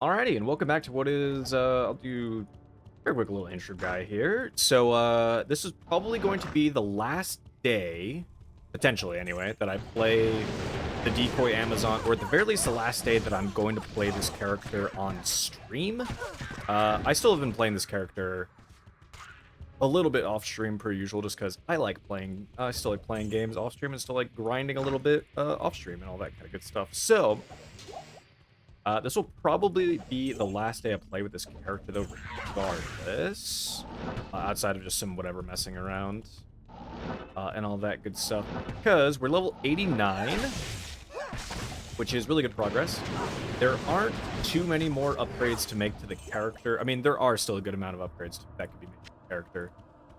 Alrighty, and welcome back to what is, I'll do a very quick little intro guy here. So, this is probably going to be the last day, potentially anyway, that I play the Decoy Amazon, or at the very least the last day that I'm going to play this character on stream. I still have been playing this character a little bit off stream per usual, just because I like playing, I still like playing games off stream and still like grinding a little bit off stream and all that kind of good stuff. So, this will probably be the last day I play with this character, though, regardless. Outside of just some whatever messing around and all that good stuff. Because we're level 89, which is really good progress. There aren't too many more upgrades to make to the character. I mean, there are still a good amount of upgrades that could be made to the character.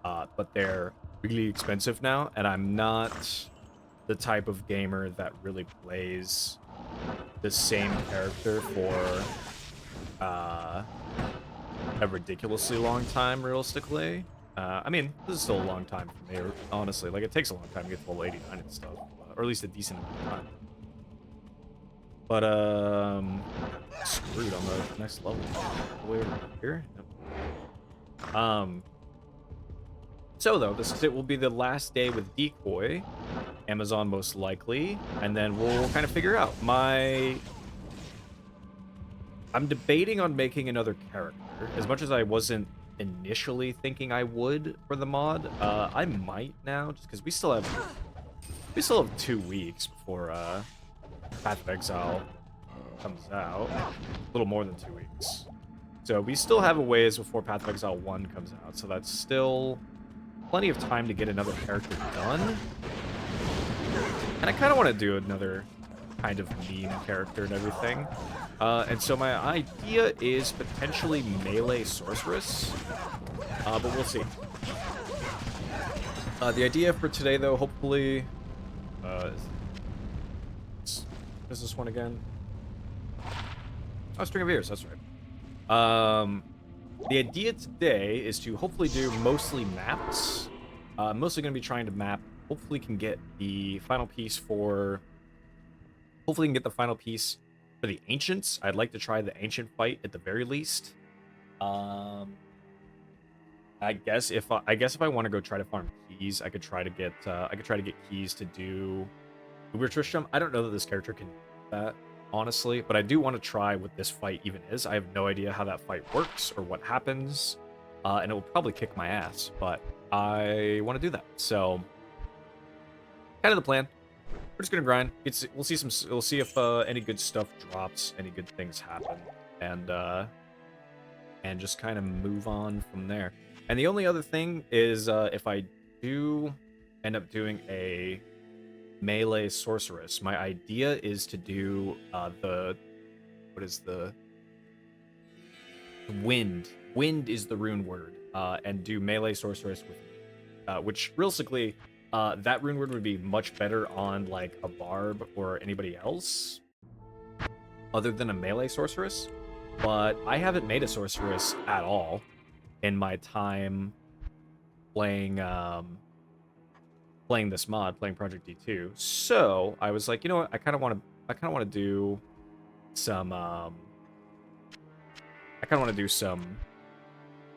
But they're really expensive now, and I'm not the type of gamer that really plays the same character for a ridiculously long time, realistically. I mean, this is still a long time for me, honestly. Like, it takes a long time to get to level 89 and stuff, or at least a decent amount of time. But, screwed on the next level. Way over here. Nope. So, though, it will be the last day with Decoy, Amazon most likely, and then we'll kind of figure out. I'm debating on making another character. As much as I wasn't initially thinking I would for the mod, I might now, just because we still have 2 weeks before Path of Exile comes out. A little more than 2 weeks. So we still have a ways before Path of Exile 1 comes out, so that's still plenty of time to get another character done. And I kind of want to do another kind of meme character and everything. And so my idea is potentially melee sorceress, but we'll see. The idea for today, though, hopefully, is this one again? Oh, String of Ears, that's right. The idea today is to hopefully do mostly maps. I'm mostly going to be trying to map. Hopefully can get the final piece for... Hopefully can get the final piece for the Ancients. I'd like to try the Ancient fight at the very least. I guess if I want to go try to farm keys, I could try to get keys to do Uber Tristram. I don't know that this character can do that, honestly, but I do want to try what this fight even is. I have no idea how that fight works or what happens, and it will probably kick my ass, but I want to do that. So, kind of the plan. We're just gonna grind. We'll see if any good stuff drops, any good things happen, and just kind of move on from there. And the only other thing is, if I do end up doing a melee sorceress, my idea is to do the wind. Wind is the rune word, and do melee sorceress with, which realistically, that rune word would be much better on like a barb or anybody else, other than a melee sorceress. But I haven't made a sorceress at all in my time playing playing this mod, playing Project D2. So I was like, you know what? I kind of want to do some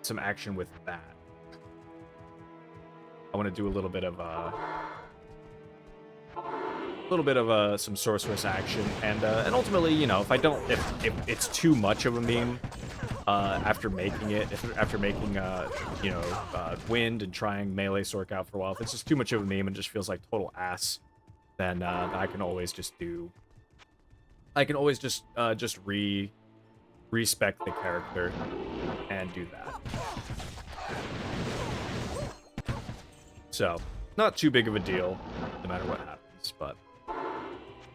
some action with that. I want to do a little bit of some sorceress action, and ultimately, you know, if it's too much of a meme after making wind and trying melee sork out for a while, if it's just too much of a meme and just feels like total ass, then I can always just respec the character and do that. So, not too big of a deal, no matter what happens, but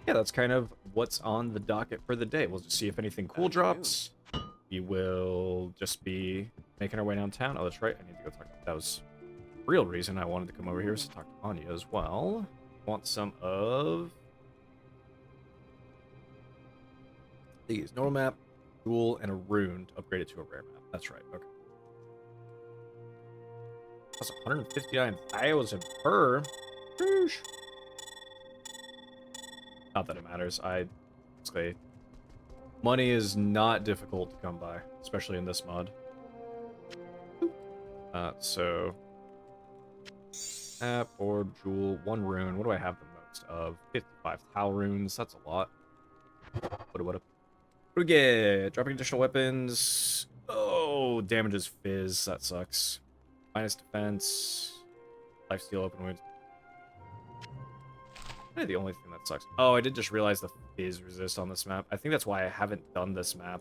yeah, that's kind of what's on the docket for the day. We'll just see if anything cool drops. We will just be making our way downtown. Oh, that's right, I need to go talk. That was the real reason I wanted to come over here, is to talk to Anya as well. Want some of these. Normal map, dual, and a rune to upgrade it to a rare map. That's right, okay. That's 159,000 per. Not that it matters. I basically Money is not difficult to come by, especially in this mod. So app or jewel, 1 rune. What do I have the most of? 55 towel runes. That's a lot. What do we get? Dropping additional weapons. Oh, damages fizz. That sucks. Minus defense. Lifesteal, open wounds. Probably the only thing that sucks. Oh, I did just realize the fizz resist on this map. I think that's why I haven't done this map.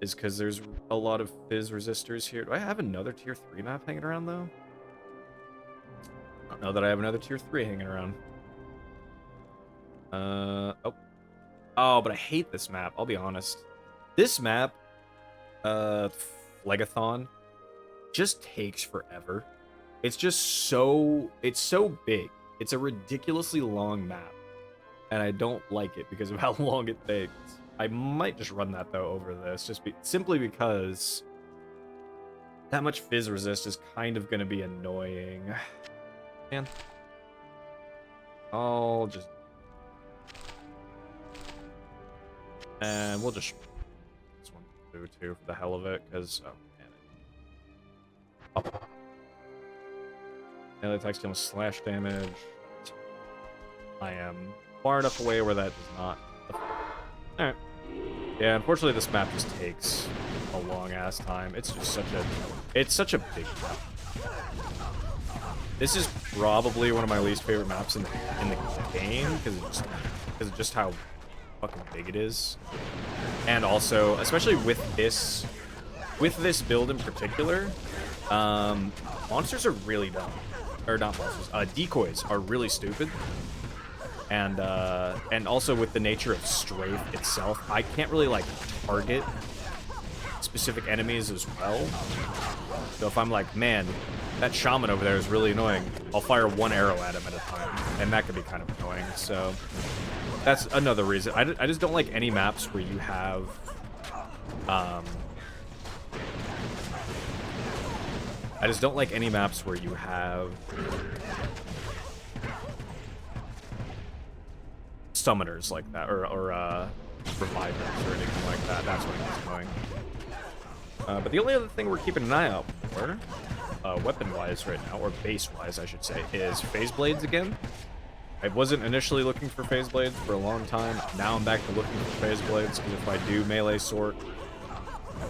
Is because there's a lot of fizz resistors here. Do I have another tier 3 map hanging around, though? I don't know that I have another tier 3 hanging around. Oh. Oh, but I hate this map, I'll be honest. This map, Phlegathon, just takes forever. It's just so... It's so big. It's a ridiculously long map. And I don't like it because of how long it takes. I might just run that, though, over this. Simply because that much fizz resist is kind of going to be annoying. Man. I'll just... And we'll just... This one do, too, for the hell of it, because... Oh, man. Oh. Melee attacks deal with slash damage. I am far enough away where that does not... Alright. Yeah, unfortunately this map just takes a long-ass time. It's just such a... It's such a big map. This is probably one of my least favorite maps in the game, because of just how fucking big it is. And also, especially with this build in particular, monsters are really dumb. Or not monsters, decoys are really stupid. And also with the nature of strafe itself, I can't really, like, target specific enemies as well. So if I'm like, man, that shaman over there is really annoying, I'll fire 1 arrow at him at a time, and that could be kind of annoying, so... That's another reason. I just don't like any maps where you have, I just don't like any maps where you have summoners like that, or revivers or anything like that. That's what it's annoying. But the only other thing we're keeping an eye out for, weapon-wise right now, or base-wise, I should say, is phase blades again. I wasn't initially looking for phase blades for a long time. Now I'm back to looking for phase blades, because if I do melee sort,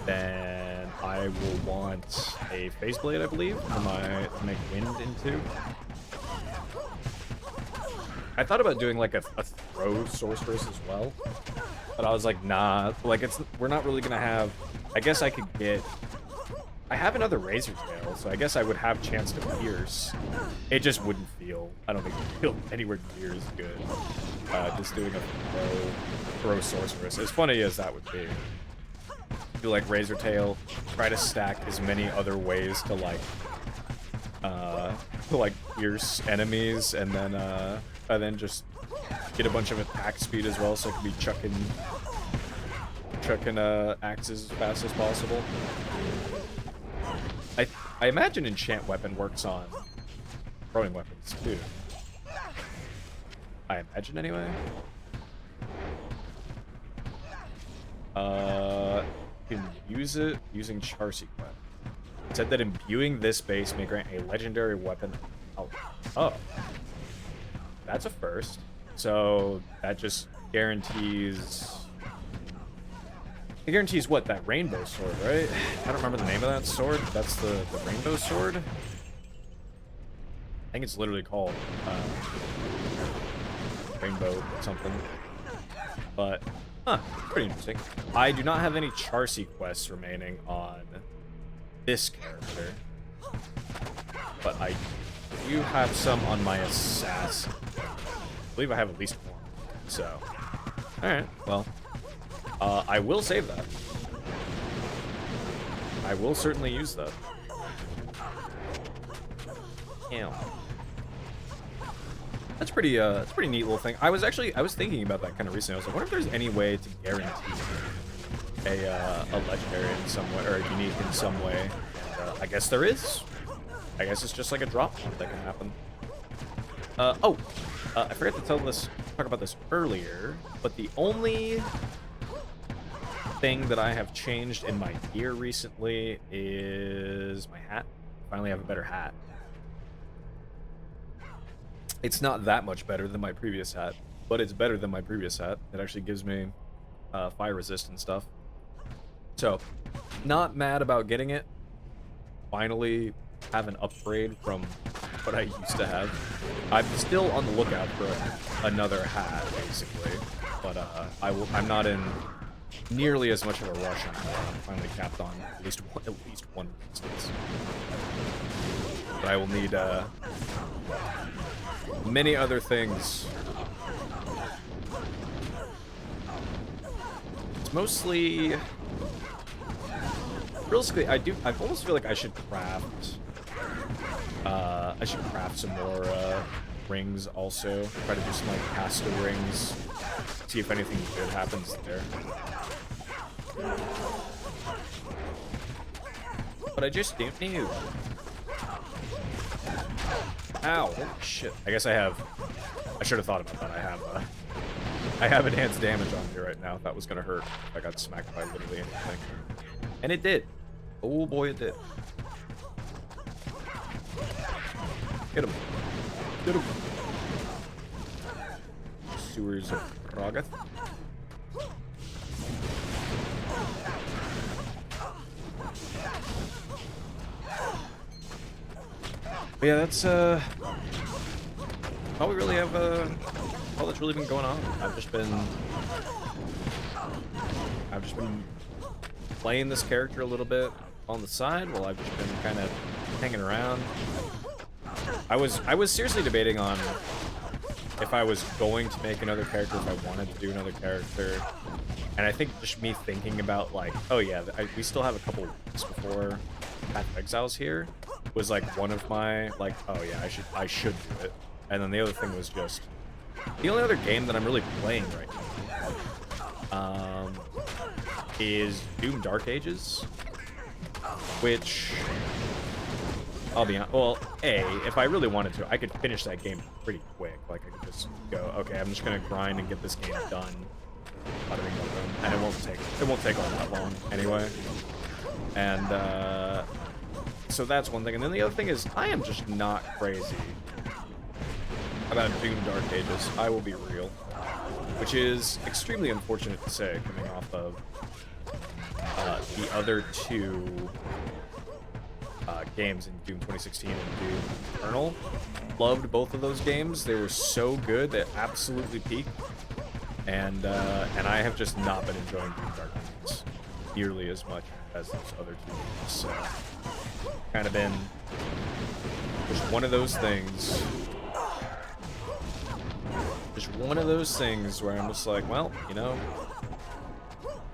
then I will want a phase blade, I believe, to make wind into. I thought about doing like a throw sorceress as well, but I was like, nah, like we're not really gonna have. I guess I could get. I have another razor tail, so I guess I would have chance to pierce. It just wouldn't feel. I don't think it would feel anywhere near as good. Just doing a throw sorceress. As funny as that would be. Do like razor tail, try to stack as many other ways to like pierce enemies, and then just get a bunch of attack speed as well, so I can be chucking axes as fast as possible. I imagine enchant weapon works on throwing weapons too. I imagine anyway. You can use it using char sequence. It said that imbuing this base may grant a legendary weapon. Oh, that's a first. So that just guarantees. It guarantees what? That rainbow sword, right? I don't remember the name of that sword. That's the rainbow sword. I think it's literally called rainbow something. But pretty interesting. I do not have any Charcy quests remaining on this character, but I do have some on my assassin. I believe I have at least 1. So, all right. Well. I will save that. I will certainly use that. Yeah. That's pretty neat little thing. I was thinking about that kind of recently. I was like, what if there's any way to guarantee a legendary in some way, or a unique in some way? And, I guess there is. I guess it's just like a drop that can happen. I forgot to talk about this earlier, but the only thing that I have changed in my gear recently is my hat. Finally have a better hat. It's not that much better than my previous hat, but it's better than my previous hat. It actually gives me fire resist and stuff. So, not mad about getting it. Finally have an upgrade from what I used to have. I'm still on the lookout for another hat, basically, but I'm not in nearly as much of a rush anymore. I'm finally capped on at least one instance. But I will need many other things. It's mostly, realistically, I almost feel like I should craft. I should craft some more rings also. Try to do some like caster rings. See if anything good happens there. But I just don't know. Ow! Holy shit! I guess I should have thought about that. I have enhanced damage on me right now. That was gonna hurt if I got smacked by literally anything, and it did. Oh boy, it did. Get him! Get him! Sewers of Rogath. But yeah, that's all we really have. All that's really been going on. I've just been playing this character a little bit on the side while I've just been kind of hanging around. I was seriously debating on if I was going to make another character, if I wanted to do another character, and I think just me thinking about like, oh yeah, we still have a couple weeks before Path of Exile's here, was like one of my like, oh yeah, I should do it. And then the other thing was just the only other game that I'm really playing right now is Doom Dark Ages, which I'll be honest, well, if I really wanted to, I could finish that game pretty quick. Like, I could just go, okay, I'm just gonna grind and get this game done. And it won't take all that long anyway. And so that's one thing. And then the other thing is, I am just not crazy about Doom Dark Ages. I will be real, which is extremely unfortunate to say, coming off of the other two games in Doom 2016 and Doom Eternal. Loved both of those games. They were so good that absolutely peaked. And I have just not been enjoying Doom Dark Ages nearly as much as those other two games. So, kind of been just one of those things. Just one of those things where I'm just like, well, you know,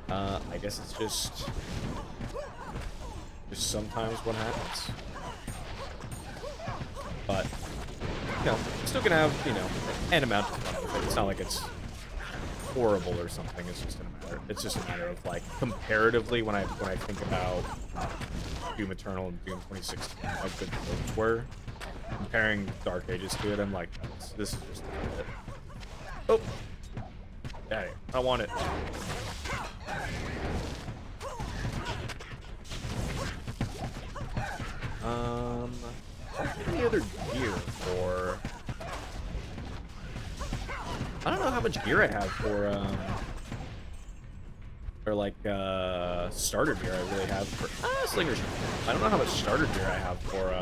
I guess it's just sometimes what happens. But, you know, still gonna have, you know, an amount of fun with it. It's not like it's horrible or something. It's just a matter of like, comparatively, when I think about Doom Eternal and Doom 2016, how good those were, comparing Dark Ages to it, I'm like, this is just it. Oh, hey, I want it. Any other gear for? I don't know how much gear I have for like starter gear I really have for slingers. I don't know how much starter gear I have for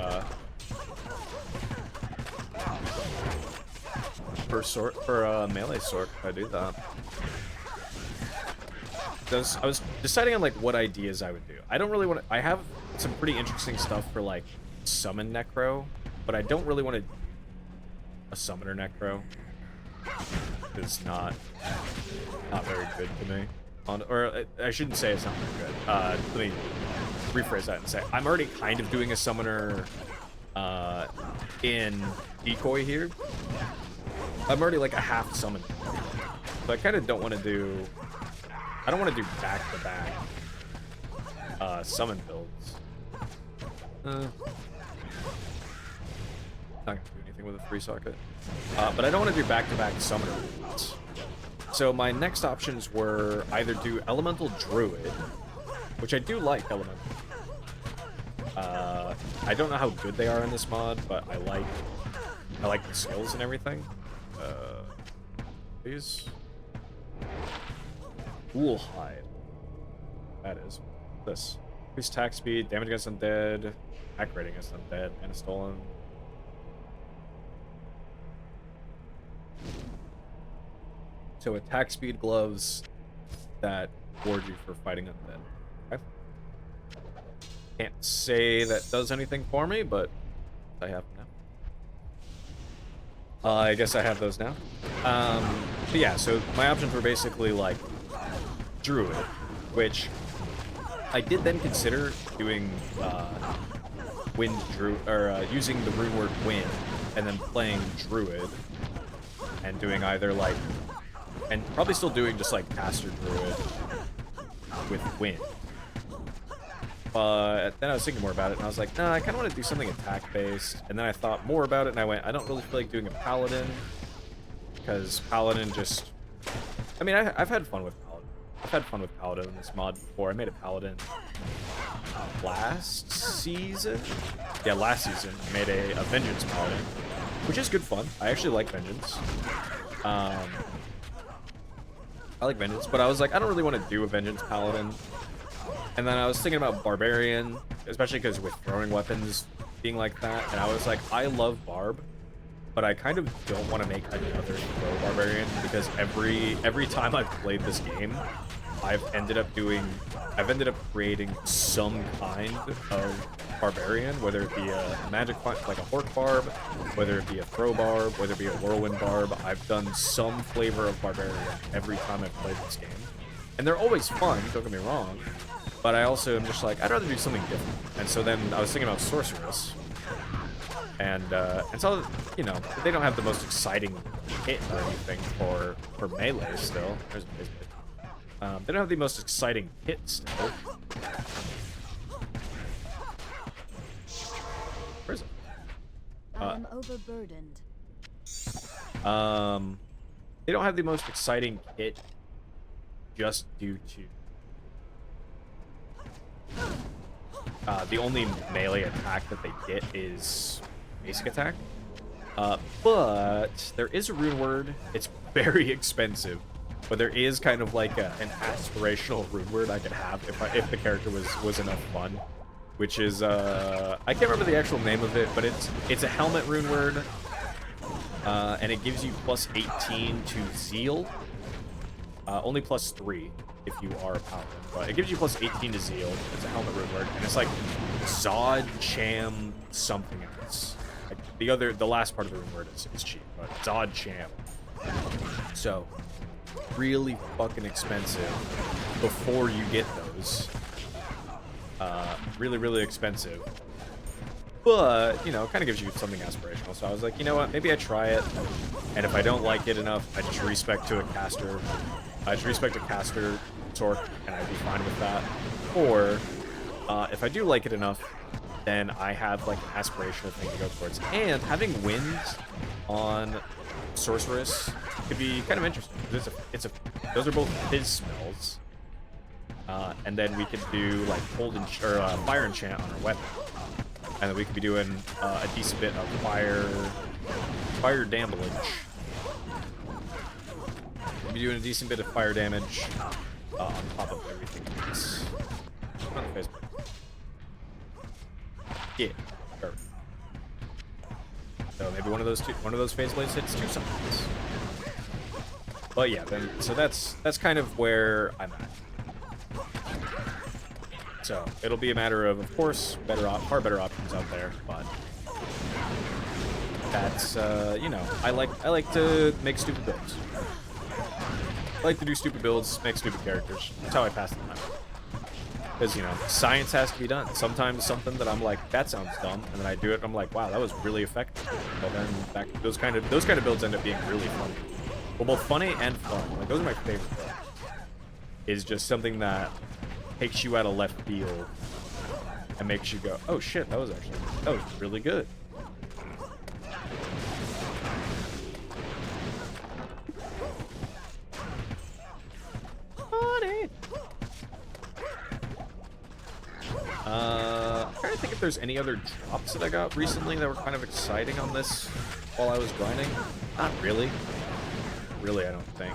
melee sword if I do that. Because I was deciding on like what ideas I would do. I don't really want to. I have some pretty interesting stuff for like summon necro, but I don't really want to a summoner necro. It's not very good to me. Or I shouldn't say it's not very good. Let me rephrase that and say I'm already kind of doing a summoner in Decoy here. I'm already like a half summon, so I kind of don't want to do. I don't want to do back-to-back summon builds. Not gonna do anything with a 3-socket. But I don't want to do back-to-back summoner runes. So my next options were either do Elemental Druid, which I do like Elemental. I don't know how good they are in this mod, but I like the skills and everything. These Ghoul Hide. That is this. Increased attack speed, damage against undead, attack rating against undead, and stolen. So attack speed gloves that ward you for fighting undead. Okay. Can't say that does anything for me, but I have them now. I guess I have those now. But yeah, so my options were basically like Druid, which I did then consider doing Wind Druid, or using the rune word Wind, and then playing Druid, and doing either like, and probably still doing just like Caster Druid with Wind. But then I was thinking more about it, and I was like, nah, I kind of want to do something attack-based. And then I thought more about it, and I went, I don't really feel like doing a Paladin, because Paladin just... I mean, I've had fun with Paladin. I've had fun with Paladin in this mod before. I made a Paladin last season? Yeah, last season. I made a Vengeance Paladin, which is good fun. I actually like Vengeance. I like Vengeance, but I was like, I don't really want to do a Vengeance Paladin. And then I was thinking about Barbarian, especially because with throwing weapons being like that, and I was like, I love Barb, but I kind of don't want to make another throw Barbarian, because every time I've played this game, I've ended up creating some kind of Barbarian, whether it be a magic, like a Hork Barb, whether it be a Throw Barb, whether it be a Whirlwind Barb. I've done some flavor of Barbarian every time I've played this game. And they're always fun, don't get me wrong, but I also am just like, I'd rather do something different. And so then I was thinking about Sorceress, and so, you know, they don't have the most exciting hit or anything for melee still. There's a base hit. They don't have the most exciting hit still. Where is it? I'm overburdened. They don't have the most exciting hit just due to the only melee attack that they get is basic attack. But there is a rune word. It's very expensive, but there is kind of like an aspirational rune word I could have if the character was enough fun, which is I can't remember the actual name of it, but it's a helmet rune word, and it gives you plus 18 to Zeal. Only plus 3 if you are a paladin, but it gives you plus 18 to Zeal. It's a helmet rune word, and it's like Zod, Cham, something else. Like the last part of the rune word is cheap, but Zod, Cham. So really fucking expensive before you get those. Really, really expensive. But, you know, kind of gives you something aspirational. So I was like, you know what, maybe I try it, and if I don't like it enough, I just respec to a caster. I just respec a caster Torque, and I'd be fine with that. Or, if I do like it enough, then I have like an aspirational thing to go towards. And having winds on Sorceress could be kind of interesting. Those are both his spells. And then we could do like fire enchant on our weapon. And then we could be doing a decent bit of fire damage. We'll be doing a decent bit of fire damage on top of everything else. On the Facebook. Yeah, sure. So maybe one of those phase blades hits 2 summons. But yeah, so that's kind of where I'm at. So it'll be a matter of course, far better options out there, but that's you know, I like to make stupid builds. I like to do stupid builds, make stupid characters. That's how I pass the time. Because, you know, science has to be done. Sometimes something that I'm like, that sounds dumb, and then I do it, and I'm like, wow, that was really effective. But then those kind of builds end up being really funny. Well, both funny and fun. Like, those are my favorite builds. Is just something that takes you out of left field and makes you go, oh shit, that was really good. I'm trying to think if there's any other drops that I got recently that were kind of exciting on this while I was grinding. Not really. Really, I don't think.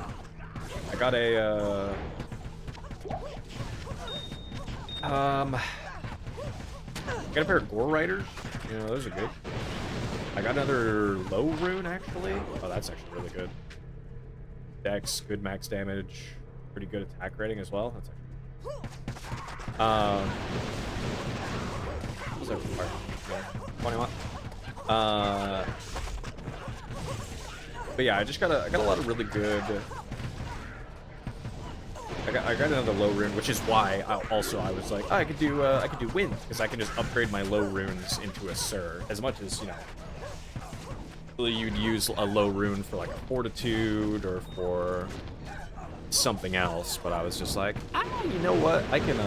I got a, got a pair of Gore Riders. You know, those are good. I got another low rune, actually. Oh, that's actually really good. Dex, good max damage. Pretty good attack rating as well. That's actually... what was that required? 21. But yeah, I got a lot of really good... I got another low rune, which is why I was like, oh, I could do wind, because I can just upgrade my low runes into a Sir. As much as, you know, really you'd use a low rune for like a fortitude or for something else, but I was just like, you know what? I can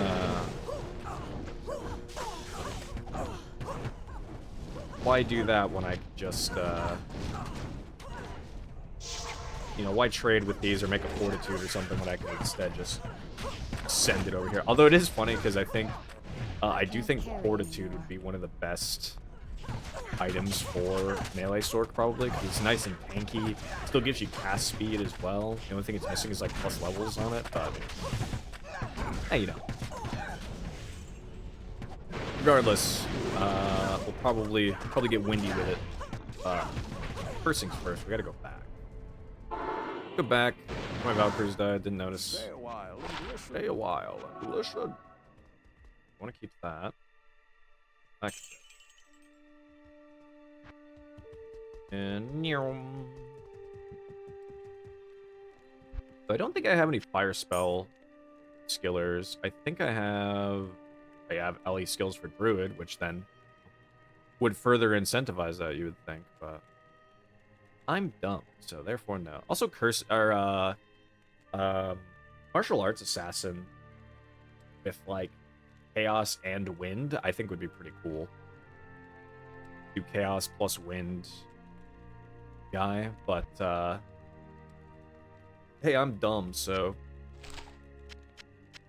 why do that when I could just you know, why trade with these or make a fortitude or something when I could instead just send it over here? Although it is funny because I think I do think fortitude would be one of the best items for melee Sork, probably, because it's nice and tanky. Still gives you cast speed as well. The only thing it's missing is like plus levels on it, but hey, you know. Regardless, we'll probably get windy with it. First things first, we gotta go back. Go back. My Valkyries died, didn't notice. Stay a while and listen. I want to keep that. And I don't think I have any fire spell skillers. I think I have LE skills for Druid, which then would further incentivize that, you would think, but I'm dumb, so therefore no. Also martial arts assassin with like chaos and wind, I think would be pretty cool. Do chaos plus wind guy, but hey, I'm dumb, so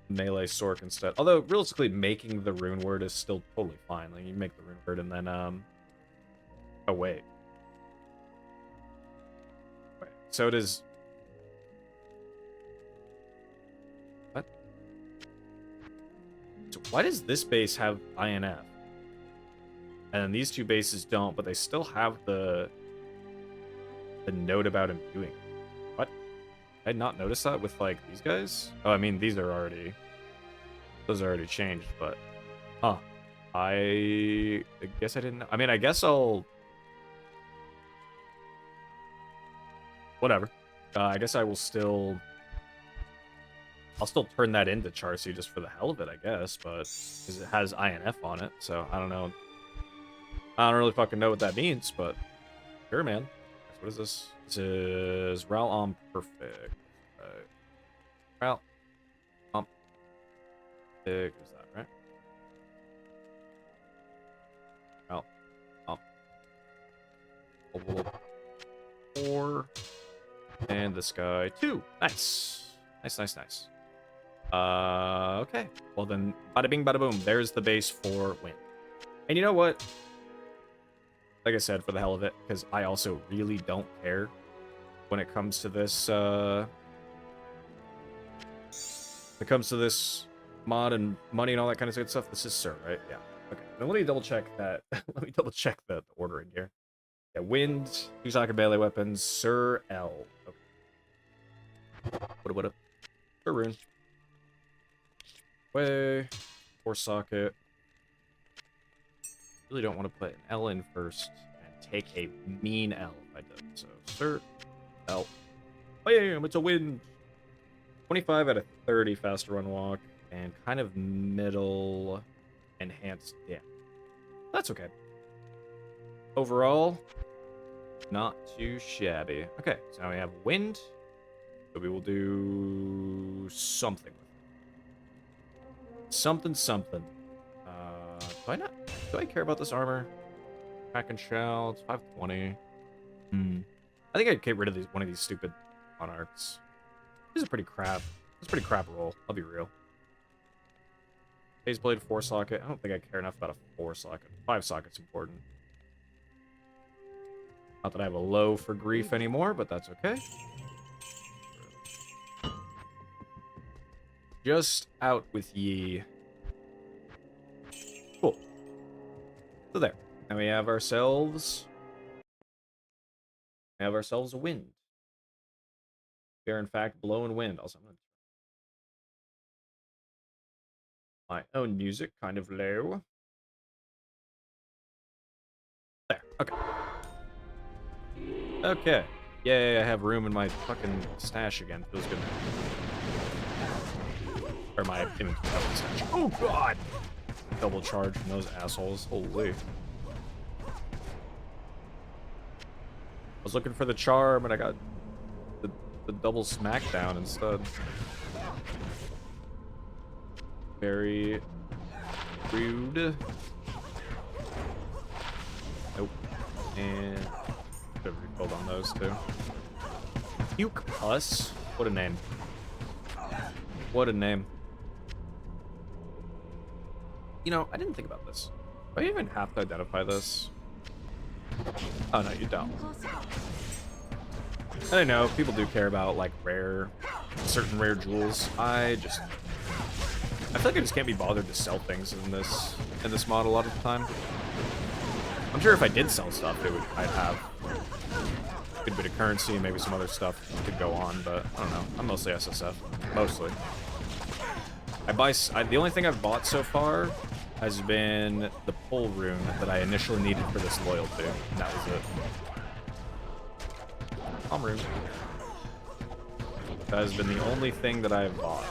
melee Sork instead. Although realistically making the rune word is still totally fine. Like you make the rune word and then oh wait. So it is. What? So why does this base have INF? And these two bases don't, but they still have the note about imbuing. What? I did not notice that with like these guys. Oh, I mean these are already. Those are already changed, but huh. I guess I didn't. I mean, I guess I'll. Whatever. I guess I will still... I'll still turn that into Charcy just for the hell of it, I guess, but... Because it has INF on it, so I don't know. I don't really fucking know what that means, but... Sure, man. What is this? This is Ral on Perfect. Ral on Perfect. Is that right? Ral on 4. And this guy, 2. Nice. Nice. Okay. Well then, bada bing, bada boom. There's the base for win. And you know what? Like I said, for the hell of it, because I also really don't care when it comes to this, mod and money and all that kind of good stuff. This is Sir, right? Yeah. Okay. Now let me double check that. Let me double check the ordering here. Yeah, wind, Kusaka melee weapons, Sir L. Okay. What up? Sir rune. Way. 4 socket. Really don't want to put an L in first and take a mean L if I did. So, Sir L. Bam! It's a wind! 25 out of 30 fast run walk, and kind of middle enhanced damage. That's okay. Overall, not too shabby. Okay, so now we have wind. So we will do something with it. Something. Do I care about this armor? Crack and shell, it's 520. I think I'd get rid of one of these stupid monarchs. This is a pretty crap. It's a pretty crap roll, I'll be real. Phase blade 4 socket. I don't think I care enough about a 4 socket. 5 socket's important. Not that I have a low for grief anymore, but that's okay. Just out with ye. Cool. So there. And we have ourselves... We have ourselves a wind. We are, in fact, blowing wind. Also, I'm gonna... My own music, kind of low. There. Okay. Okay. Yay, I have room in my fucking stash again. Feels good. Or my inventory stash. Oh, God! Double charge from those assholes. Holy. I was looking for the charm, and I got the double smackdown instead. Very rude. Nope. And should have refilled on those too. Puke Puss? What a name. What a name. You know, I didn't think about this. Do I even have to identify this? Oh no, you don't. I don't know, people do care about like certain rare jewels. I feel like I just can't be bothered to sell things in this mod a lot of the time. I'm sure if I did sell stuff, I'd have a good bit of currency and maybe some other stuff could go on, but I don't know. I'm mostly SSF. Mostly. The only thing I've bought so far has been the pull rune that I initially needed for this loyalty, and that was it. Palm rune. That has been the only thing that I've bought.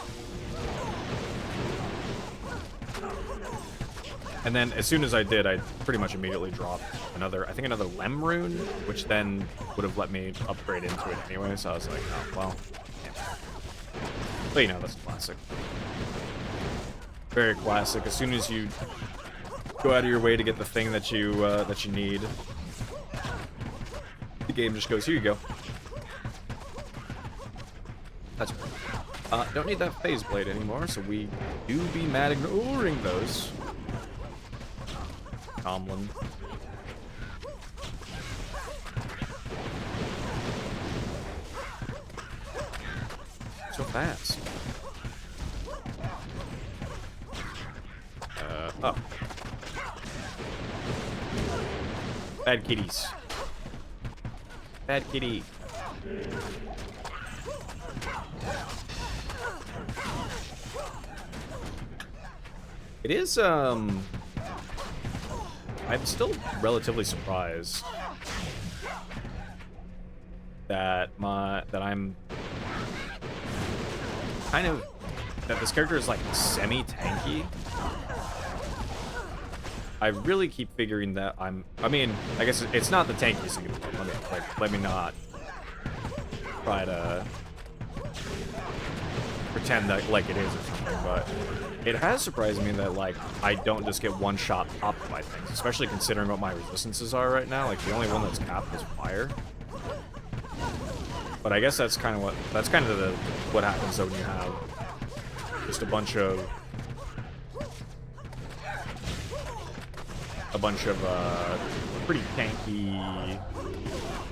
And then as soon as I did, I pretty much immediately dropped another Lem rune, which then would have let me upgrade into it anyway, so I was like, oh, well, yeah. But you know, that's classic. Very classic. As soon as you go out of your way to get the thing that you need, the game just goes, here you go. That's right. Don't need that phase blade anymore, so we do be mad ignoring those. Tomlin. So fast. Oh. Bad kitties. Bad kitty. It is, I'm still relatively surprised that I'm kind of, that this character is like semi-tanky. I really keep figuring that I mean, I guess it's not the tankiest thing in the world. Let me not try to pretend that like it is or something, but it has surprised me that like I don't just get one shot popped by things, especially considering what my resistances are right now. Like the only one that's capped is fire. But I guess that's kind of what happens though when you have just a bunch of pretty tanky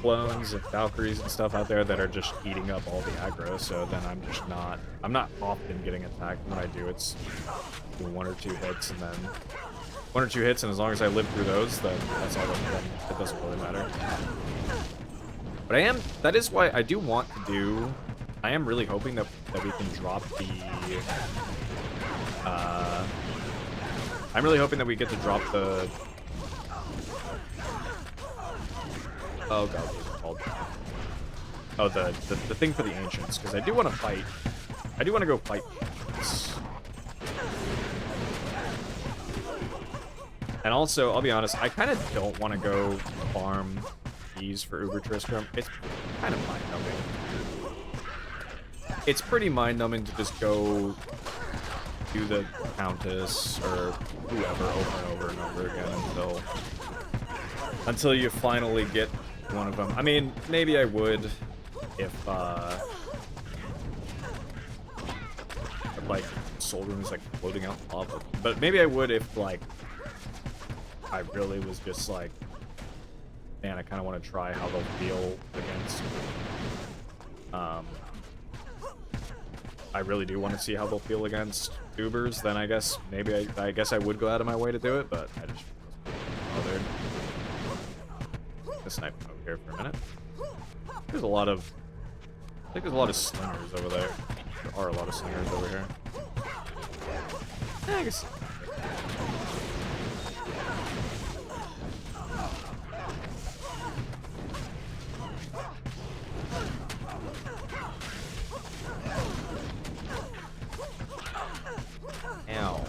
clones and Valkyries and stuff out there that are just eating up all the aggro, so then I'm not often getting attacked. When I do, it's one or two hits, and as long as I live through those, then that's all then it doesn't really matter. But that is why I do want to do, I am really hoping that we can drop the, I'm really hoping that we get to drop the, oh god, what is it called? Oh, the thing for the ancients, because I do want to fight. I do want to go fight this. And also, I'll be honest, I kind of don't want to go farm these for Uber Tristram. It's kind of mind-numbing. It's pretty mind-numbing to just go do the Countess or whoever over and over and over again until you finally get one of them. I mean, maybe I would if like soul rune is like floating out in lava. But maybe I would if like I really was just like, man, I kind of want to try how they'll feel against. I really do want to see how they'll feel against Ubers. Then I guess maybe I guess I would go out of my way to do it, but I just wasn't bothered. This snipe over here for a minute. There's a lot of. I think there's a lot of slingers over there. There are a lot of slingers over here. Yeah, I guess. Ow.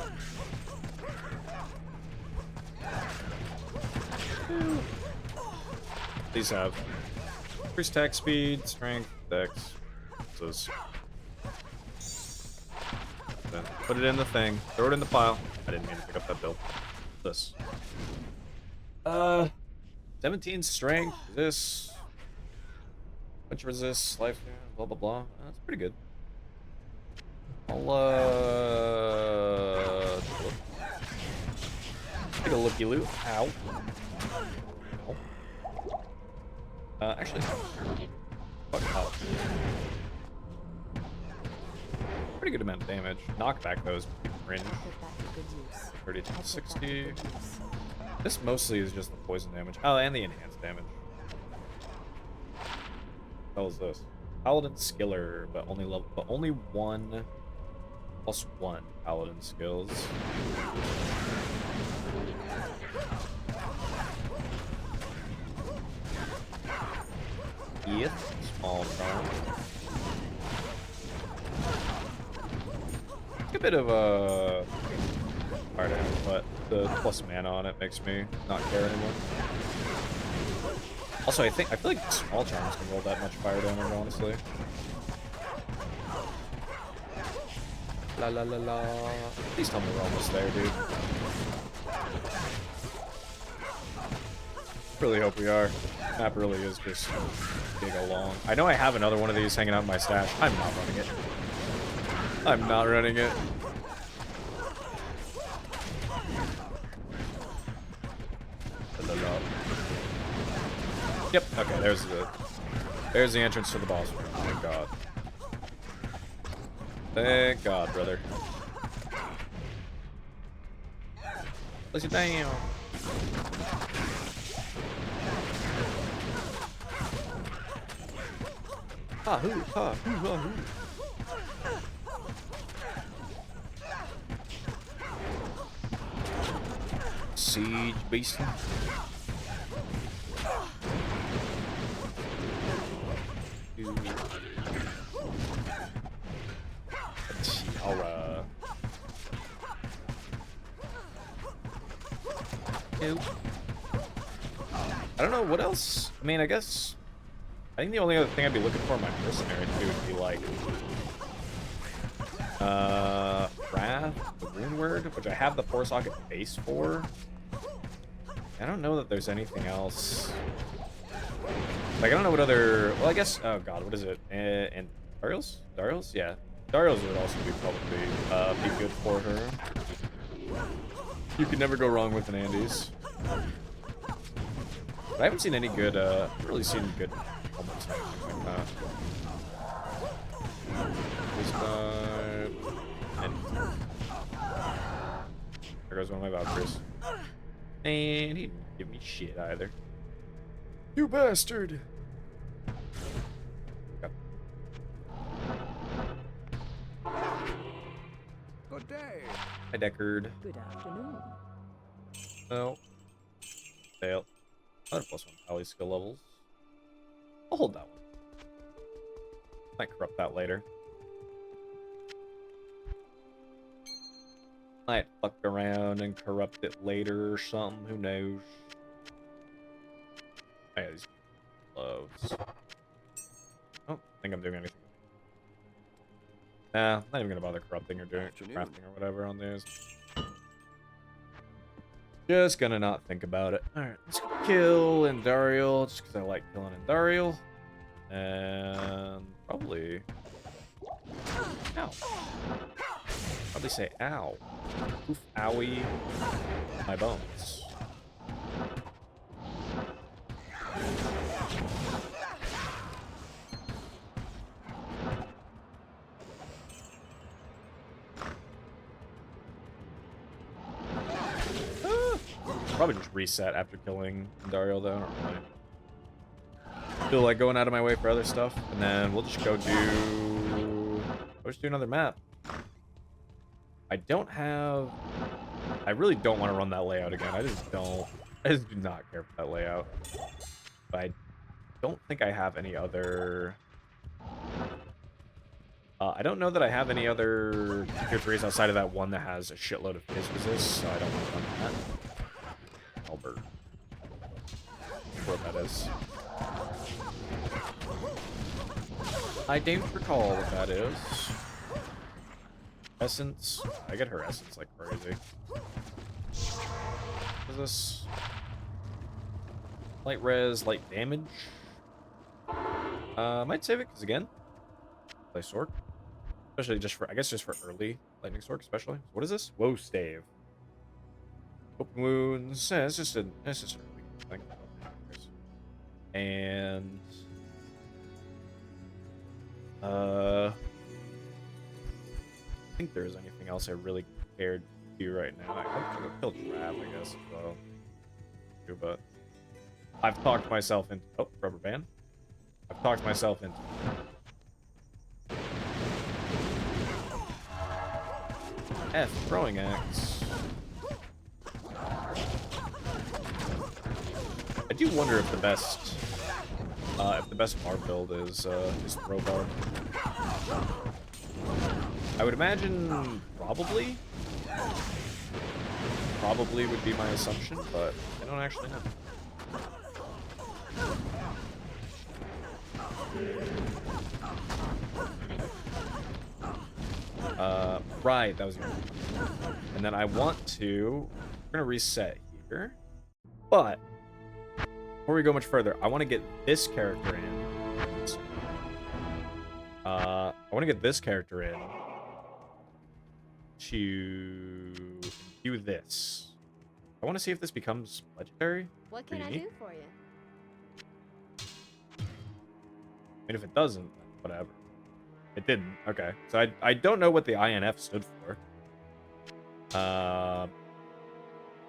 These have increased attack speed, strength, dex. Then put it in the thing. Throw it in the pile. I didn't mean to pick up that build. This. 17 strength, resist. Bunch resist, life, blah blah blah. That's pretty good. I'll take a looky loo. Ow. Ow. Actually, fuck out. Pretty good amount of damage. Knockback though is pretty cringe. 30 to 60. This mostly is just the poison damage. Oh, and the enhanced damage. What the hell is this? Paladin skiller, but only one plus one paladin skills. Yep, small charm. A bit of fire damage, but the plus mana on it makes me not care anymore. Also, I feel like small charms can roll that much fire damage, honestly. La la la la. Please tell me we're almost there, dude. Really hope we are. Map really is just big along. I know I have another one of these hanging out in my stash. I'm not running it. I'm not running it. Yep. Okay. There's the entrance to the boss room. Thank God. Thank God, brother. Place it down. Ha hoo ha hoo ha hoo. Siege beast. I'll I don't know what else. I mean, I guess I think the only other thing I'd be looking for in my mercenary too would be like Wrath, the Rune Word, which I have the 4-socket base for. I don't know that there's anything else. Like, I don't know what other... Well, I guess... Oh, God, what is it? And Darius? Darius? Yeah. Darius would also be probably be good for her. You can never go wrong with an Andes. But I haven't seen any good... I haven't really seen good helmets or anything like that. And there goes one of my vouchers. And he didn't give me shit either. You bastard! Okay. Good day. Hi, Deckard. Good afternoon. No. Fail. Another +1 pally skill levels. I'll hold that one. Might corrupt that later. Might fuck around and corrupt it later or something. Who knows? Oh, yeah, these gloves. I don't think I'm doing anything. Nah, not even gonna bother corrupting or doing crafting or whatever on these. Just gonna not think about it. Alright, let's kill Endariel, just because I like killing Endariel. And probably... Ow. Probably say ow. Oof, owie. My bones. Probably just reset after killing Dario, though. I don't really feel like going out of my way for other stuff. And then we'll just go do... Let's do another map. I don't have... I really don't want to run that layout again. I just don't... I just do not care for that layout. But I don't think I have any other... I don't know that I have any other tier 3s outside of that one that has a shitload of phase resist, so I don't want to run that. Albert. What that is. I don't recall what that is. Essence. I get her essence like crazy. What is this? Light res, light damage. Might save it, because again, play Sork. Especially just for, I guess just for early lightning Sork, especially. What is this? Woe stave. Open wounds. Yeah, it's just an early thing. And I think there's anything else I really cared to do right now. I could kill Drab, I guess, as well. But I've talked myself into... Oh, rubber band. I've talked myself into... F, throwing axe. I do wonder if the best bar build is throw bar. I would imagine probably would be my assumption, but I don't actually know. Right, that was good. And then I want to... We're gonna reset here. But before we go much further, I want to get this character in. I want to get this character in to do this. I want to see if this becomes legendary. What can I do for you? And if it doesn't, then whatever. It didn't. Okay. So I don't know what the INF stood for.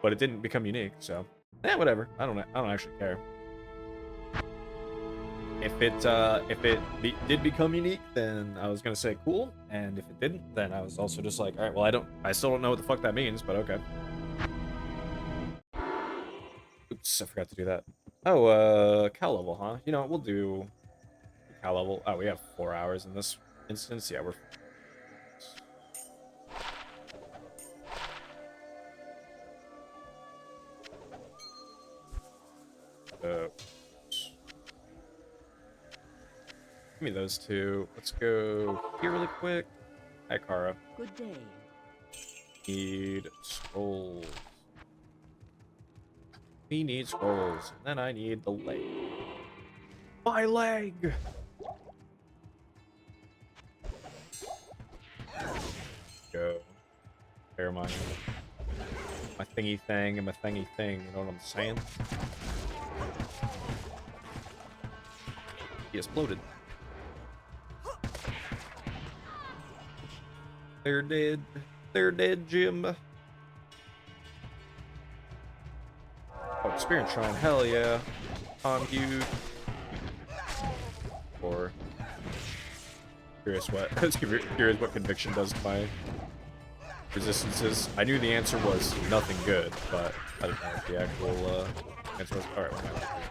But it didn't become unique, so whatever. I don't actually care. If it did become unique, then I was gonna say cool, and if it didn't, then I was also just like, all right, well, I still don't know what the fuck that means, but okay. Oops, I forgot to do that. Oh, Cal level, huh? You know, we'll do Cal level. Oh, we have 4 hours in this instance. Yeah, we're... Give me those two. Let's go here really quick. Hi, Kara. Good day. Need scrolls. He needs scrolls. And then I need the leg. My leg! Go. Bear my thingy thing and my thingy thing. You know what I'm saying? He exploded. They're dead. They're dead, Jim. Oh, experience shrine. Hell yeah. On you. Or curious what curious what conviction does to my resistances. I knew the answer was nothing good, but I didn't know what the actual answer was. Alright,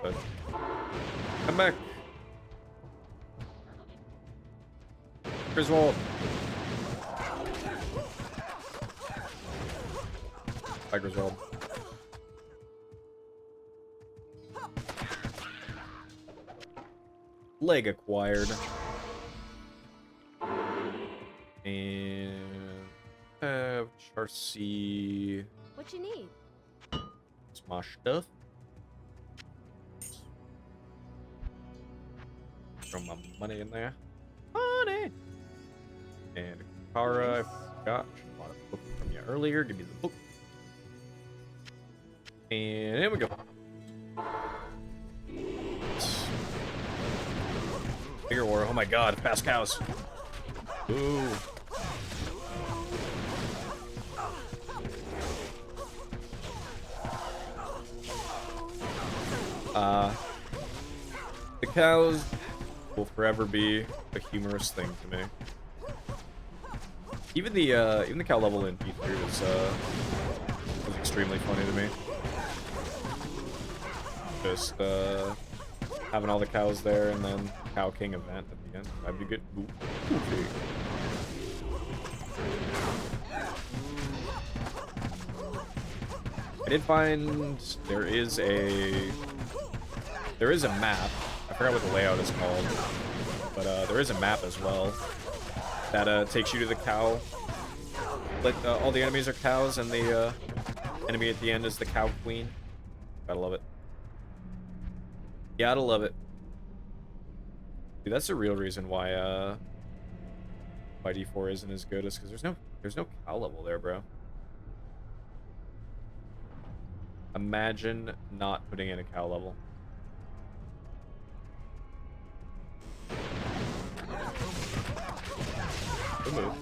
well, come back. Griswold. Bye, Griswold. Leg acquired. And have Charcy. What you need? Smosh stuff. Throw my money in there. Money! And Kara, I forgot. A lot earlier. Give me the book. And here we go. Bigger war. Oh my god, fast cows. Ooh. The cows will forever be a humorous thing to me. Even the cow level in P3 was extremely funny to me. Just having all the cows there and then Cow King event at the end. That'd be good. Ooh. Okay. I did find there is a map. I forgot what the layout is called, but there is a map as well that takes you to the cow. Like all the enemies are cows, and the enemy at the end is the cow queen. Gotta love it. Gotta love it. Dude, that's the real reason why D4 isn't as good, is because there's no cow level there, bro. Imagine not putting in a cow level. Good move.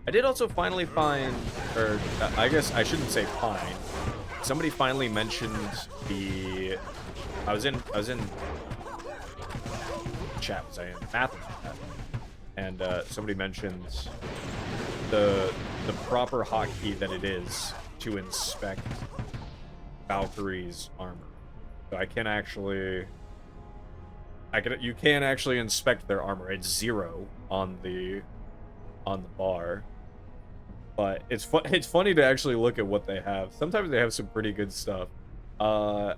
I did also finally find, or I guess I shouldn't say find. Somebody finally mentioned the. I was in chat. Was I in math chat? And somebody mentioned the proper hotkey that it is to inspect Valkyrie's armor. So you can actually inspect their armor. It's 0 on the bar. But it's funny to actually look at what they have. Sometimes they have some pretty good stuff. But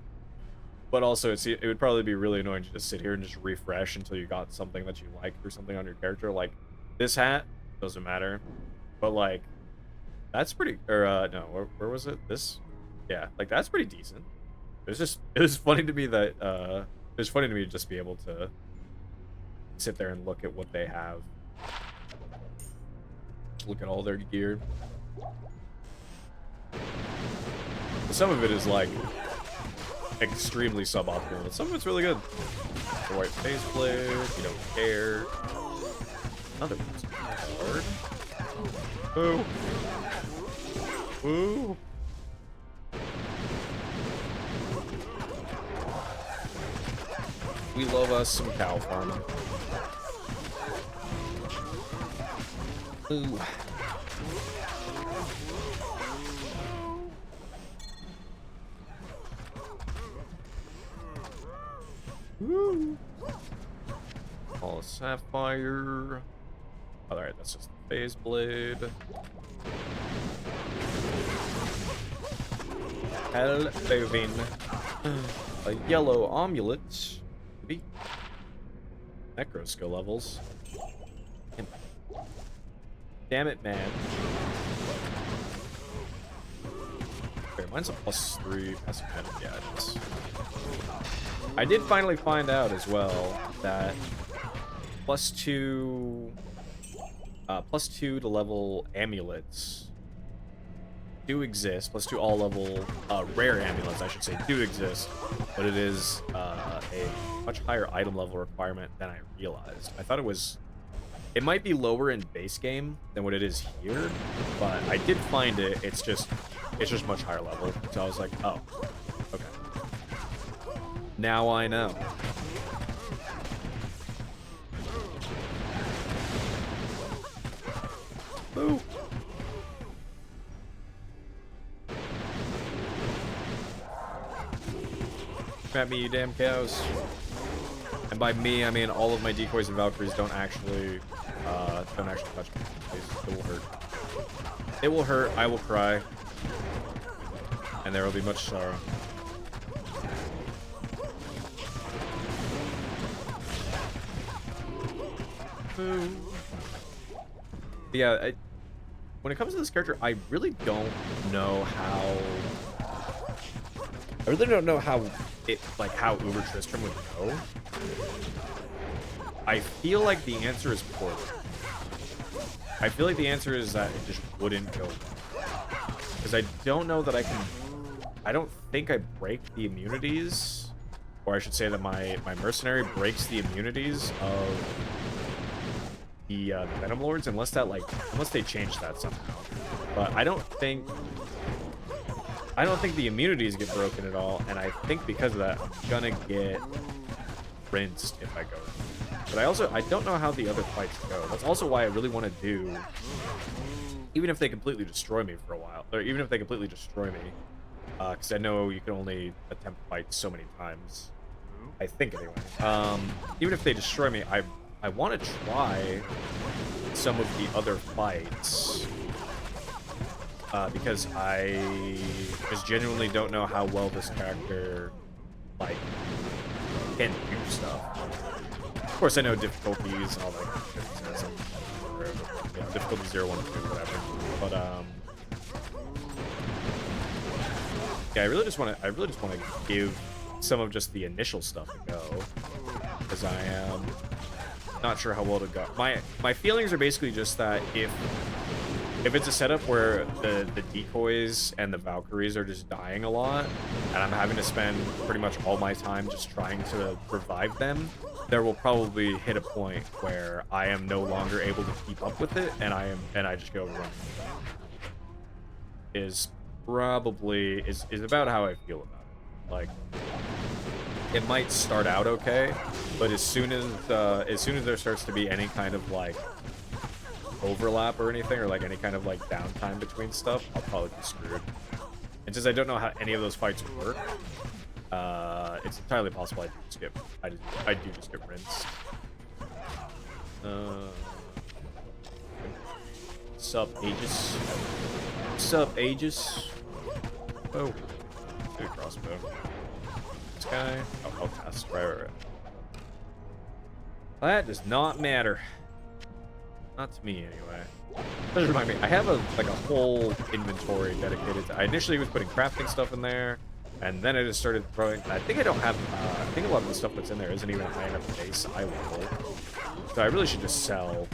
also it would probably be really annoying to just sit here and just refresh until you got something that you liked or something on your character. Like this hat doesn't matter. But like that's pretty, or no, where was it? This? Yeah, like that's pretty decent. It was funny to me that it was funny to me to just be able to sit there and look at what they have. Look at all their gear. Some of it is like extremely suboptimal, but some of it's really good. The white faceplate, you don't care. Another one's hard. Boo. Boo. We love us some cow farming. Ooh. Woo. All a sapphire. Alright, that's just the phase blade. Hellbovin. A yellow amulet. Maybe. Necro skill levels. Damn it, man. Okay, mine's a +3 passive magic. Yeah, it is. I did finally find out as well that +2 to level amulets do exist. +2 all level rare amulets, I should say, do exist, but it is a much higher item level requirement than I realized. I thought it might be lower in base game than what it is here, but I did find it. It's just much higher level. So I was like, oh, okay. Now I know. Ooh. At me, you damn cows. And by me, I mean all of my decoys and Valkyries don't actually touch me. It will hurt. It will hurt. I will cry. And there will be much sorrow. Yeah, when it comes to this character, I really don't know how. I really don't know how how Uber Tristram would go. I feel like the answer is Portal. I feel like the answer is that it just wouldn't go well. Because I don't know that I can... I don't think I break the immunities. Or I should say that my mercenary breaks the immunities of the Venom Lords, unless that, like... Unless they change that somehow. But I don't think the immunities get broken at all, and I think because of that, I'm gonna get rinsed if I go. But I don't know how the other fights go. That's also why I really want to do, even if they completely destroy me for a while, or even if they completely destroy me, because I know you can only attempt fights so many times. I think anyway. Even if they destroy me, I want to try some of the other fights. Because I just genuinely don't know how well this character, like, can do stuff. Of course, I know difficulties and all that kind of shit. You know, difficulty 0, 1, 2, whatever. But, yeah, I really just want to give some of just the initial stuff a go. Because I am not sure how well to go. My feelings are basically just that if it's a setup where the decoys and the Valkyries are just dying a lot, and I'm having to spend pretty much all my time just trying to revive them, there will probably hit a point where I am no longer able to keep up with it, and I just go running. Is about how I feel about it. Like, it might start out okay, but as soon as there starts to be any kind of like overlap or anything, or like any kind of like downtime between stuff, I'll probably be screwed. And since I don't know how any of those fights work, it's entirely possible I do just get rinsed. Sup, Aegis? Sup, Aegis? Oh, good crossbow. This guy? Oh, I'll pass. Right. That does not matter. Not to me, anyway. Does remind me, I have a whole inventory dedicated to... I initially was putting crafting stuff in there, and then I just started throwing... I think I don't have... I think a lot of the stuff that's in there isn't even high enough base eye level. So I really should just sell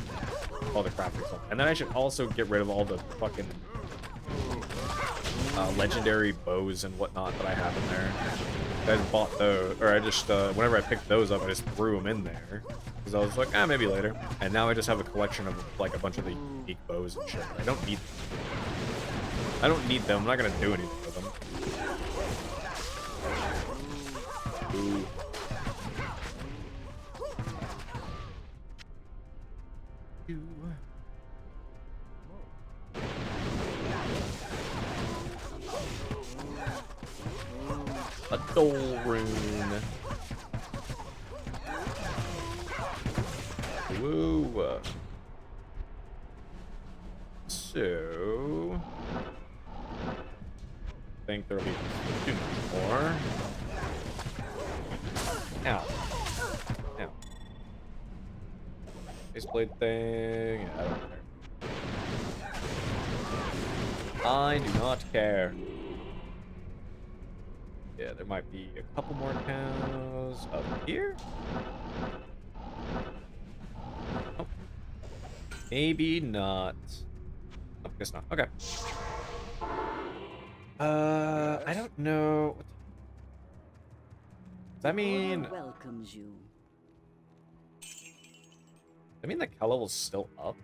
all the crafting stuff. And then I should also get rid of all the fucking legendary bows and whatnot that I have in there. I just bought those, or I just, whenever I picked those up, I just threw them in there. Because I was like, maybe later. And now I just have a collection of, like, a bunch of the unique bows and shit. I don't need them. I don't need them. I'm not going to do anything with them. Ooh. A Dole Rune. Woo. So, I think there'll be too much more. Ow. Ow. Faceplate thing. I don't care. I do not care. Yeah, there might be a couple more cows up here. Oh. Maybe not. Oh, guess not. Okay. I don't know. Does that mean... welcomes you. Does that mean the cow level's still up?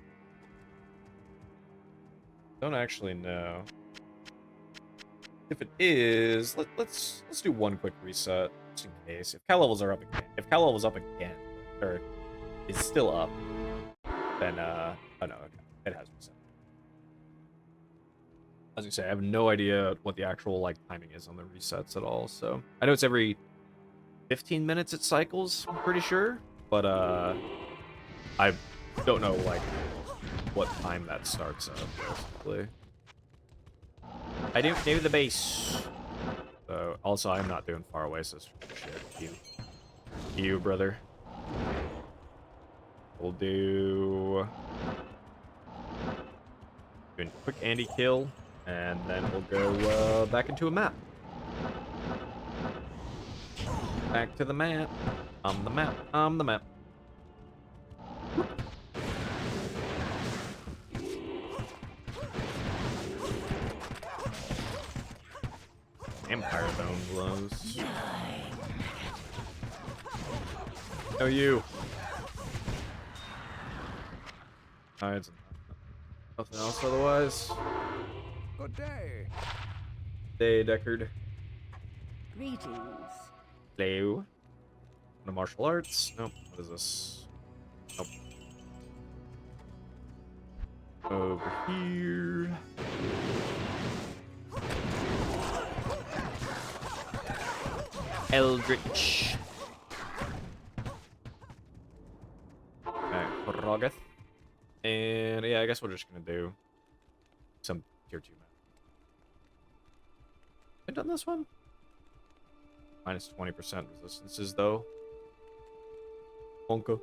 Don't actually know. If it is, let's do one quick reset just in case. If cow levels are up again, if cow levels up again, or is still up, then oh no, okay, it has reset. As you say, I have no idea what the actual like timing is on the resets at all. So I know it's every 15 minutes it cycles. I'm pretty sure, but I don't know like what time that starts at basically. I didn't do the base. So, also, I'm not doing far away, so shit. You, brother. We'll do... a quick Andy kill, and then we'll go back into a map. Back to the map. I'm the map. I'm the map. Empire Dome glows. No, you. Alright, nothing else otherwise. Good day. Day, Deckard. Greetings. Hello. No martial arts. Nope. What is this? Nope. Over here. Eldritch. Okay, Rogoth. And yeah, I guess we're just gonna do some tier 2 map. Have I done this one? Minus 20% resistances though. Honka.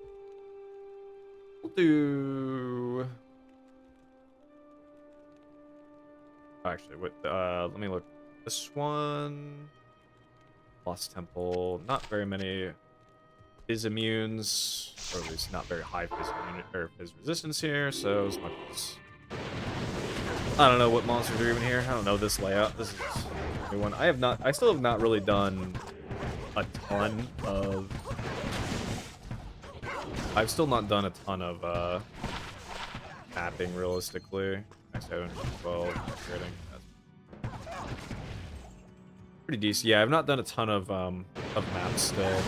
We'll do. Actually, wait, let me look. This one. Lost Temple. Not very many Fizz immunes, or at least not very high Fizz immune or Fizz resistance here. So as much as I don't know what monsters are even here. I don't know this layout. This is a new one. I still have not really done a ton of. I've still not done a ton of mapping realistically. Actually, I haven't 12 rating. That's pretty decent. Yeah, I've not done a ton of maps still.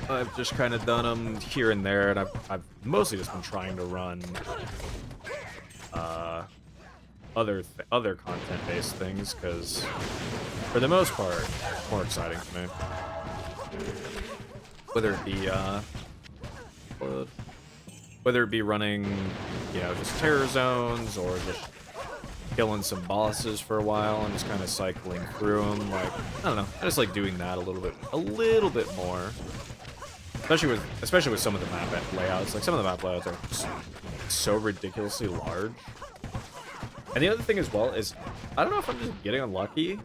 I've just kind of done them here and there, and I've mostly just been trying to run other content-based things, because for the most part, it's more exciting to me. Whether it be running, you know, just terror zones or just killing some bosses for a while and just kind of cycling through them. Like, I don't know, I just like doing that a little bit more. Especially with some of the map layouts. Like, some of the map layouts are just so ridiculously large. And the other thing as well is, I don't know if I'm just getting unlucky.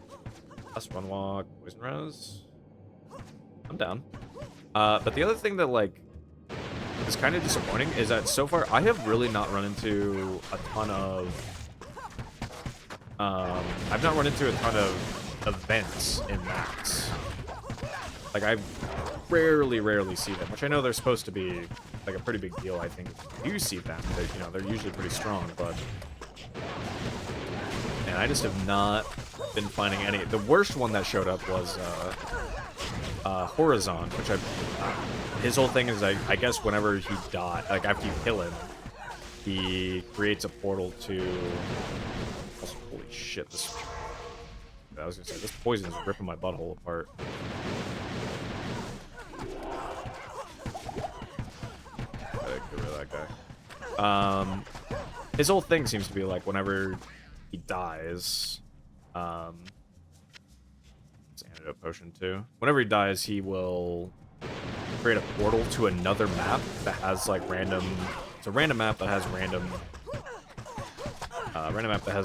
Plus one walk, poison res. I'm down. But the other thing that, like, is kind of disappointing is that so far I have really not run into a ton of I've not run into a ton of events in maps. Like, I rarely see them, which I know they're supposed to be like a pretty big deal. I think if you see them, you know, they're usually pretty strong, but and I just have not been finding any. The worst one that showed up was Horizon, which his whole thing is, I guess whenever he dies, like after you kill him, he creates a portal to. Also, holy shit! I was gonna say this poison is ripping my butthole apart. Get rid of that guy. His whole thing seems to be like whenever he dies, it's an antidote potion too. Whenever he dies, he will create a portal to another map that has like random. It's a random map that has random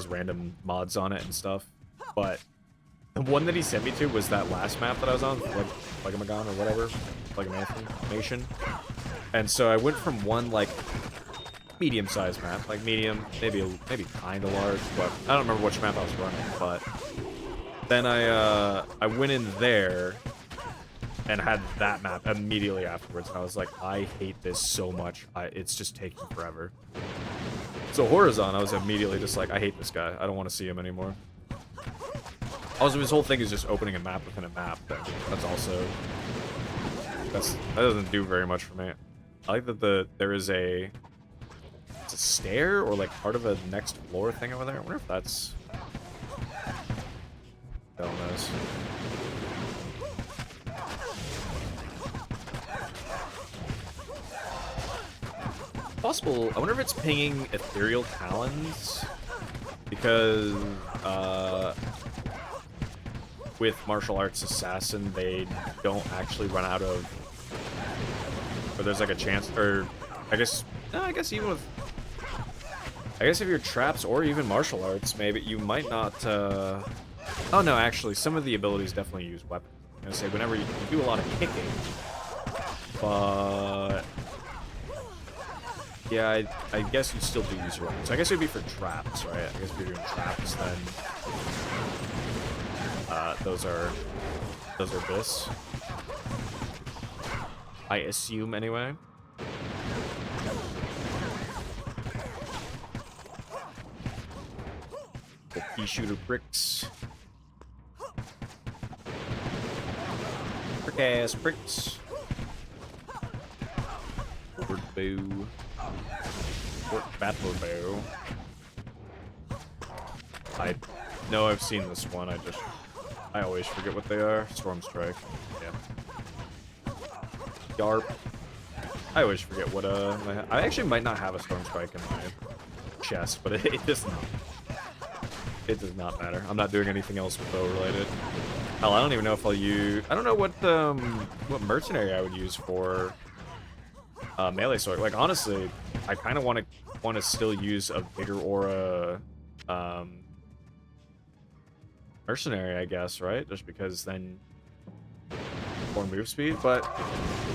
random mods on it and stuff. But the one that he sent me to was that last map that I was on, like Magan or whatever, like Nation. And so I went from one like medium-sized map, like medium, maybe kind of large, but I don't remember which map I was running. But then I went in there and had that map immediately afterwards, and I was like, I hate this so much. It's just taking forever. So Horizon, I was immediately just like, I hate this guy. I don't want to see him anymore. Also, his whole thing is just opening a map within a map. That's also that doesn't do very much for me. I like that there is it's a stair or like part of a next floor thing over there. I wonder if that's hell knows. Possible. I wonder if it's pinging ethereal talons, because with martial arts assassin they don't actually run out of, or there's like a chance, or I guess even with, I guess if you're traps or even martial arts, maybe you might not oh no, actually some of the abilities definitely use weapons. I'm gonna say whenever you do a lot of kicking, but Yeah, I guess you still do use your weapons. I guess it would be for traps, right? I guess if you're doing traps, then those are this. I assume anyway. The pea shooter bricks. Brick ass bricks. Forward bow. Fort battle bow. I know I've seen this one. I always forget what they are. Storm strike. Yeah. Yarp. I always forget what I actually might not have a storm strike in my chest, but it does not. It does not matter. I'm not doing anything else bow related. Hell, I don't even know if I'll use. I don't know what mercenary I would use for melee sword. Like honestly, I kind of want to still use a bigger aura mercenary, I guess, right? Just because then more move speed, but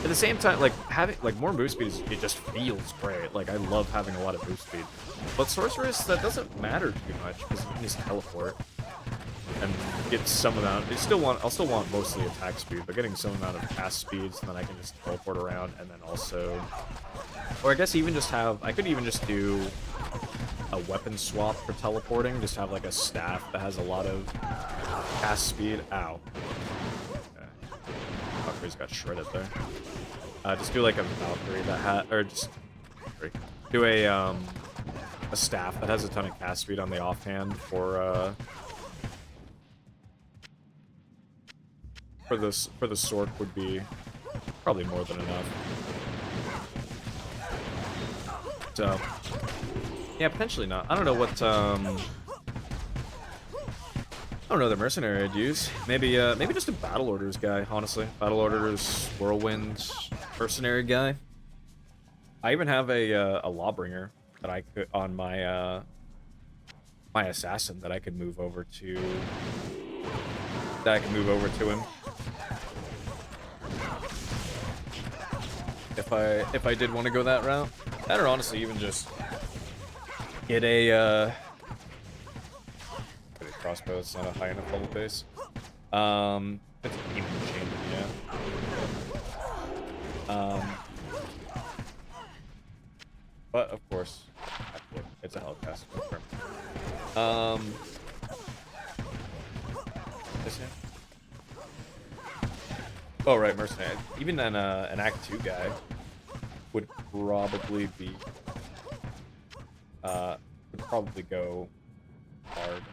at the same time, like having like more move speed it just feels great. Like I love having a lot of move speed. But sorceress, that doesn't matter too much because you can just teleport and get some amount. I'll still want mostly attack speed, but getting some amount of cast speed, so then I can just teleport around, and then also, or I guess even just have. I could even just do a weapon swap for teleporting. Just have like a staff that has a lot of cast speed. Ow. Valkyrie's got shredded there. Just do like a Valkyrie that had, or just do a staff that has a ton of cast speed on the offhand for the sword would be probably more than enough. So yeah, potentially not. I don't know what I don't know the mercenary I'd use. Maybe maybe just a battle orders guy, honestly. Battle orders, whirlwind, mercenary guy. I even have a lawbringer that I could on my my assassin that I could move over to him. If I did want to go that route. That or honestly even just get a crossbow. It's not a high enough level base. It's a demon chamber, yeah. But of course, it's a hellcast. This here. Oh right, mercenary. Even an Act 2 guy would probably be would probably go hard.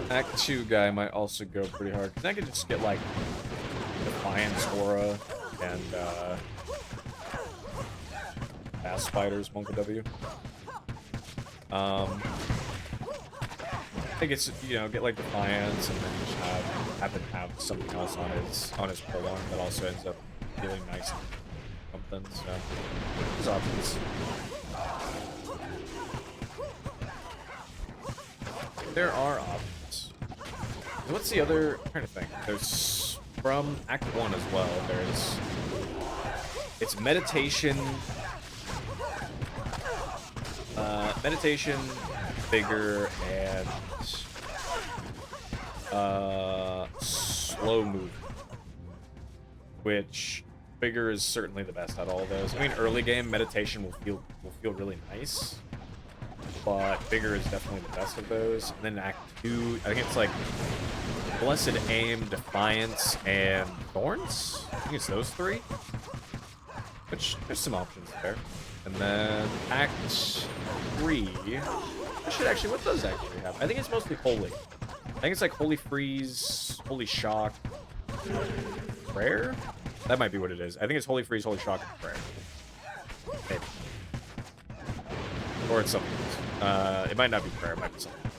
Act 2 guy might also go pretty hard, because I could just get like Defiance Aura and Bass Spiders, Monka W. I think it's, you know, get like Defiance and then just have something else on his prolong that also ends up feeling nice and something, so there's options. There are options. What's the other? I'm trying to think. There's from Act 1 as well. It's meditation, vigor, and slow movement. Which vigor is certainly the best out of all of those. I mean, early game meditation will feel really nice. But vigor is definitely the best of those. And then Act 2, I think it's like Blessed Aim, Defiance, and Thorns. I think it's those three. Which, there's some options there. And then Act 3, I should actually, what does Act 3 have? I think it's mostly Holy. I think it's like Holy Freeze, Holy Shock, Prayer? That might be what it is. I think it's Holy Freeze, Holy Shock, and Prayer. Maybe. Or it's something else. It might not be prayer, it might be something.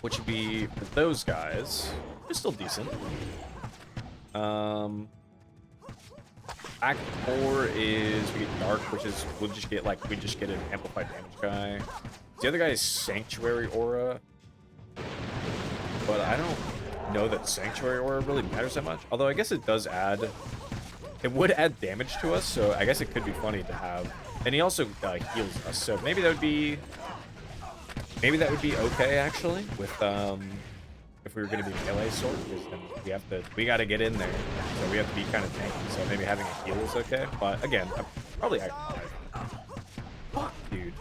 Which would be, for those guys, it's still decent. Act 4 is, we get Dark, which is, we just get an amplified damage guy. The other guy is Sanctuary Aura, But I don't know that Sanctuary Aura really matters that much. Although I guess it does add... It would add damage to us, so I guess it could be funny to have. And he also heals us, so maybe that would be... Maybe that would be okay, actually, with, if we were going to be melee sword, because then we got to get in there, so we have to be kind of tanky, so maybe having a heal is okay. But again, I'm probably actually... Fuck, dude.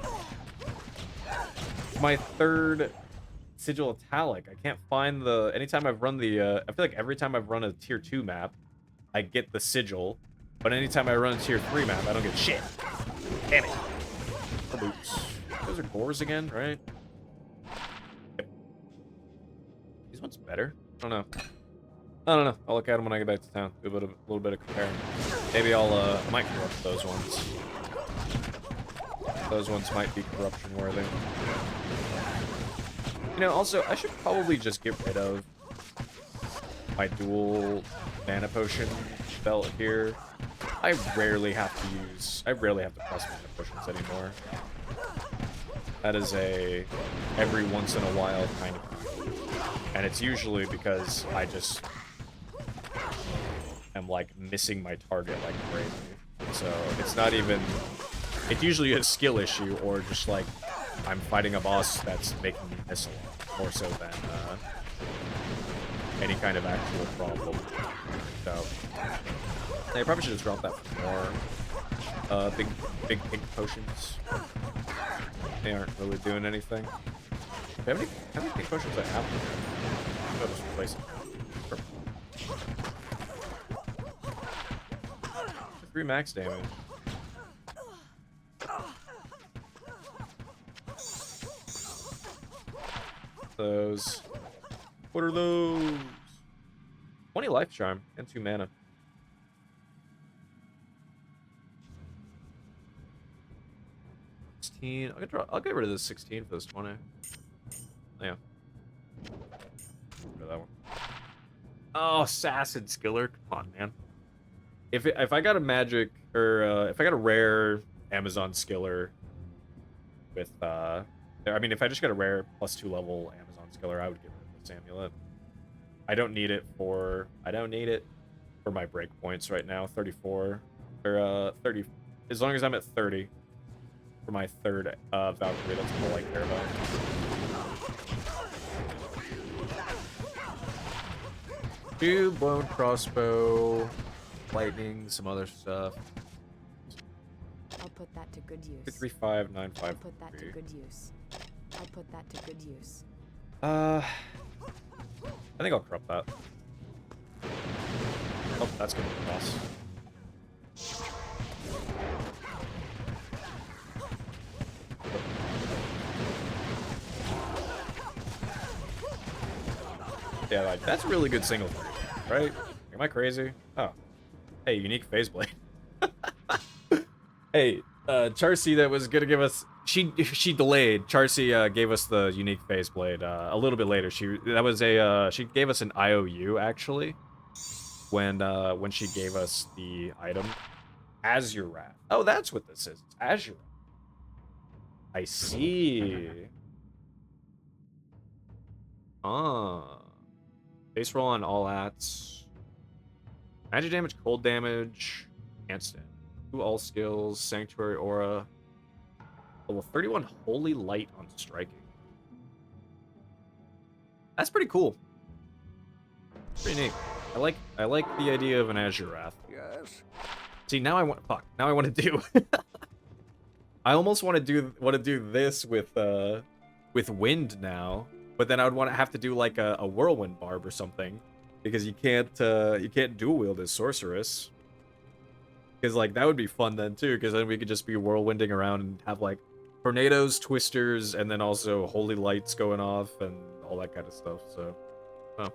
My third Sigil Italic. I can't find the... Anytime I've run the... I feel like every time I've run a tier 2 map, I get the Sigil, but anytime I run a tier 3 map, I don't get shit. Damn it. Oh, boots. Those are gores again, right? Yep. These ones better? I don't know. I don't know. I'll look at them when I get back to town. Do a little bit of comparing. Maybe I might corrupt those ones. Those ones might be corruption worthy. You know, also, I should probably just get rid of my dual mana potion belt here. I rarely have to press mana potions anymore. That is a every once in a while kind of deal. And it's usually because I just am like missing my target like crazy. So it's not even, it's usually a skill issue or just like I'm fighting a boss that's making me miss a lot, more so than any kind of actual problem. So I probably should have dropped that for more big pink potions. They aren't really doing anything. How many pink potions do I have? I'll just replace it. Perfect. 3 max damage. Those. What are those? 20 life charm and 2 mana. I'll get rid of this 16 for this 20. Yeah. For that one. Oh, Assassin Skiller. Come on, man. If I got a magic or if I got a rare Amazon Skiller with I mean if I just got a rare +2 level Amazon Skiller, I would get rid of this amulet. I don't need it for my breakpoints right now. 34 or 30. As long as I'm at 30 for my third Valkyrie, that's all I care about. Two blown crossbow, lightning, some other stuff. I'll put that to good use. 33595. I'll put that to good use. I'll put that to good use. I think I'll corrupt that. Oh, that's gonna be a boss. Yeah, like, that's a really good single target, right? Am I crazy? Oh. Hey, unique phase blade. Hey, Charcy that was gonna give us... She delayed. Charcy gave us the unique phase blade a little bit later. She gave us an IOU, actually, when she gave us the item. Azure Wrath. Oh, that's what this is. It's Azure Wrath. I see. Base roll on all ats. Magic damage, cold damage, instant. Do all skills, Sanctuary Aura. Level 31 Holy Light on striking. That's pretty cool. Pretty neat. I like the idea of an Azure Wrath. Yes. See, now I want to do I almost want to do this with wind now, but then I would have to do like a whirlwind barb or something, because you can't dual wield as sorceress. Because like that would be fun then too, because then we could just be whirlwinding around and have like tornadoes, twisters, and then also holy lights going off and all that kind of stuff. So, oh.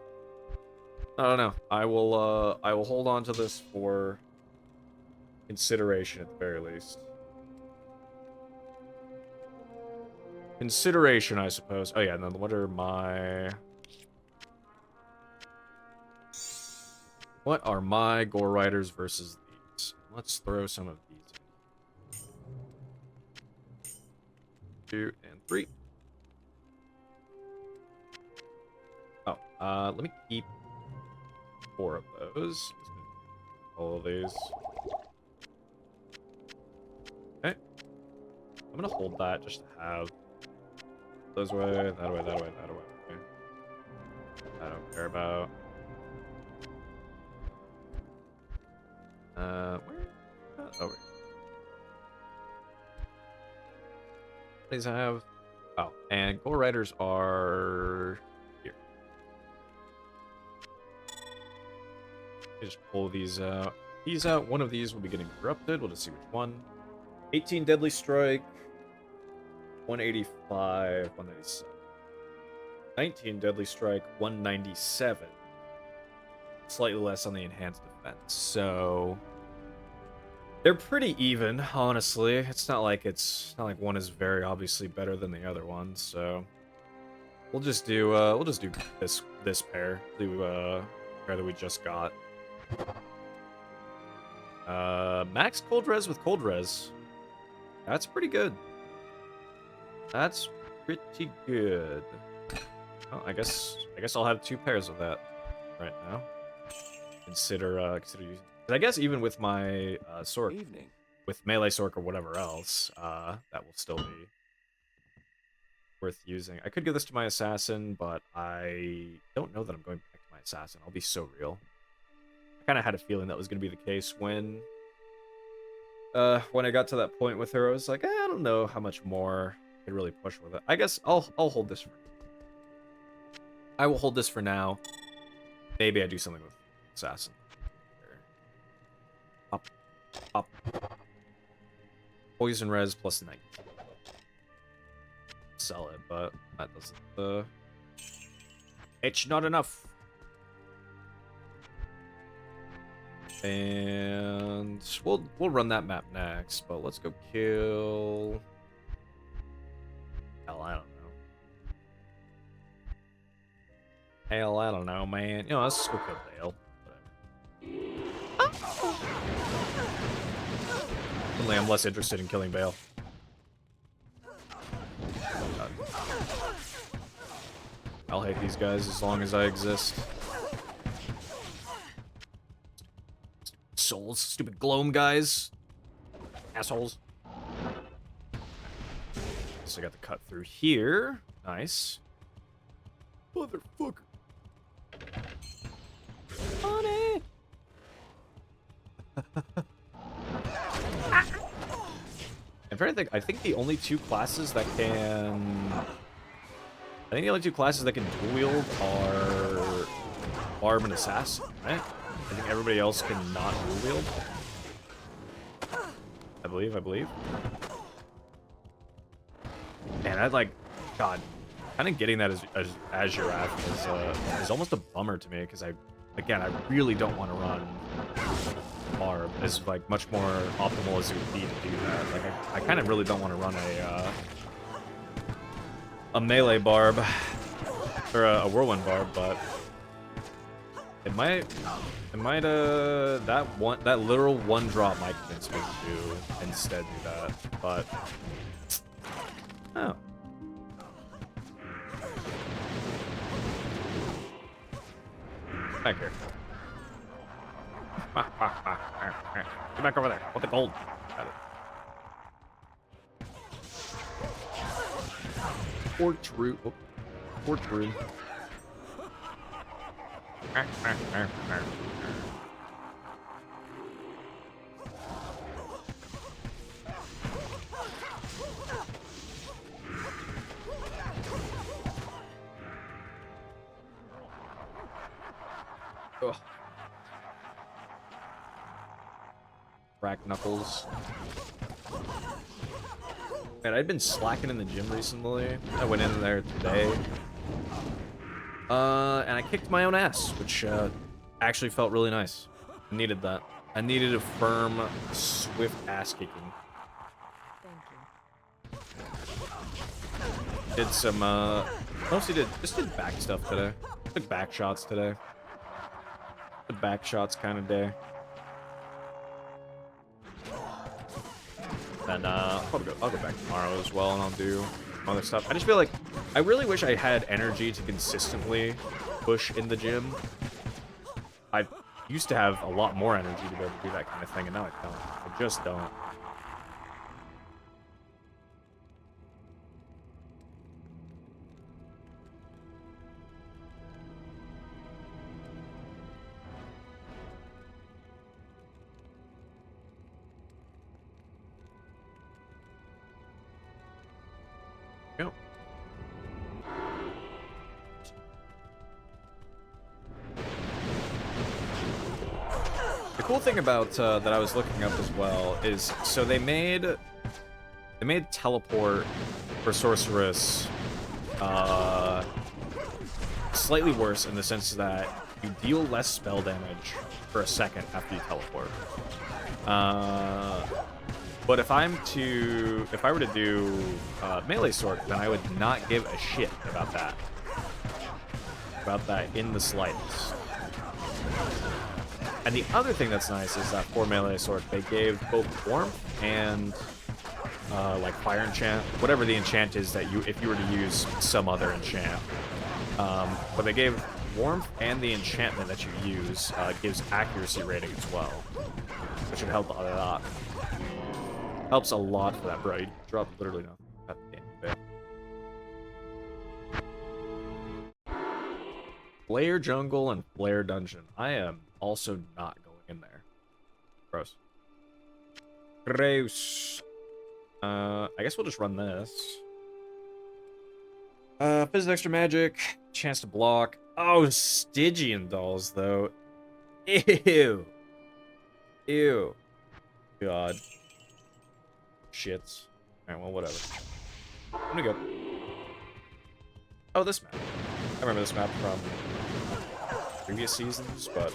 I don't know. I will hold on to this for consideration at the very least. Consideration, I suppose. Oh yeah, and then what are my Gore Riders versus these? Let's throw some of these in. 2 and 3. Let me keep 4 of those. All of these. Okay. I'm gonna hold that just to have those away, that away, that away, that away. Okay. I don't care about. Where? Over here. These I have. Oh, and gold riders are here. Just pull these out. These out. One of these will be getting corrupted. We'll just see which one. 18 deadly strike. 185. 197. 19 deadly strike. 197. Slightly less on the enhanced defense. So they're pretty even, honestly. It's not like one is very obviously better than the other one. So we'll just do this pair. The pair that we just got. Max cold res with cold res. That's pretty good. That's pretty good. Oh, I guess I'll have 2 pairs of that right now. Consider using. I guess even with my sword, with melee sword or whatever else, that will still be worth using. I could give this to my assassin, but I don't know that I'm going back to my assassin. I'll be so real. I kind of had a feeling that was going to be the case when I got to that point with her. I was like, I don't know how much more I could really push with it. I guess I'll hold this for. I will hold this for now. Maybe I do something with assassin. Up. Poison res plus 19. Sell it, but that doesn't. It's not enough. And we'll run that map next, but let's go kill. Hell, I don't know. Hell, I don't know, man. You know, let's just go kill Dale. Only I'm less interested in killing Bale. I'll hate these guys as long as I exist. Souls, stupid gloam guys. Assholes. So I got the cut through here. Nice. Motherfucker. Money. I'm trying to think. I think the only 2 classes that can. I think the only 2 classes that can dual wield are Barb and Assassin, right? I think everybody else can not dual wield. I believe. Man, I'd like, God, kind of getting that as your Wrath is almost a bummer to me because I really don't want to run Barb as like much more optimal as it would be to do that. Like I kind of really don't want to run a melee Barb or a whirlwind Barb, but it might that literal 1 drop might convince me to instead do that, but oh. Back here. Get back over there. What the gold? Got it. Port room. Oh. Port room. Ugh. Crack knuckles. Man, I've been slacking in the gym recently. I went in there today. And I kicked my own ass, which actually felt really nice. I needed that. I needed a firm, swift ass kicking. Thank you. Did some, mostly just did back stuff today. Took back shots today. The back shots kind of day. Then, I'll go back tomorrow as well, and I'll do other stuff. I just feel like I really wish I had energy to consistently push in the gym. I used to have a lot more energy to be able to do that kind of thing, and now I don't. I just don't. Yep. The cool thing about that I was looking up as well is, so they made teleport for sorceress slightly worse in the sense that you deal less spell damage for a second after you teleport. But if I were to do melee sword, then I would not give a shit about that. In the slightest. And the other thing that's nice is that for melee sword, they gave both warmth and like fire enchant, whatever the enchant is that if you were to use some other enchant. But they gave warmth, and the enchantment that you use gives accuracy rating as well, which should help a lot. Helps a lot for that, bro. You dropped literally nothing. God damn it. Flare jungle and flare dungeon. I am also not going in there. Gross. Gross. I guess we'll just run this. Physics extra magic, chance to block. Oh, Stygian dolls though. Ew. Ew. God. Shits. Alright, well, whatever. I'm gonna go. Oh, this map. I remember this map from previous seasons, but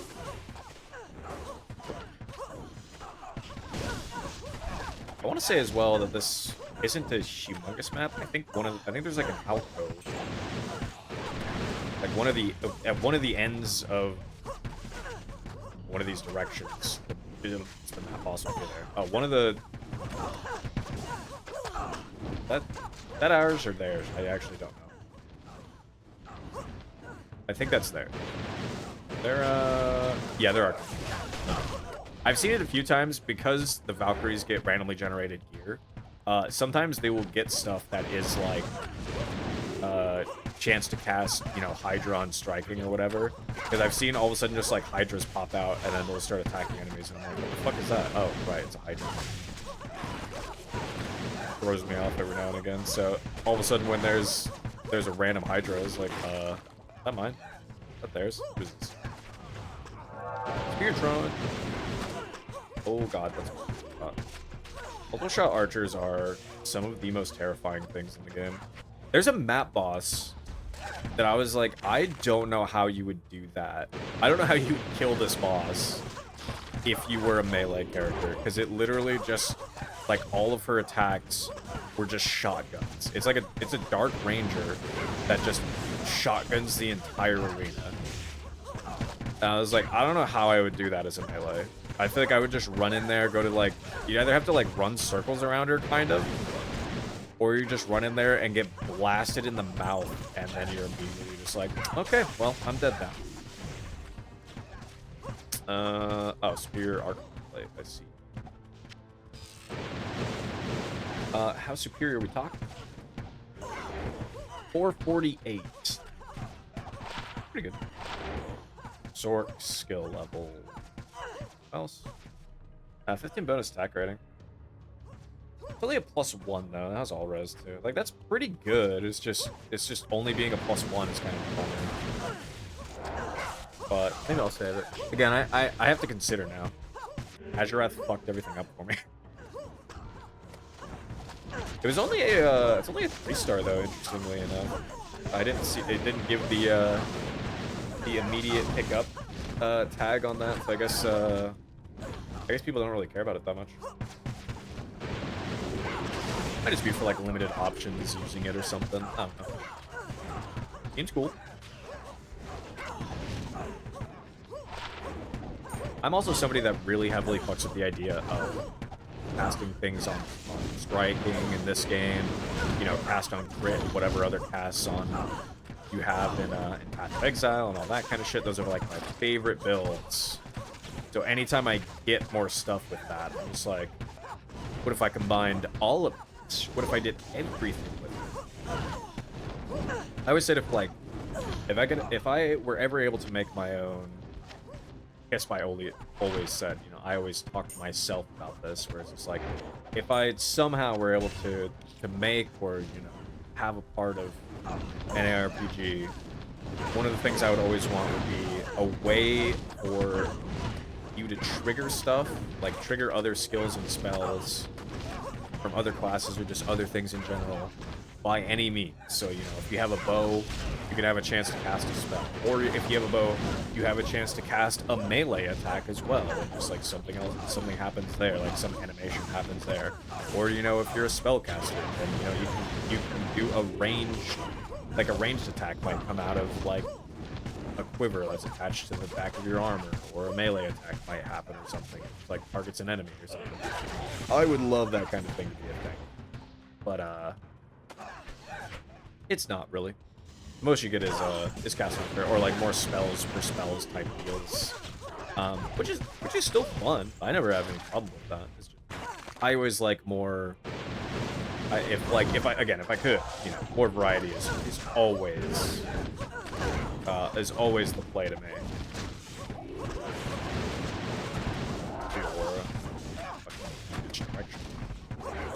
I want to say as well that this isn't a humongous map. I think there's like an alcove, like at one of the ends of one of these directions. The map also be there. Oh, one of the that ours or theirs? I actually don't know. I think that's there. Yeah, there are. I've seen it a few times because the Valkyries get randomly generated gear. Sometimes they will get stuff that is like chance to cast, you know, Hydra on striking or whatever. Because I've seen all of a sudden just like Hydras pop out and then they'll start attacking enemies, and I'm like, what the fuck is that? Oh, right, it's a Hydra. Throws me off every now and again. So all of a sudden when there's a random Hydra, it's like, is that mine? Is that theirs? Who is this? Speartron. Oh god, that's multiple shot archers are some of the most terrifying things in the game. There's a map boss that I was like, I don't know how you would do that. I don't know how you would kill this boss if you were a melee character, because it literally just, like, all of her attacks were just shotguns. It's like it's a dark ranger that just shotguns the entire arena. And I was like, I don't know how I would do that as a melee. I feel like I would just run in there, go to like, you either have to like run circles around her, kind of, or you just run in there and get blasted in the mouth, and then you're immediately just like, okay, well, I'm dead now. Oh, spear, arc blade, I see. How superior are we talking? 448. Pretty good. Sork skill level. Else? 15 bonus attack rating. It's only a +1 though. That has all res too. Like, that's pretty good. It's just only being a +1 is kind of bummer. But maybe I'll save it. Again, I have to consider now. Azurath fucked everything up for me. It was only a it's only a 3-star though, interestingly enough. I didn't see, it didn't give the immediate pickup tag on that, so I guess people don't really care about it that much. Might just be for like limited options using it or something. I don't know. Game's cool. I'm also somebody that really heavily fucks with the idea of casting things on striking in this game, you know, cast on crit, whatever other casts on you have in Path of Exile and all that kind of shit. Those are like my favorite builds. So anytime I get more stuff with that, I'm just like, what if I combined all of it? What if I did everything with it? I always said if I were ever able to make my own, I guess I always said, you know, I always talk to myself about this, whereas it's like, if I somehow were able to make or, you know, have a part of an ARPG, one of the things I would always want would be a way for you to trigger stuff, like trigger other skills and spells from other classes or just other things in general by any means. So, you know, if you have a bow, you can have a chance to cast a spell. Or if you have a bow, you have a chance to cast a melee attack as well. And just like something happens there, like some animation happens there. Or, you know, if you're a spellcaster, then, you know, you can do a ranged attack might come out of like a quiver that's attached to the back of your armor, or a melee attack might happen or something, like targets an enemy or something. I would love that kind of thing to be a thing. But it's not really. Most you get is casting or like more spells for spells type deals. Which is still fun. I never have any problem with that. It's just, I always like more if I could, you know, more variety is always the play to me.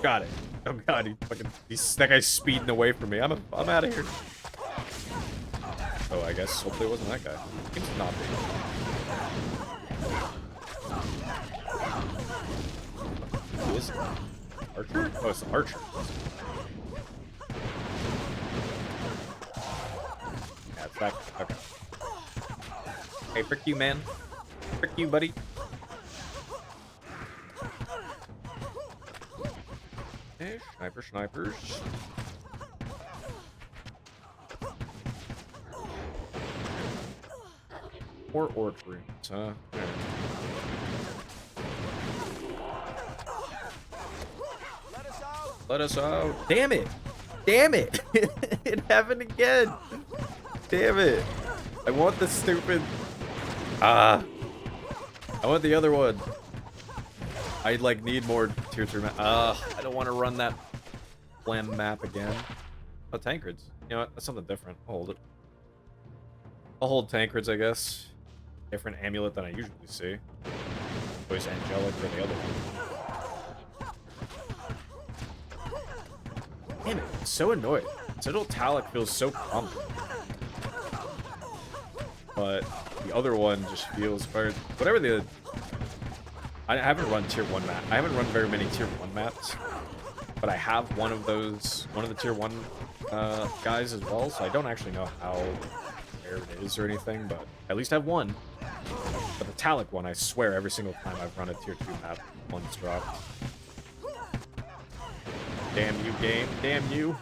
Got it. Oh god, that guy's speeding away from me. I'm out of here. Oh, I guess hopefully it wasn't that guy. Seems not be. Who is it? Archer? Oh, it's the Archer. Yeah, it's back. Okay. Hey, frick you, man. Frick you, buddy. Hey, snipers. Or orc runes, huh? Yeah. Let us out. Damn it! Damn it! It happened again! Damn it! I want the stupid... I want the other one. I like need more tier 3 map. I don't want to run that Flam map again. Oh, Tankards. You know what? That's something different. I'll hold it. I'll hold Tankards, I guess. Different amulet than I usually see. Always angelic for the other one. Damn it, I'm so annoyed. Citadel Talic feels so common. But the other one just feels... Or whatever the... I haven't run tier 1 map. I haven't run very many tier 1 maps. But I have one of those... One of the tier 1 guys as well. So I don't actually know how rare it is or anything. But at least I have one. But the Talic one, I swear every single time I've run a tier 2 map, one's dropped. Damn you, game. Damn you.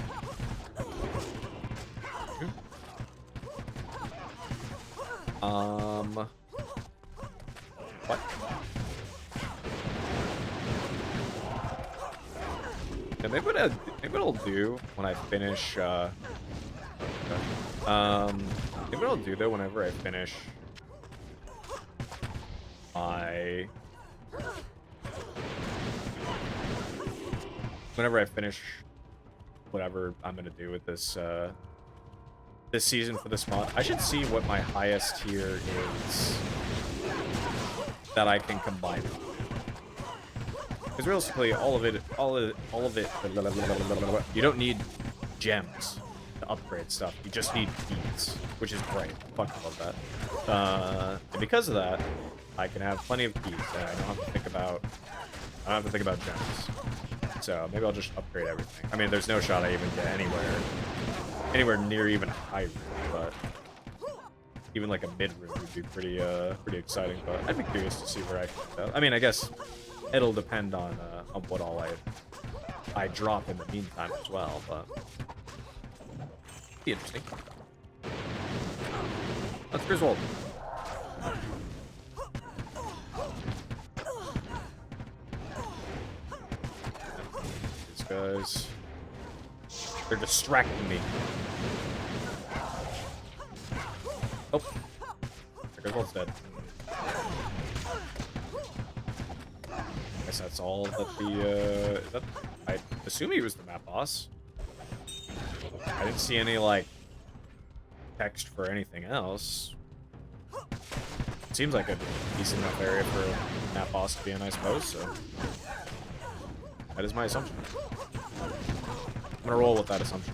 What? Yeah, maybe what I'll do when I finish, maybe what I'll do, though, whenever I finish my... Whenever I finish whatever I'm gonna do with this this season for this mod, I should see what my highest tier is that I can combine. Because realistically, all of it, you don't need gems to upgrade stuff. You just need beads, which is great. I fucking love that. And because of that, I can have plenty of beads, and I don't have to think about gems. So maybe I'll just upgrade everything. I mean, there's no shot I even get anywhere near even high room, but even like a mid room would be pretty exciting. But I'd be curious to see where I can end up. I mean, I guess it'll depend on what all I drop in the meantime as well, but be interesting. That's Griswold. These guys, they're distracting me. Oh. There goes dead. Guess that's all that the, is that, I assume he was the map boss. I didn't see any, like, text for anything else. Seems like a decent enough area for a map boss to be in, I suppose, so. That is my assumption. I'm gonna roll with that assumption.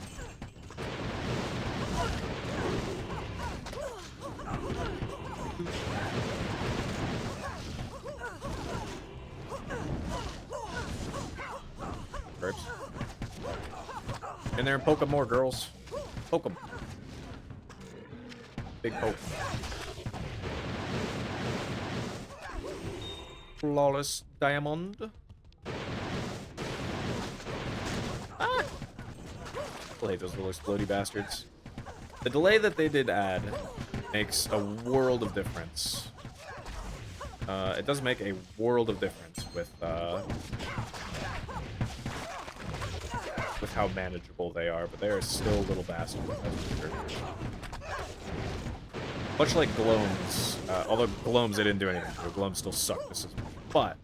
Grapes. In there and poke them more, girls. Poke them. Big poke. Flawless diamond. Ah! I hate those little explodey bastards. The delay that they did add makes a world of difference. It does make a world of difference with how manageable they are, but they are still little bastards, that's for sure. Much like Gloams, although Gloams they didn't do anything, so Gloams still suck this system. But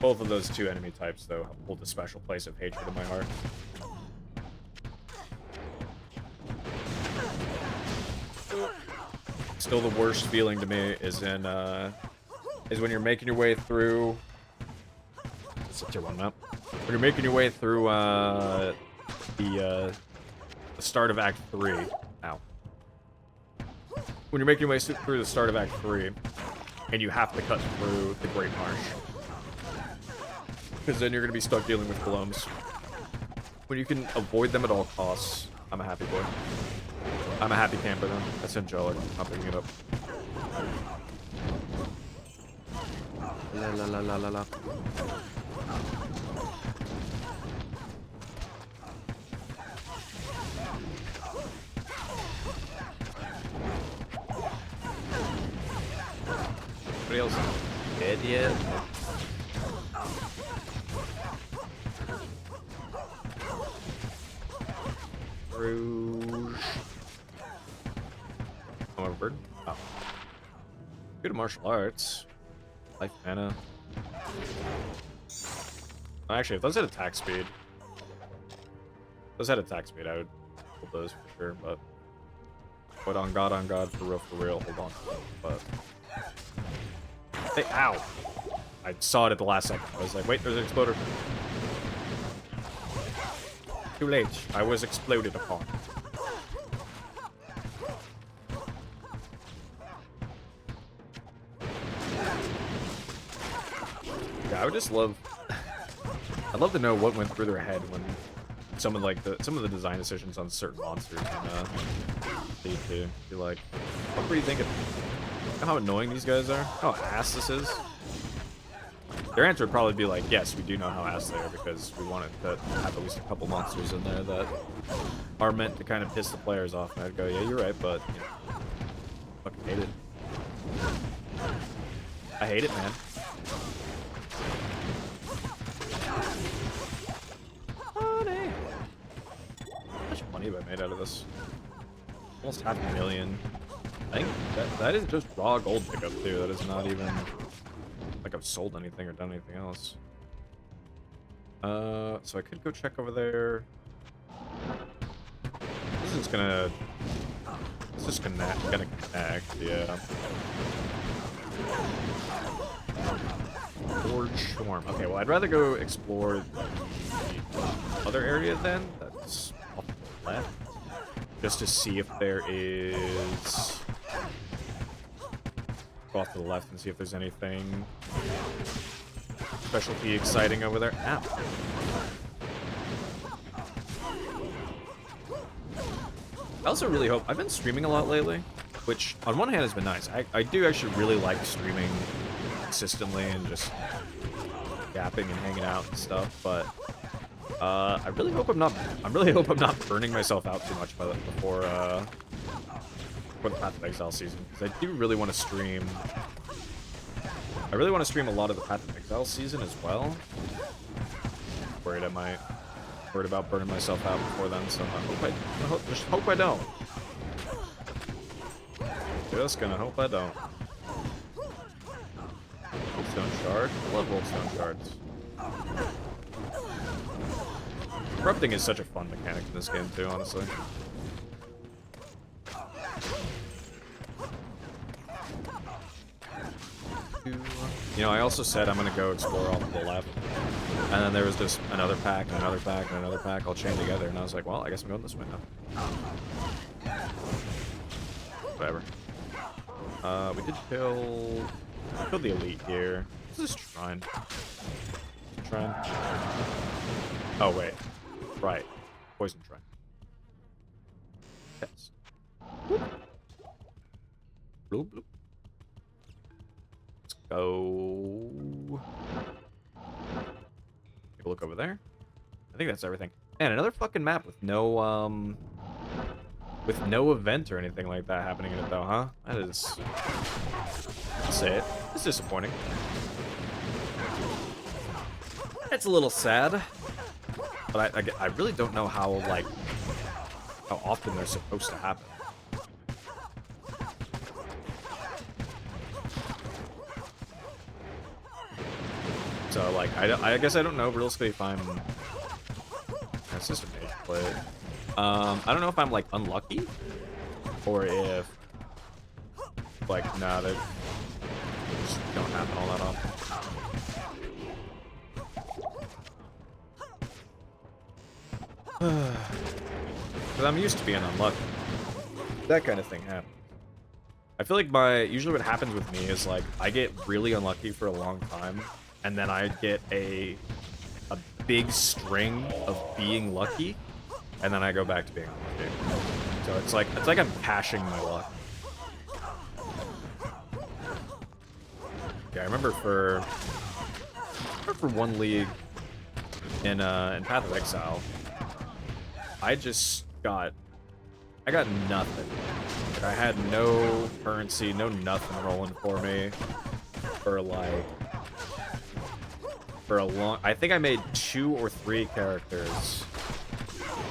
both of those two enemy types, though, hold a special place of hatred in my heart. Still, the worst feeling to me is when you're making your way through. It's a tier 1 map. When you're making your way through the start of Act 3. Ow. When you're making your way through the start of Act 3, and you have to cut through the Great Marsh. Because then you're going to be stuck dealing with Gloams. When you can avoid them at all costs, I'm a happy boy. I'm a happy camper then. That's angelic. I'm picking it up. La la la la la la. Anybody else dead yet? Rouge. Oh, a bird? Oh. Good at martial arts. Life mana. Actually, if those had attack speed. Those had attack speed, I would hold those for sure, but. But on God, for real, hold on to them, but. Hey, ow! I saw it at the last second. I was like, wait, there's an exploder. Too late. I was exploded upon. Yeah, I would just love. I'd love to know what went through their head when some of the design decisions on certain monsters lead to. Be like, what were you thinking? You know how annoying these guys are? How ass this is? Their answer would probably be like, yes, we do know how ass they are because we wanted to have at least a couple monsters in there that are meant to kind of piss the players off. And I'd go, yeah, you're right, but you know, fucking hate it. I hate it, man. Money. How much money have I made out of this? Almost $500,000. I think that is just raw gold pickup too. That is not even like I've sold anything or done anything else. So I could go check over there. This is gonna connect, yeah. Forge Storm. Okay, well I'd rather go explore the other area then. That's off to the left. Just to see if there is. Go off to the left and see if there's anything specialty exciting over there. Ow. I also really hope I've been streaming a lot lately, which on one hand has been nice. I do actually really like streaming consistently and just yapping and hanging out and stuff, but I really hope I'm not burning myself out too much before the Path of Exile season, because I do really want to stream. I really want to stream a lot of the Path of Exile season as well. Worried about burning myself out before then, so just hope I don't. Just gonna hope I don't. Stone shard. I love old stone shards. Corrupting is such a fun mechanic in this game too, honestly. You know, I also said I'm gonna go explore off to the left. And then there was just another pack, and another pack, and another pack all chained together, and I was like, well, I guess I'm going this way now. Whatever. We did kill the elite here. What's this shrine? Shrine? Oh, wait. Right. Poison shrine. Yes. Bloop, bloop. Let's go. Take a look over there. I think that's everything. And another fucking map with no event or anything like that happening in it though, huh? That is, let's say it. It's disappointing. It's a little sad. But I really don't know how, like, how often they're supposed to happen. So, like, I guess I don't know realistically if I'm... That's just a mage play. I don't know if I'm, like, unlucky, or if, like, nah, they just don't happen all that often. Because I'm used to being unlucky. That kind of thing happens. I feel like usually what happens with me is, like, I get really unlucky for a long time, and then I get a big string of being lucky, and then I go back to being unlucky. So it's like I'm cashing my luck. Yeah, I remember for one league in Path of Exile, I got nothing. Like, I had no currency, no nothing rolling for me for a long... I think I made 2 or 3 characters,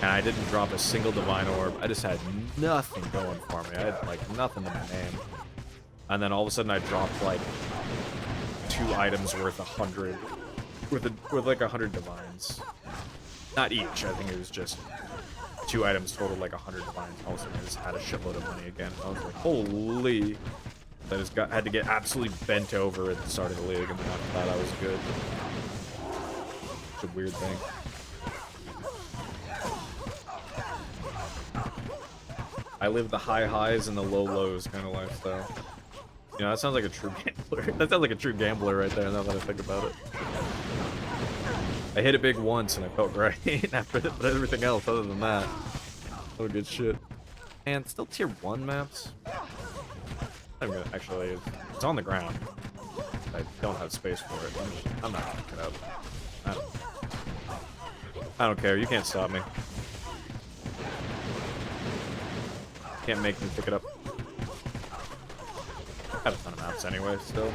and I didn't drop a single divine orb. I just had nothing going for me. I had, like, nothing to my name. And then all of a sudden I dropped, like, 2 items worth 100, with like 100 divines. Not each, I think it was just 2 items totaled like 100 divines. All of a sudden I just had a shitload of money again. I was like, holy... I just had to get absolutely bent over at the start of the league, and then after that I was good. It's a weird thing. I live the high highs and the low lows kind of lifestyle. You know, that sounds like a true gambler. That sounds like a true gambler right there, now that I think about it. I hit it big once and I felt great after it, but everything else other than that, no good shit. And still tier 1 maps. I'm gonna actually, it's on the ground. I don't have space for it. I'm not picking it up. I don't care. You can't stop me. Can't make me pick it up. I have a ton of maps anyway, still.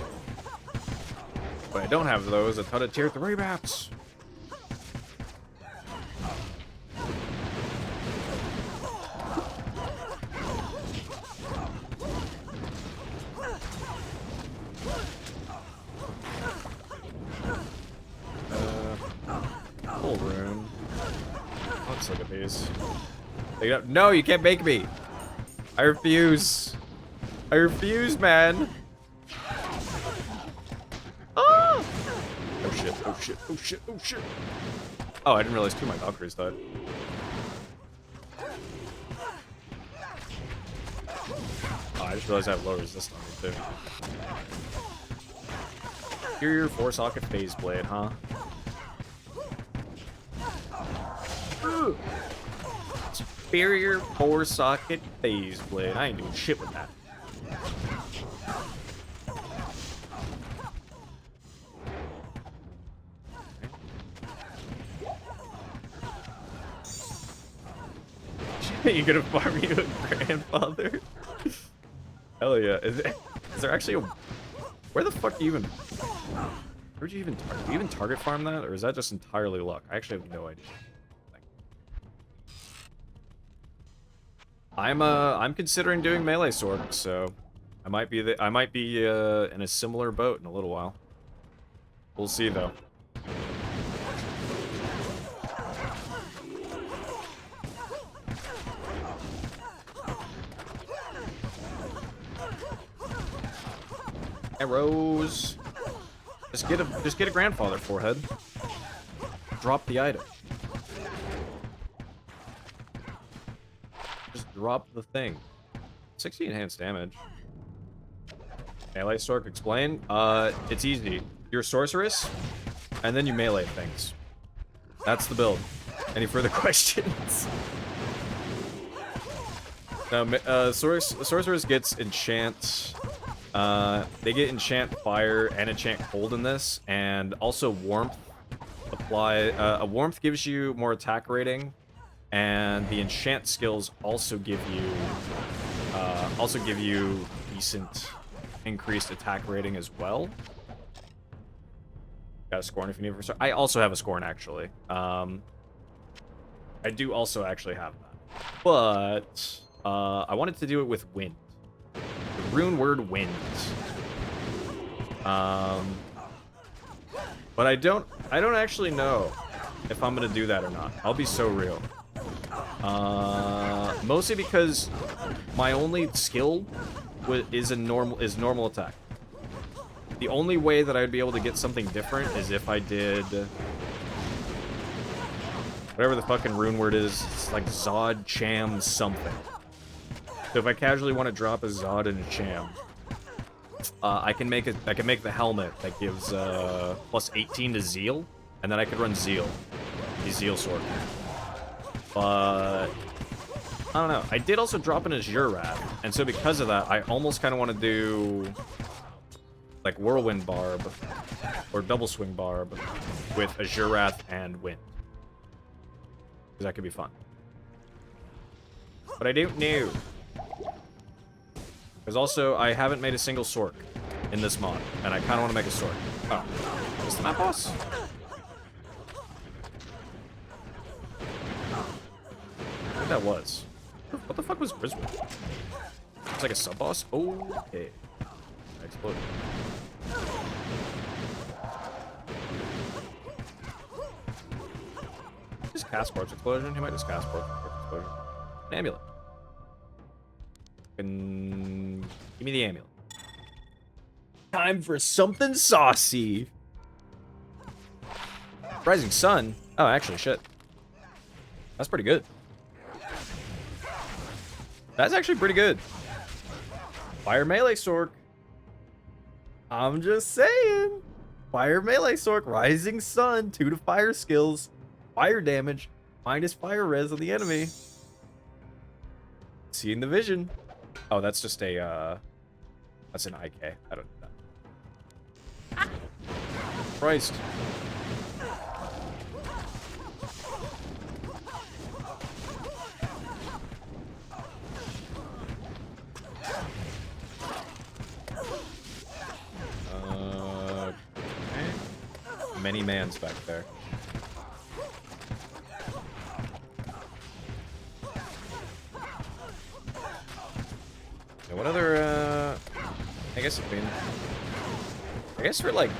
But I don't have those. A ton of tier 3 maps. Full rune. Let's look at these. No, you can't make me. I refuse. I refuse, man. Ah! Oh shit, oh shit, oh shit, oh shit. Oh, I didn't realize 2 of my Valkyries died. Oh, I just realized I have low resistance on me too. Superior 4-socket phase blade, huh? Superior 4-socket phase blade. I ain't doing shit with that. You gonna farm you a grandfather? Hell yeah. Is there actually a... Where the fuck do you even... Where'd you even target? Do you even target farm that? Or is that just entirely luck? I actually have no idea. I'm considering doing melee sword, so I might be in a similar boat in a little while. We'll see though. Arrows. Just get a grandfather forehead. Drop the item. Just drop the thing. 60 enhanced damage. Melee Stork, explain. It's easy. You're a sorceress, and then you melee things. That's the build. Any further questions? No, sorceress gets enchant. They get enchant fire and enchant cold in this, and also warmth. A warmth gives you more attack rating, and the enchant skills also give you decent increased attack rating as well. Got a scorn if you need for. I also have a scorn actually. I do also actually have that, but I wanted to do it with wind. The rune word wind. But I don't actually know if I'm gonna do that or not. I'll be so real. Mostly because my only skill is normal attack. The only way that I'd be able to get something different is if I did whatever the fucking rune word is. It's like Zod, Cham, something. So if I casually want to drop a Zod and a Cham, I can make the helmet that gives plus 18 to Zeal, and then I could run Zeal, the Zeal sword. But I don't know. I did also drop in Azure Wrath, and so because of that, I almost kind of want to do like Whirlwind Barb or Double Swing Barb with Azure Wrath and Wind, because that could be fun. But I don't know. Because also, I haven't made a single Sork in this mod, and I kind of want to make a Sork. Oh, is the map boss? I think that was. What the fuck was Brisbane? It's like a sub-boss? Okay. I exploded. Just cast Corpse Explosion? He might just cast Corpse Explosion. An amulet. And give me the amulet. Time for something saucy. Rising Sun. Oh, actually, shit. That's pretty good. That's actually pretty good. Fire melee Sork. I'm just saying. Fire melee Sork. Rising Sun. 2 to fire skills. Fire damage. Minus fire res on the enemy. Seeing the vision. Oh, that's just a, that's an IK. I don't know that. Christ. Okay. Many mans back there. What other, I guess, I guess for, like,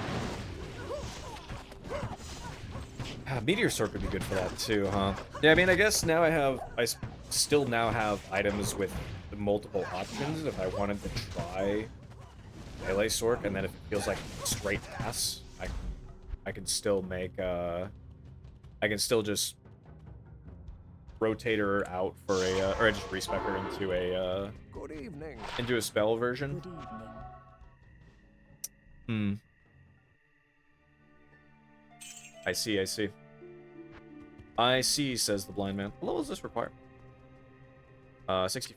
Meteor Sork would be good for that, too, huh? Yeah, I mean, I guess now I still now have items with multiple options if I wanted to try Melee Sork, and then if it feels like straight pass, I can still make, I can still just rotate her out for a, or I just respec her into a, Good evening. into a spell version. Good evening. I see, I see. I see, says the blind man. What level does this require? 65.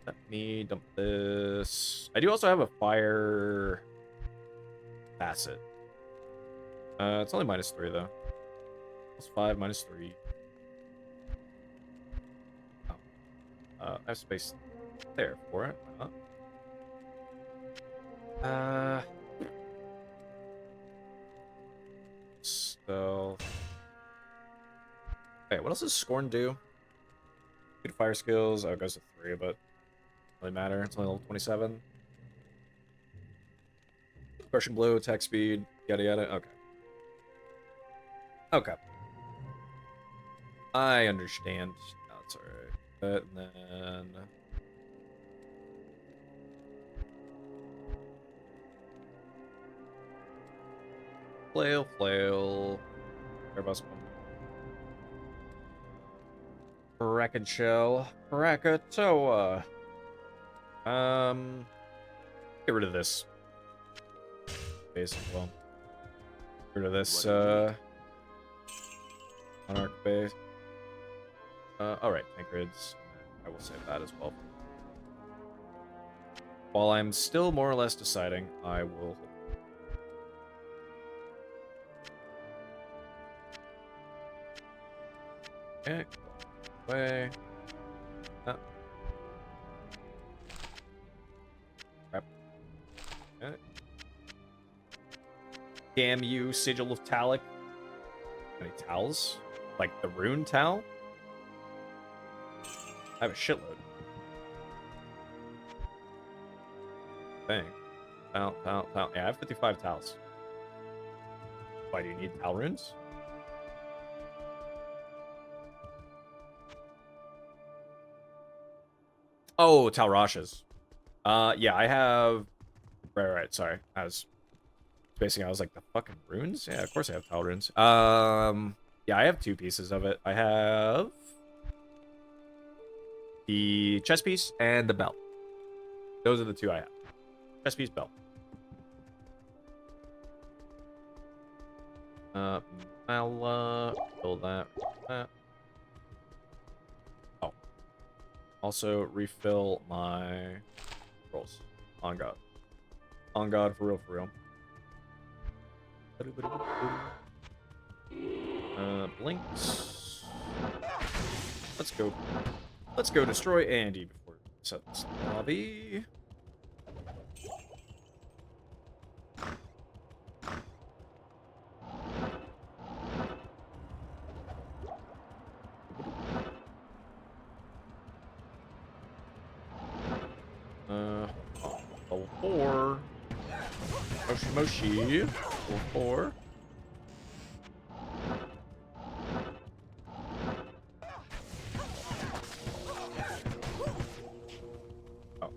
Let me dump this. I do also have a fire facet. It's only -3 though. +5, -3. Oh. I have space there for it. So. Okay, what else does Scorn do? Good fire skills. Oh, it goes to 3, but doesn't really matter. It's only level 27. Crushing blow, attack speed, yada yada. Okay. Okay. I understand. No, it's alright. And then... Flail. Airbus pump. Krakatoa. Krakatoa. Get rid of this base as well. Get rid of this, Monarch base. Alright, Tankreds. I will save that as well. While I'm still more or less deciding, I will... Okay. Way. Crap. Okay. Damn you, Sigil of Talic. Any towels? Like the rune towel? I have a shitload. Dang. Towel. Yeah, I have 55 towels. Why do you need towel runes? Oh, Talrashas. Yeah, I have... Right, sorry. I was like, the fucking runes? Yeah, of course I have Tal runes. Yeah, I have 2 pieces of it. I have... the chest piece and the belt. Those are the 2 I have. Chest piece, belt. I'll, fill that. Oh. Also, refill my rolls. On God. On God, for real. Blinks. Let's go. Let's go destroy Andy before we set this lobby. Level 4. Moshi. Level 4. Oh.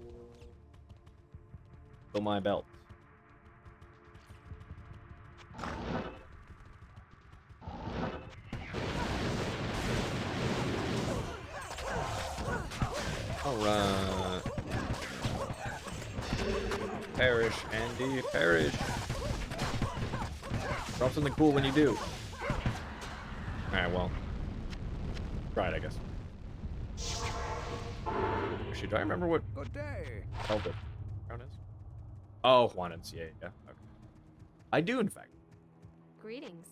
Fill my belt. Alright. Perish, Andy, perish. Drop something cool when you do. Alright, well. Right, I guess. Actually, do I remember what Good day. Velvet crown is? Oh, Juanit's. Yeah. Okay. I do, in fact. Greetings.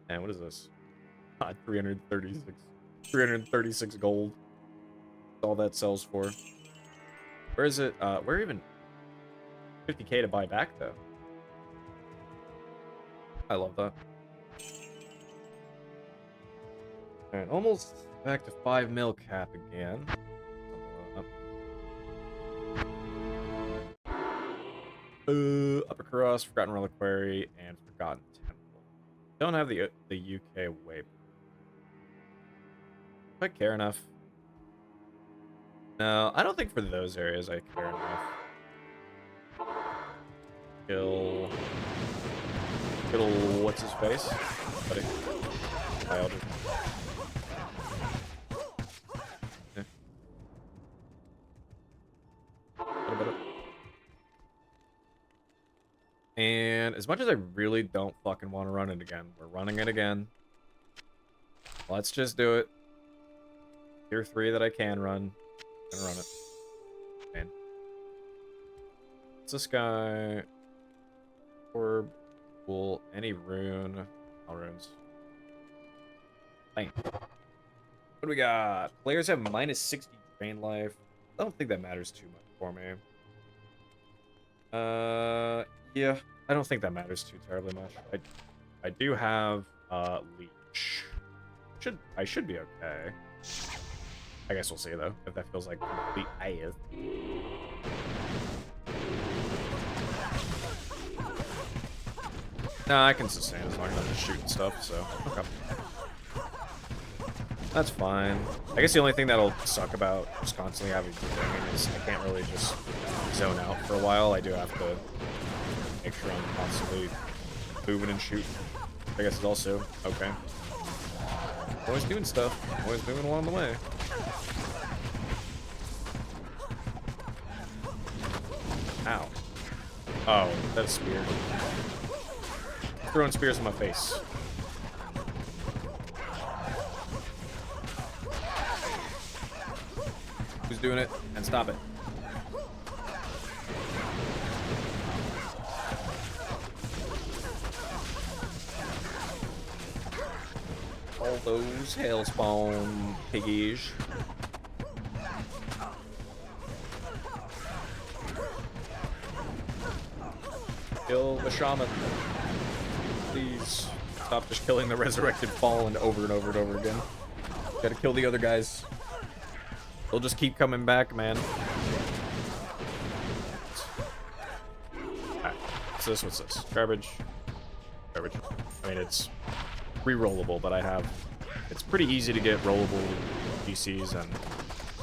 And what is this? 336 gold. That's all that sells for. Where is it? Where even 50k to buy back, though? I love that. Alright, almost back to 5 mil cap again. Upper Cross, Forgotten Reliquary, and Forgotten Temple. Don't have the UK way. Do I care enough? No, I don't think for those areas I care enough. Kill what's his face? Buddy. Biology. Yeah. What about it? And as much as I really don't fucking want to run it again, we're running it again. Let's just do it. Tier 3 that I can run. I'm gonna run it. Man. What's this guy? Orb. Cool. Any rune. All runes. Bang. What do we got? Players have minus 60 drain life. I don't think that matters too much for me. Yeah. I don't think that matters too terribly much. I do have leech. I should be okay. I guess we'll see, though, if that feels like complete ass. Nah, I can sustain as long as I'm just shooting stuff, so okay. That's fine. I guess the only thing that'll suck about just constantly having to bring is I can't really just zone out for a while. I do have to make sure I'm constantly moving and shooting. I guess it's also okay. Always doing stuff. Always moving along the way. Ow. Oh, that's a spear. Throwing spears in my face. Who's doing it? And stop it. All those hailspawn piggies. Kill the shaman. Please stop just killing the resurrected fallen over and over and over again. Gotta kill the other guys. They'll just keep coming back, man. Alright, so what's this? Garbage. Garbage. I mean, it's re-rollable, but it's pretty easy to get rollable PCs, and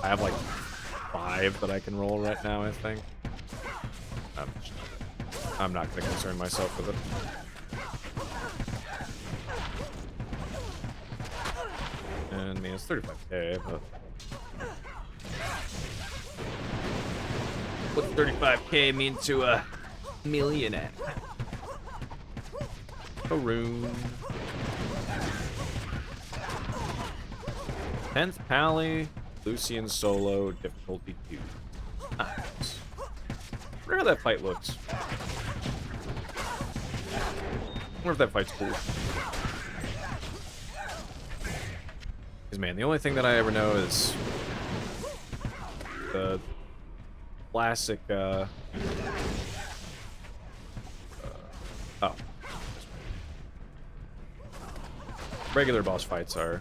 I have like 5 that I can roll right now, I think. I'm not going to concern myself with it. And I mean, it's 35k, but what's 35k mean to a millionaire? A rune. 10th Pally, Lucian solo, difficulty 2. Nice. I wonder how that fight looks. I wonder if that fight's cool. Because, man, the only thing that I ever know is the classic, oh. Regular boss fights are...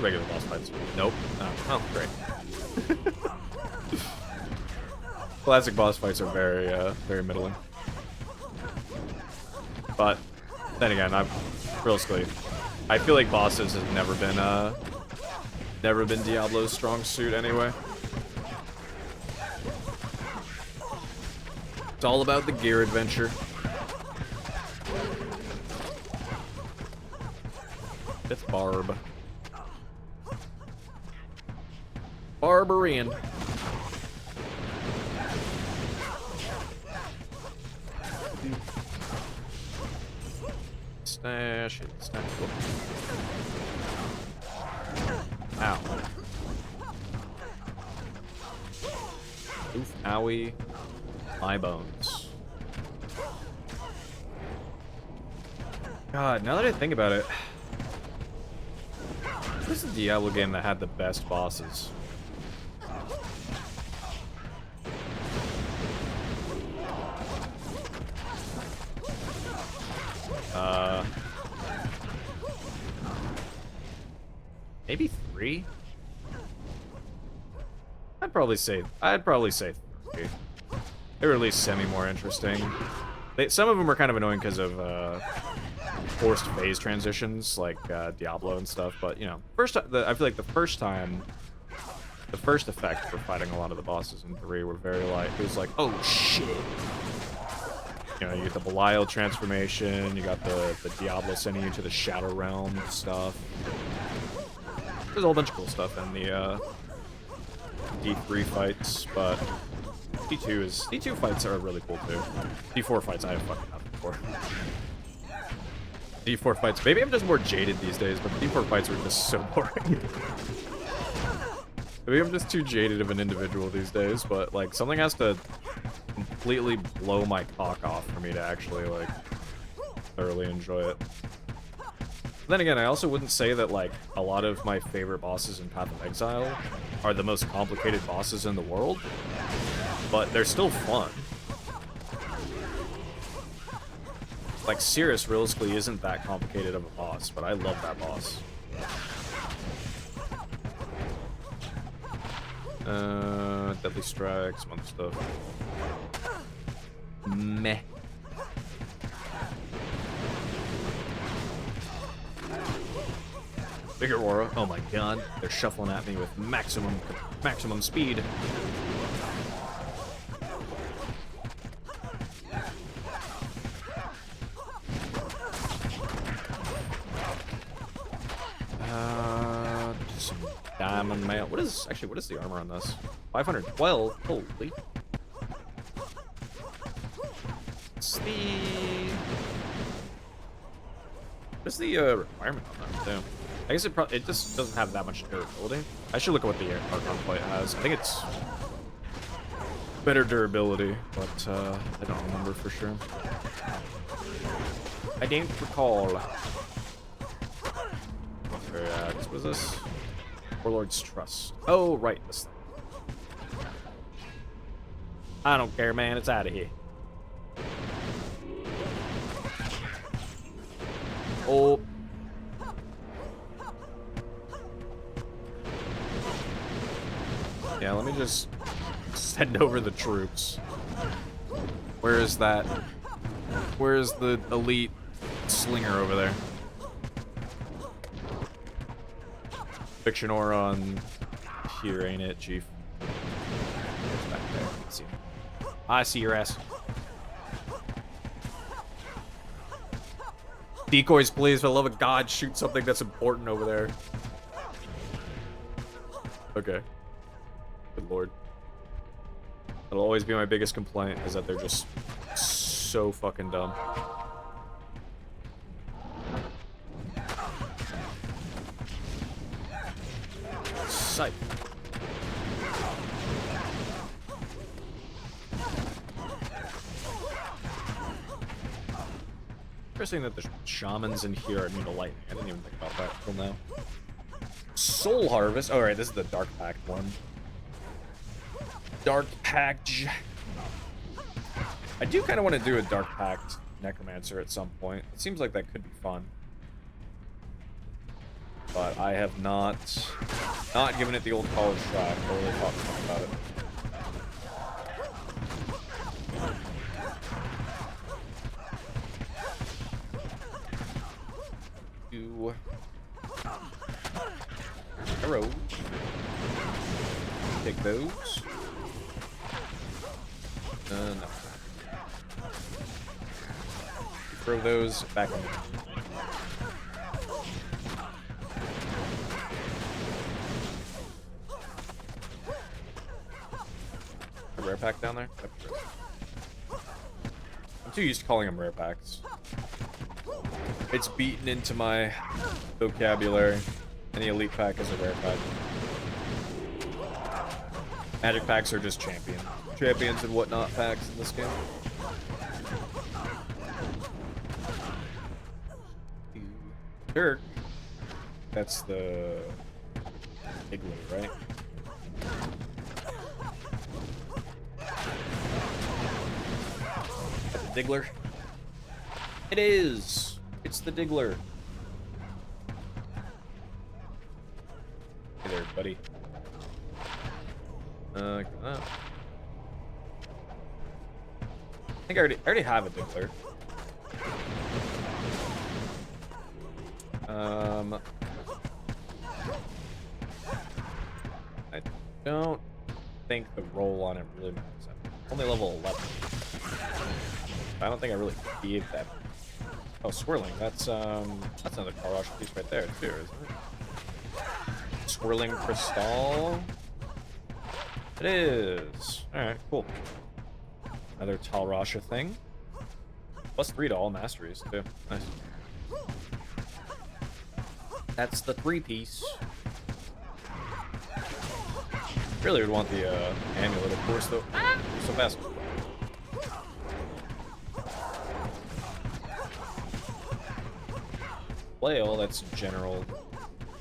Regular boss fights. Nope. Oh, great. Classic boss fights are very, very middling. But then again, realistically, I feel like bosses have never been Diablo's strong suit anyway. It's all about the gear adventure. It's Barb. Barbarian. Stash it. Stash it. Ow. Oof, owie. My bones. God, now that I think about it, this is a Diablo game that had the best bosses. Maybe 3? I'd probably say 3. They were at least more interesting. Some of them were kind of annoying because of forced phase transitions, like Diablo and stuff. But you know, I feel like the first effect for fighting a lot of the bosses in 3 were very light. It was like, oh shit. You know, you get the Belial transformation, you got the Diablo sending you to the Shadow Realm stuff. There's a whole bunch of cool stuff in the D3 fights, but D2 fights are really cool too. D4 fights I have fucking nothing for. D4 fights, maybe I'm just more jaded these days, but D4 fights are just so boring. Maybe I'm just too jaded of an individual these days, but like something has to completely blow my cock off for me to actually like thoroughly enjoy it. Then again, I also wouldn't say that like a lot of my favorite bosses in Path of Exile are the most complicated bosses in the world, but they're still fun. Like Cirrus realistically isn't that complicated of a boss, but I love that boss. Deadly strike, some other stuff. Meh. Bigger aura. Oh my god. They're shuffling at me with maximum speed. Some diamond mail. What is the armor on this? 512. Holy. What's the requirement on that too? I guess it just doesn't have that much durability. I should look at what the armor plate has. I think it's better durability, but I don't remember for sure. I don't recall. What was this? Warlord's Trust. Oh, right, this thing. I don't care, man. It's out of here. Oh. Yeah, let me just send over the troops. Where is that? Where is the elite slinger over there? Fiction aura on here, ain't it, Chief? It's back there. Let's see. I see your ass. Decoys, please, for the love of God, shoot something that's important over there. Okay. Good lord. That'll always be my biggest complaint, is that they're just so fucking dumb. Sight. Interesting that the shamans in here are immune to lightning. I didn't even think about that until now. Soul Harvest. Oh, right, this is the Dark Pact one. Dark Pact. I do kind of want to do a Dark Pact Necromancer at some point. It seems like that could be fun. But I have not given it the old college try. I've really thought about it. Arrows. Take those. No. Throw those back in. A rare pack down there? I'm too used to calling them rare packs. It's beaten into my vocabulary. And the elite pack is a rare pack. Magic packs are just champions and whatnot packs in this game. Sure. That's the Diggler, right? That's the Diggler. It is. It's the Diggler. Hey there, buddy. I think I already have a Diggler. I don't think the roll on it really matters. Only level 11. I don't think I really gave that. Oh, swirling. That's another Carwash piece right there too, isn't it? Swirling crystal. It is. All right, cool. Another Talrasha thing. +3 to all masteries too. Nice. That's the 3-piece. Really would want the amulet, of course, though. So fast. Flail, that's general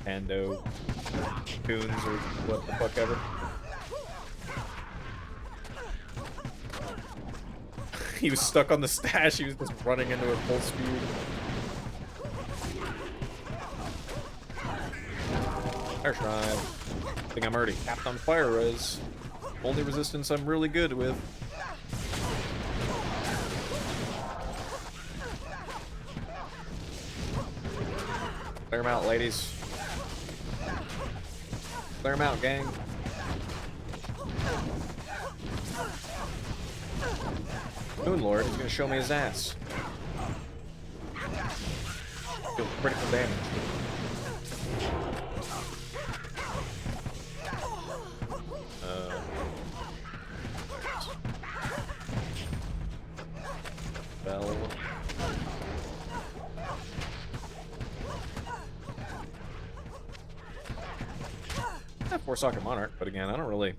Pando Coons or what the fuck ever. He was stuck on the stash, he was just running into it full speed. Air Shrine. I think I'm already capped on fire res. Only resistance I'm really good with. Clear them out, ladies. Clear them out, gang. Moon Lord is gonna show me his ass. Deal critical damage. Bell. I have 4-socket Monarch, but again, I don't really.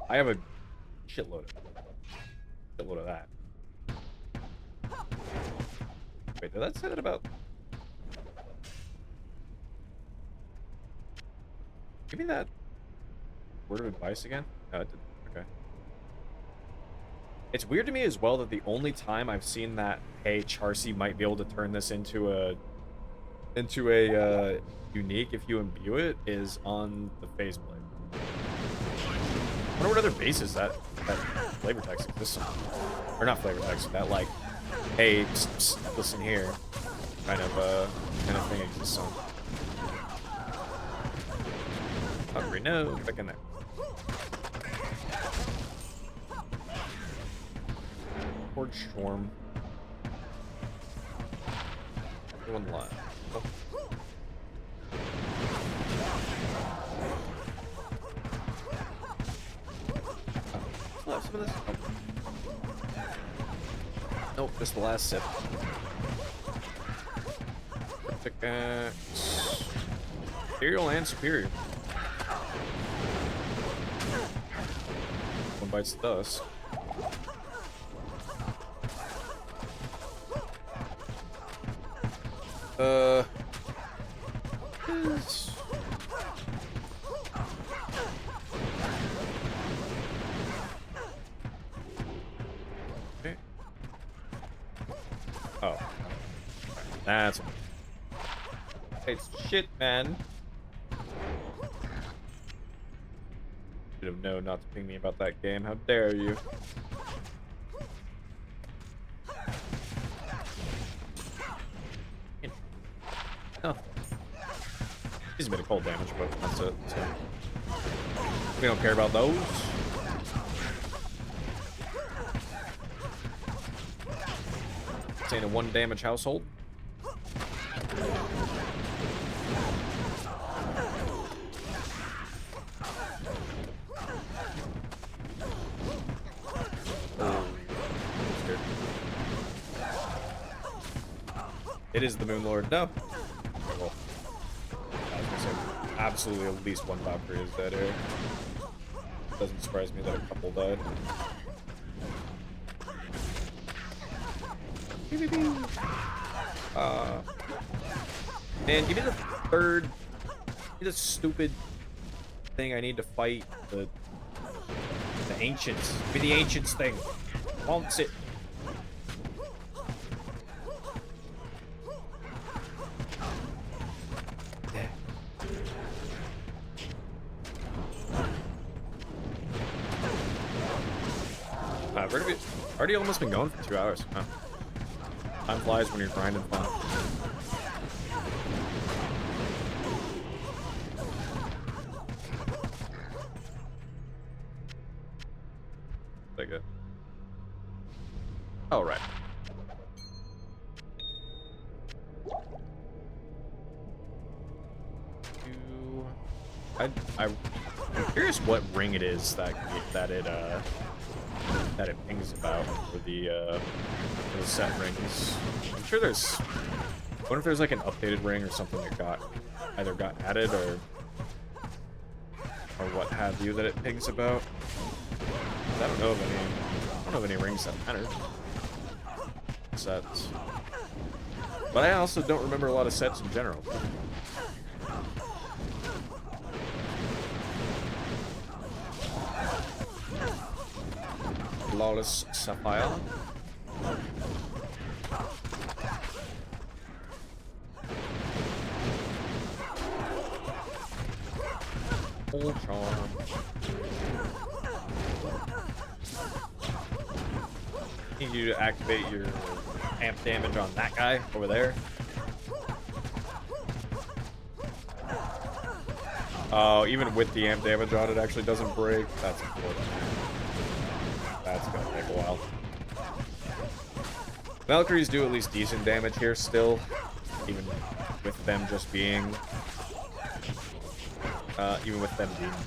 I have a shitload of that. Wait, did that say that about? Give me that word of advice again. No, it didn't. Okay. It's weird to me as well that the only time I've seen that, hey, Charcy might be able to turn this into a unique if you imbue it, is on the phase blade. I wonder what other bases that flavor text exists on. Or not flavor text, that like, hey, psst, psst, listen here, kind of thing exists on. Hungry, no, get back in there. Horde Storm. One line. Oh. Oh, some of this. Oh. Nope, just the last sip. Pickaxe. Imperial and Superior. One bites the dust. Okay. Oh. That's... It's shit, man. Should have known not to ping me about that game. How dare you? Oh. He's a bit of cold damage, but that's it. So. We don't care about those. This ain't a 1 damage household. It is the Moon Lord. No. Okay, well, I was gonna say absolutely at least one Valkyrie is dead here. Doesn't surprise me that a couple died. Man, give me the third. Give me the stupid thing I need to fight the ancients. Give me the ancients thing. Wants it. Already almost been going for 2 hours. Huh? Time flies when you're grinding fun. Like it. Oh, right. I'm curious what ring it is that it pings about for the set rings. I'm sure there's. I wonder if there's like an updated ring or something that either got added or what have you that it pings about. I don't know of any rings that matter. Sets. But I also don't remember a lot of sets in general. Flawless Sapphire. Oh. Soul charm. Need you to activate your amp damage on that guy over there. Oh, even with the amp damage on it, actually doesn't break. That's important. That's gonna take a while. Valkyries do at least decent damage here still, even with them just being,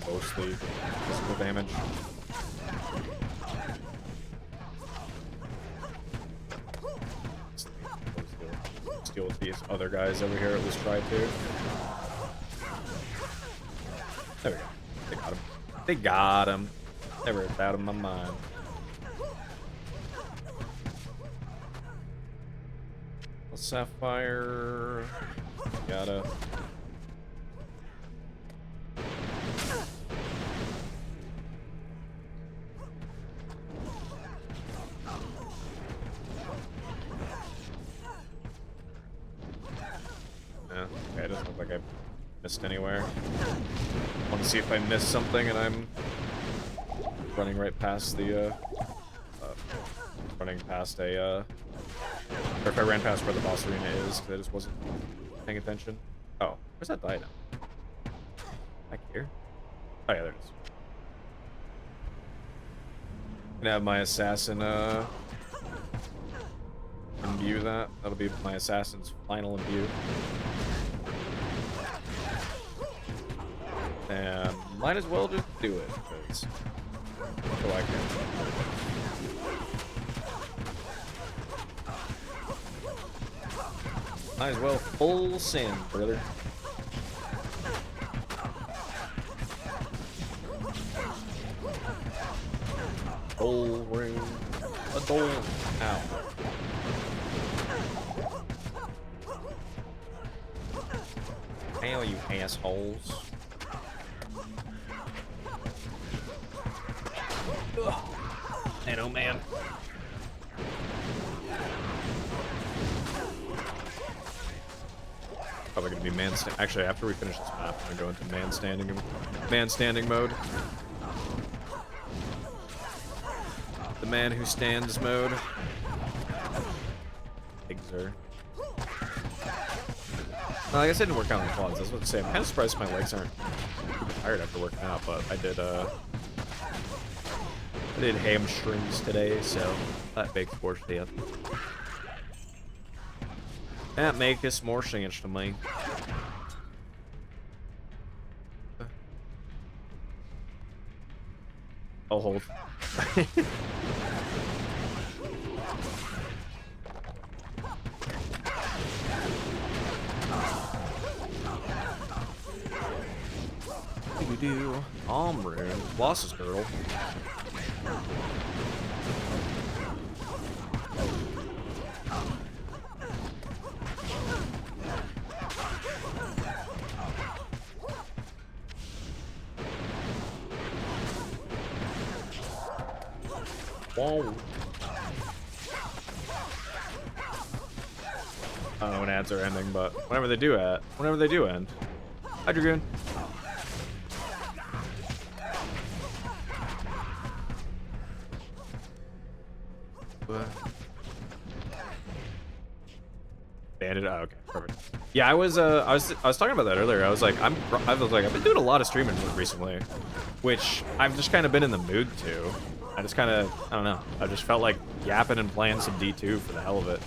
mostly physical damage. Let's deal with these other guys over here. At least try to. There we go. They got him. They got him. Never a doubt in my mind. A sapphire. Gotta. Yeah, okay, it doesn't look like I missed anywhere. Want to see if I missed something and I'm running right past the, running past a, or if I ran past where the boss arena is, because I just wasn't paying attention. Oh, where's that diadem? Back here? Oh yeah, there it is. Gonna have my assassin, imbue that. That'll be my assassin's final imbue. And might as well just do it, because so I can. Might as well full send, brother. Dole ring. A dole. Ow. Hell, you assholes. Ugh. Man, oh man. Probably gonna be actually, after we finish this map, I'm gonna go into man standing mode. The man who stands mode. Exer. Well, I guess I didn't work out on the quads. I was about to say, I'm kind of surprised my legs aren't super tired after working out, but I did hamstrings today, so that makes more sense. That makes more sense to me. I'll hold. Do rune. Boss's girdle. Whoa. I don't know when ads are ending, but whenever they do end. Hi, Dragoon. Bandit. Oh, okay, perfect. Yeah, I was talking about that earlier. I was like, I've been doing a lot of streaming recently, which I've just kind of been in the mood to. I just kind of, I don't know. I just felt like yapping and playing some D2 for the hell of it.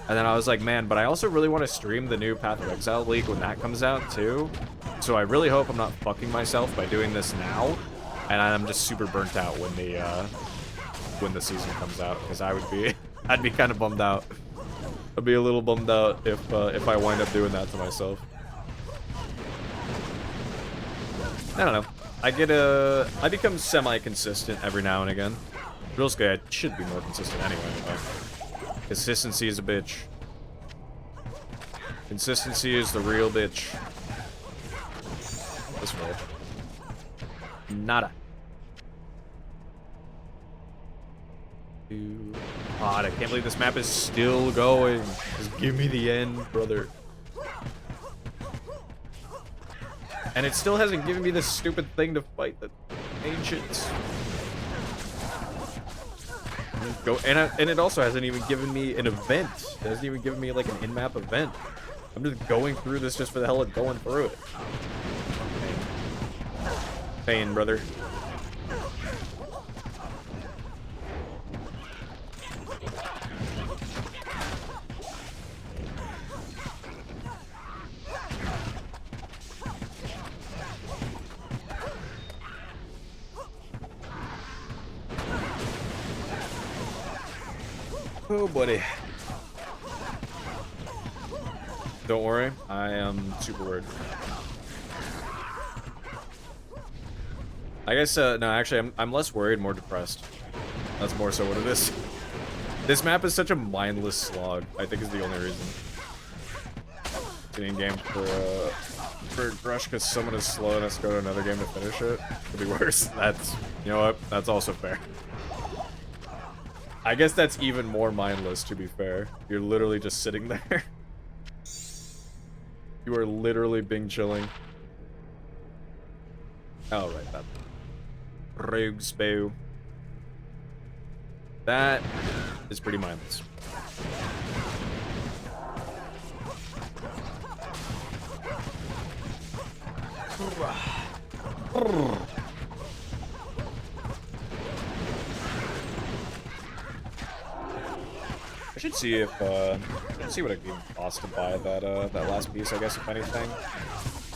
And then I was like, man, but I also really want to stream the new Path of Exile League when that comes out too. So I really hope I'm not fucking myself by doing this now, and I'm just super burnt out when the season comes out, because I'd be kind of bummed out. I'd be a little bummed out if I wind up doing that to myself. I don't know. I become semi-consistent every now and again. Real I should be more consistent anyway, but consistency is a bitch. Consistency is the real bitch. This way. Nada. God, I can't believe this map is still going. Just give me the end, brother. And it still hasn't given me this stupid thing to fight the ancients. Go and it also hasn't even given me an event. It hasn't even given me like an in-map event. I'm just going through this just for the hell of going through it. Pain, brother. Oh, buddy. Don't worry, I am super worried. I guess, no, actually, I'm less worried, more depressed. That's more so what it is. This map is such a mindless slog, I think is the only reason. Getting game for Grush because someone is slow and has to go to another game to finish it. Could be worse. That's, you know what, that's also fair. I guess that's even more mindless, to be fair. You're literally just sitting there. You are literally Bing chilling. Oh, right, that. Broozed. That is pretty mindless. I should see if see what I can cost to buy that that last piece, I guess, if anything.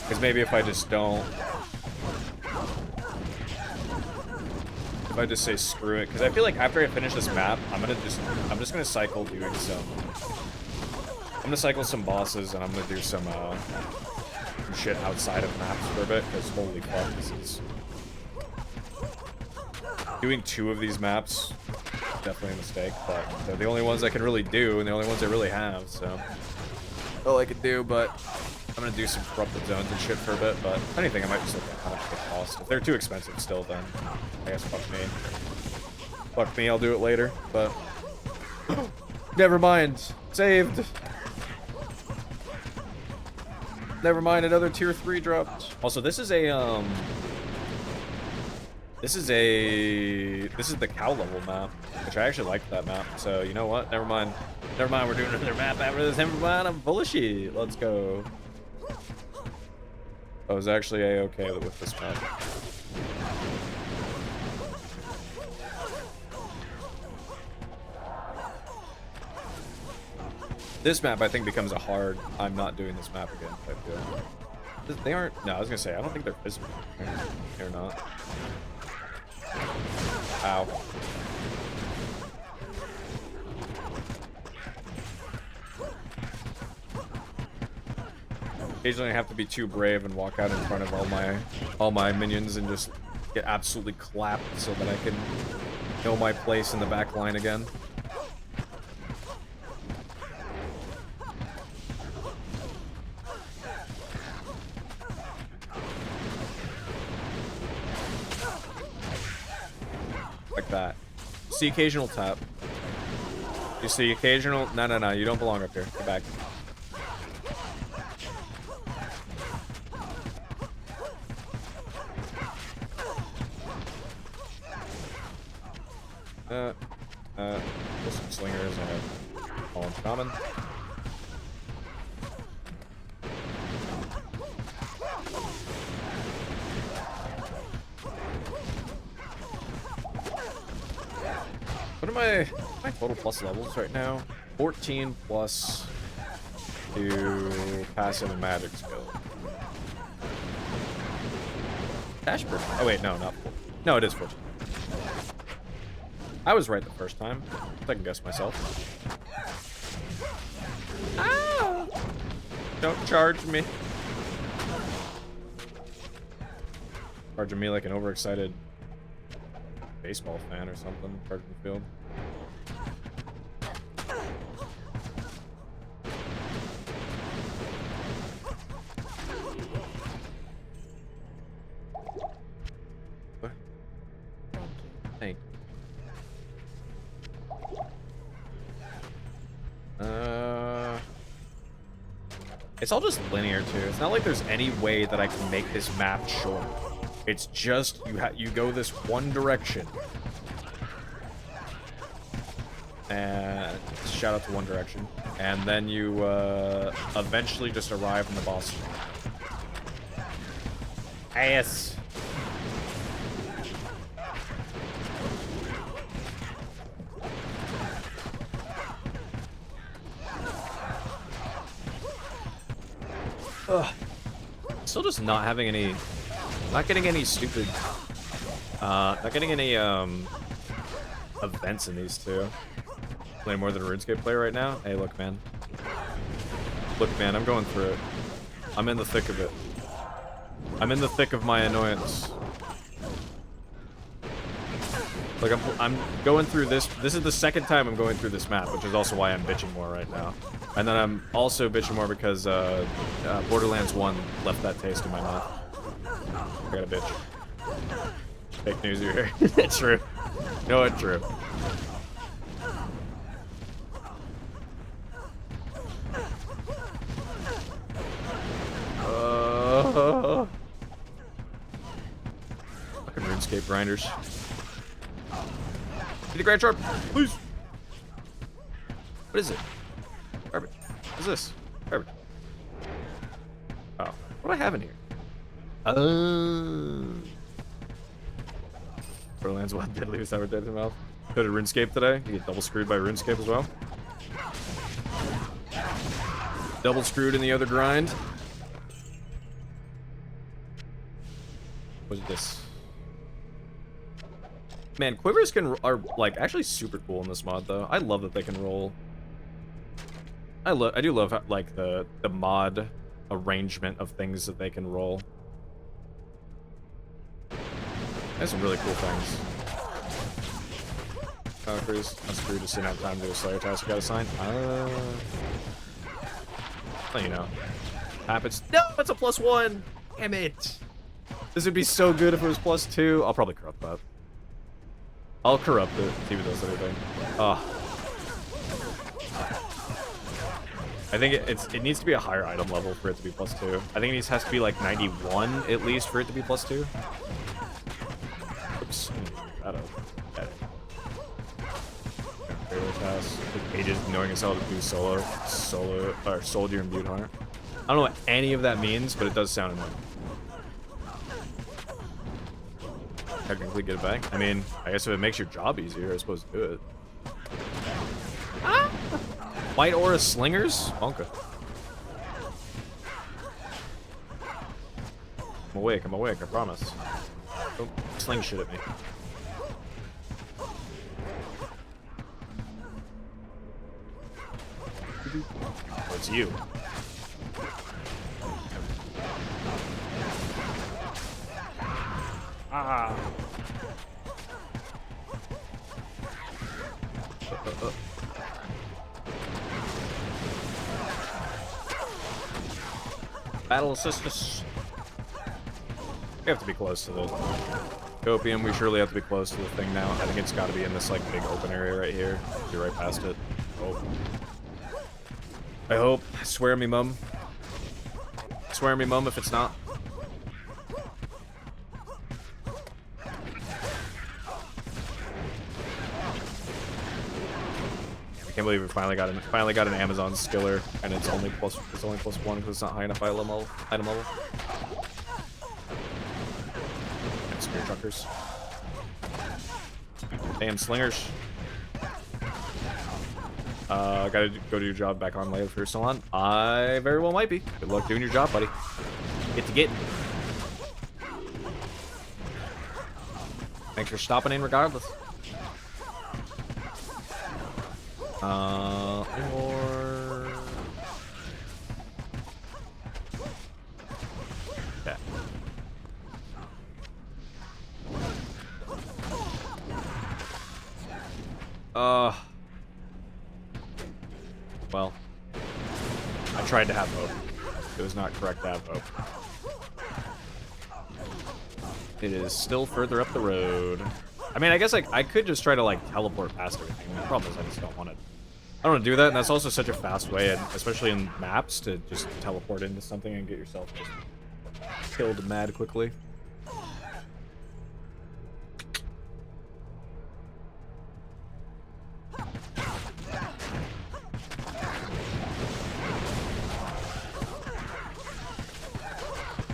Because maybe if I just don't, if I just say screw it, because I feel like after I finish this map, I'm just gonna cycle doing some. I'm gonna cycle some bosses and I'm gonna do some shit outside of maps for a bit, because holy fuck, this is doing 2 of these maps. Definitely a mistake, but they're the only ones I can really do, and the only ones I really have, so all I could do. But I'm gonna do some corrupted zones and shit for a bit, but if anything, I might just look at how much they cost. If they're too expensive still, then I guess fuck me. Fuck me, I'll do it later, but never mind. Saved. Never mind, another tier 3 dropped. Also, this is a this is the cow level map, which I actually liked that map. So you know what? Never mind. Never mind. We're doing another map after this. Never mind. I'm full of shit. Let's go. I was actually a-okay with this map. This map, I think, becomes a hard. I'm not doing this map again. I feel. They aren't. No, I was gonna say I don't think they're physical. They're not. Ow. Occasionally I have to be too brave and walk out in front of all my minions and just get absolutely clapped so that I can know my place in the back line again. Like that. See occasional tap. You see occasional. No, you don't belong up here. Get back. Some slingers and a fallen shaman. What are my total plus levels right now? 14 plus to passive and magic skill. Dash per. Oh wait, no, not 4. No, it is 14. I was right the first time. I can guess myself. Ow! Don't charge me. Charging me like an overexcited baseball fan or something. Charging the field. What? Thank you. It's all just linear too. It's not like there's any way that I can make this map short. It's just you go this one direction. And shout out to One Direction. And then you eventually just arrive in the boss. Ass. Ugh. Still just not having any, not getting any stupid, not getting any events in these two. Play more than a RuneScape player right now. Hey, look, man. Look, man, I'm going through it. I'm in the thick of it. I'm in the thick of my annoyance. Like, I'm going through this. This is the second time I'm going through this map, which is also why I'm bitching more right now. And then I'm also bitching more because Borderlands 1 left that taste in my mouth. I got a bitch. Fake news here. It's true. You know what? True. Fucking RuneScape grinders. Need a Grand Sharp, please. What is it? Garbage. What is this? Garbage. Oh, what do I have in here? Borderlands 1 deadly was never dead in the mouth. Go to RuneScape today. You get double screwed by RuneScape as well. Double screwed in the other grind. What is this? Man, quivers are like actually super cool in this mod though. I love that they can roll. I do love like the mod arrangement of things that they can roll. There's some really cool things. Valkyries, I'm screwed, just didn't have time to do a Slayer task. I got assigned. Well, you know, happens. No, it's a +1. Damn it. This would be so good if it was +2. I'll probably corrupt that. I'll corrupt it. See if it does anything. I think it needs to be a higher item level for it to be +2. I think it has to be like 91 at least for it to be +2. Oops. That up. Pass. Took ages knowing as hell to do soldier and butte hunter. I don't know what any of that means, but it does sound annoying. Technically get it back. I mean, I guess if it makes your job easier, I suppose do it. Ah! White Aura Slingers? Bonka. I'm awake, I promise. Don't sling shit at me. Oh, it's you. Ah. Battle assistance. We have to be close to the Copium. We surely have to be close to the thing now. I think it's got to be in this like big open area right here. Be right past it. Oh. I hope. Swear me, mum. Swear me, mum, if it's not. I can't believe we finally got an Amazon skiller, and it's only +1 because it's not high enough item level. And spear truckers. Damn slingers. Gotta go do your job back on later if you're still on. I very well might be. Good luck doing your job, buddy. Get to getting. Thanks for stopping in regardless. Or... Yeah. Well, I tried to have hope. It was not correct to have hope. It is still further up the road. I mean, I guess like I could just try to like teleport past everything. The problem is I just don't want to don't want to do that, and that's also such a fast way, and especially in maps, to just teleport into something and get yourself just killed mad quickly.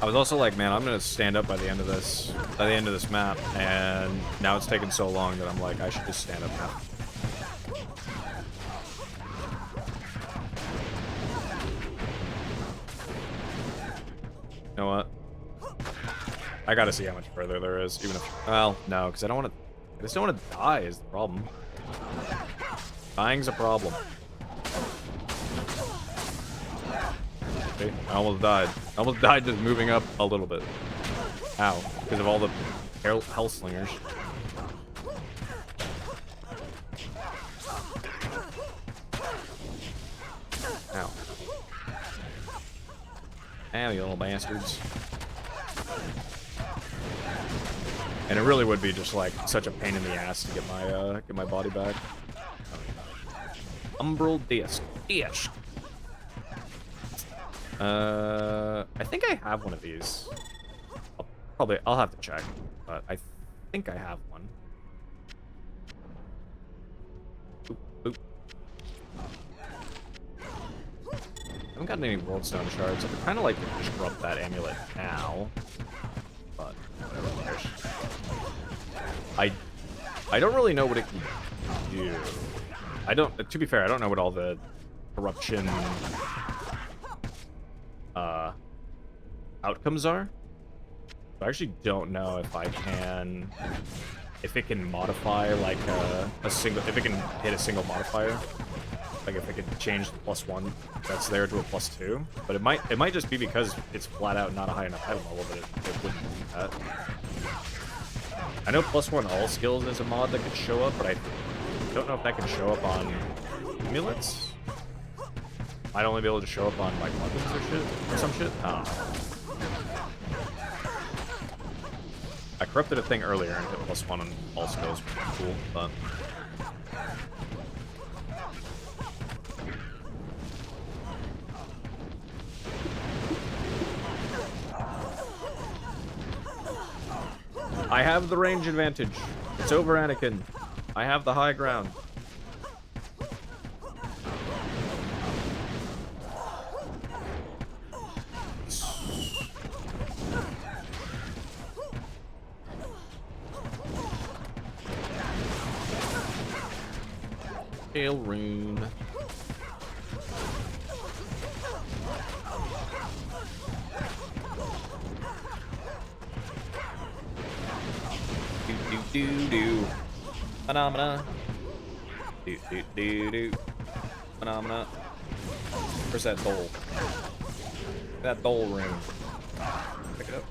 I was also like, man, I'm gonna stand up by the end of this map, and now it's taken so long that I'm like, I should just stand up now. You know what? I gotta see how much further there is, even if, well, no, because I just don't want to die is the problem. Dying's a problem. Okay, I almost died. I almost died just moving up a little bit. Ow, because of all the health slingers. Ow. Ow, you little bastards. And it really would be just like such a pain in the ass to get my body back. Umbral disc. I think I have one of these. I'll have to check, but I think I have one. Boop, boop. I haven't gotten any world stone shards. I'd kind of like to disrupt that amulet now, but whatever. I don't really know what it can do. To be fair, I don't know what all the corruption outcomes are. I actually don't know if it can modify like if it can hit a single modifier. Like if it could change the +1 that's there to a +2. But it might just be because it's flat out not a high enough item level that it wouldn't do that. I know +1 all skills is a mod that could show up, but I don't know if that can show up on amulets. I'd only be able to show up on like weapons or some shit. I don't know. I corrupted a thing earlier and hit +1 on all skills, which is cool, but I have the range advantage. It's over Anakin. I have the high ground. Tail rune. Do. Phenomena. Do. Phenomena. Where's that dole? That dole rune. Pick it up.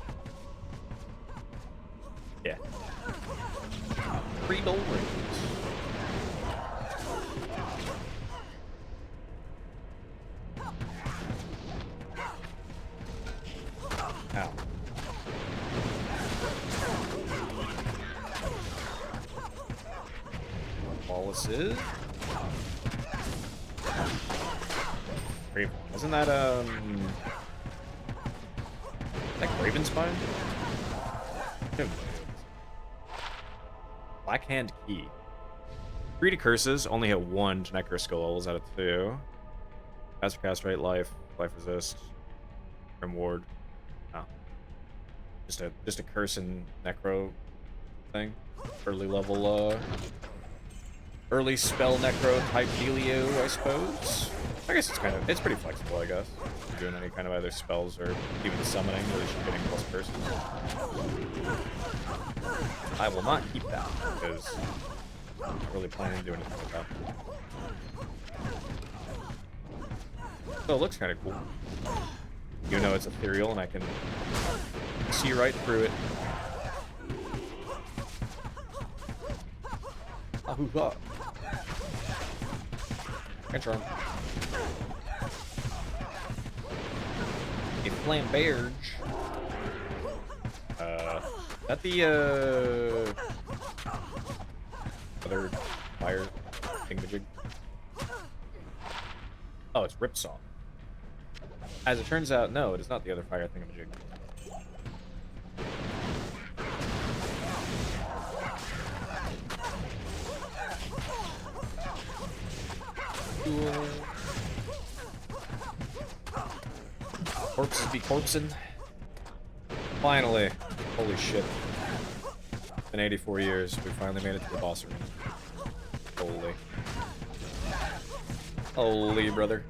Yeah. 3 dole runes. Ow. Wallace's. Isn't that like Ravenspine? Black Hand Key. 3 to curses, only hit 1 to Necro skill levels out of 2. Cast rate, life resist, Grim Ward. Oh. Just a curse and Necro thing. Early spell necro type dealio, I suppose. I guess it's pretty flexible, I guess. If you're doing any kind of either spells or even summoning, at least you're getting plus curses. I will not keep that, because I'm not really planning to do anything with that. So it looks kind of cool. Even though it's ethereal and I can see right through it. Ahoo-ha. Control. A flamberge. That the other fire thingamajig? Oh, it's Ripsaw. As it turns out, no, it is not the other fire thingamajig. Cool. Corpses be corpsing. Finally. Holy shit. It's been 84 years. We finally made it to the boss arena. Holy. Holy, brother.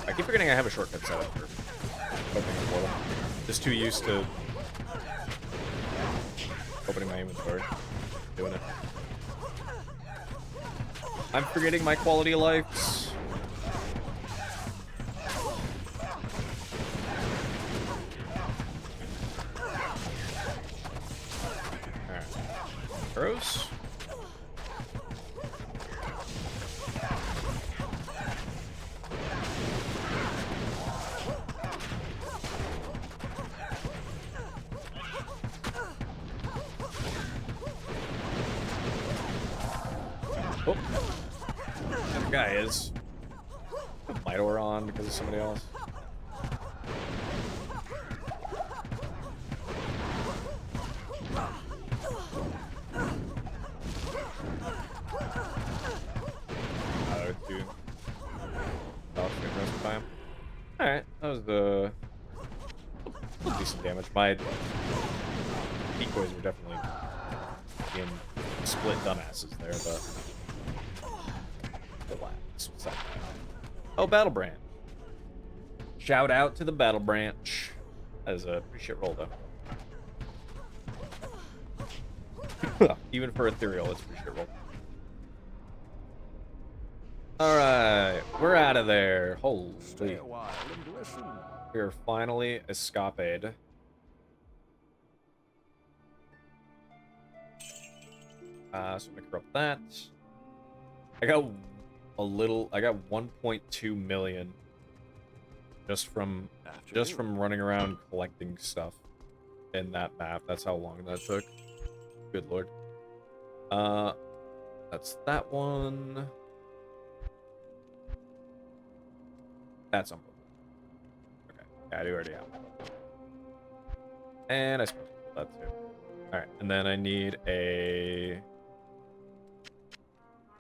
I keep forgetting I have a shortcut set up for opening a portal. Just too used to opening my inventory. Doing it. I'm forgetting my quality of life. Alright. Arrows. Oh. That guy is. Midor on because of somebody else. Dude. Alright, that was the decent damage. My decoys were definitely being split dumbasses there, but relax. What's that? Oh, Battle Branch. Shout out to the Battle Branch. That is a pretty shit roll, though. Even for ethereal, it's a pretty shit roll. Alright, we're out of there. Holy. Stay a while and listen. We're finally escaped. So I'm gonna corrupt that. I got 1.2 million just from running around collecting stuff in that map. That's how long that took. Good lord. That's that one. That's unbelievable. Okay, yeah, I do already have one. And I suppose that too. Alright, and then I need a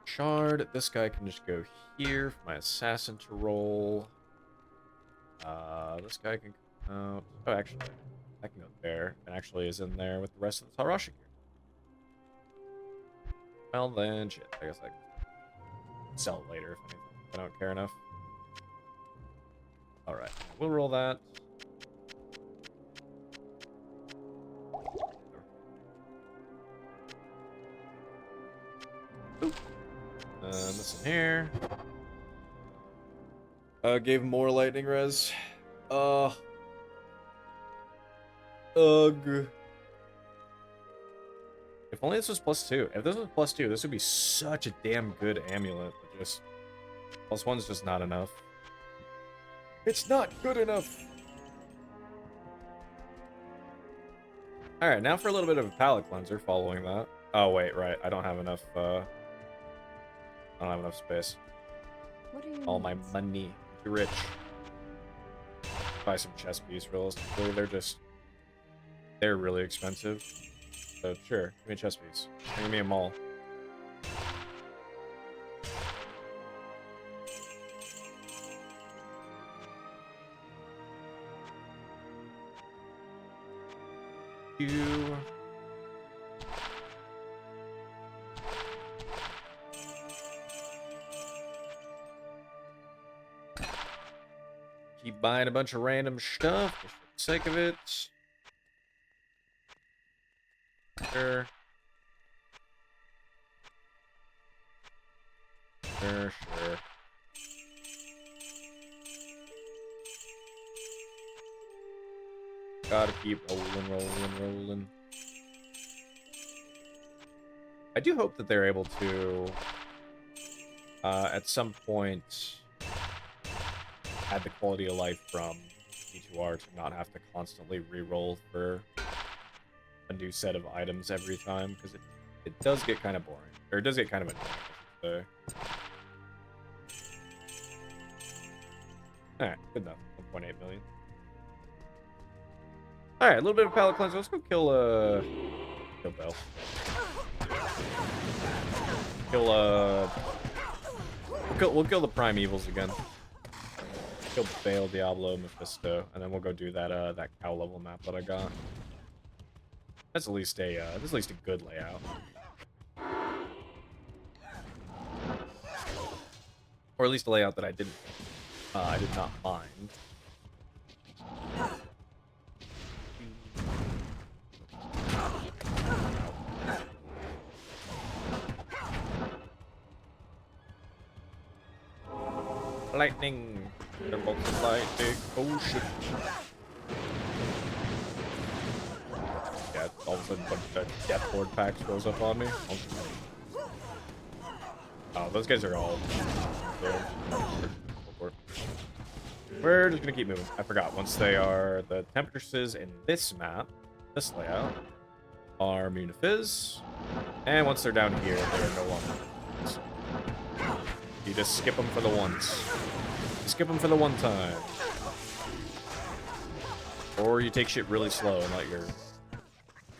shard. This guy can just go here for my assassin to roll. This guy can come out. Oh, actually, I can go there. And actually is in there with the rest of the Tarasha gear. Well then, shit. I guess I can sell it later if anything. I don't care enough. Alright, we'll roll that. Oop. This in here. Gave him more lightning res. Ugh. If only this was +2. If this was +2, this would be such a damn good amulet. But just +1's just not enough. It's not good enough. Alright, now for a little bit of a palate cleanser following that. Oh wait, right. I don't have enough space. What are your All my needs? money. Too rich. Buy some chess piece realistically. They're really expensive. So sure, give me a chess piece. Give me a mall. You. Keep buying a bunch of random stuff just for the sake of it. Sure. Sure. Gotta keep rolling. I do hope that they're able to, at some point, add the quality of life from D2R to not have to constantly re-roll for a new set of items every time, because it does get kind of boring. Or it does get kind of annoying. Alright, good enough. 1.8 million. Alright, a little bit of palate cleanser. Let's go kill Bell. We'll kill the Primevals again. Kill Bale, Diablo, Mephisto, and then we'll go do that that cow level map that I got. That's at least a good layout. Or at least a layout that I did not mind. Lightning. Thunderbolts of lightning. Oh shit. Yeah, all of a sudden a bunch of death board packs goes up on me. Oh, those guys are all there. We're just gonna keep moving. I forgot. Once they are the temperatures in this map, this layout, are immune to fizz. And once they're down here, they're no longer. You just skip them for the once. You skip them for the one time. Or you take shit really slow and let your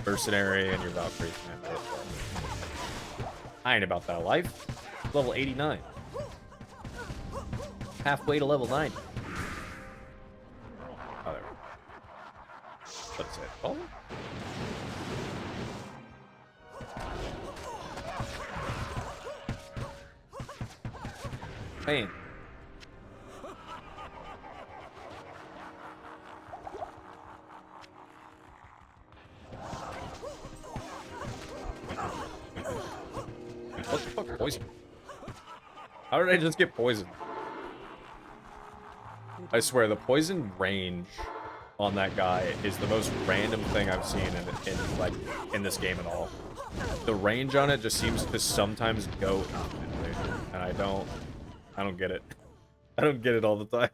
mercenary and your Valkyrie handle it. I ain't about that life. Level 89. Halfway to level 90. Oh, there we go. Let's hit. Oh. Pain. What the fuck? Poison. How did I just get poisoned? I swear, the poison range on that guy is the most random thing I've seen in this game at all. The range on it just seems to sometimes go infinitely, and I don't get it. I don't get it all the time.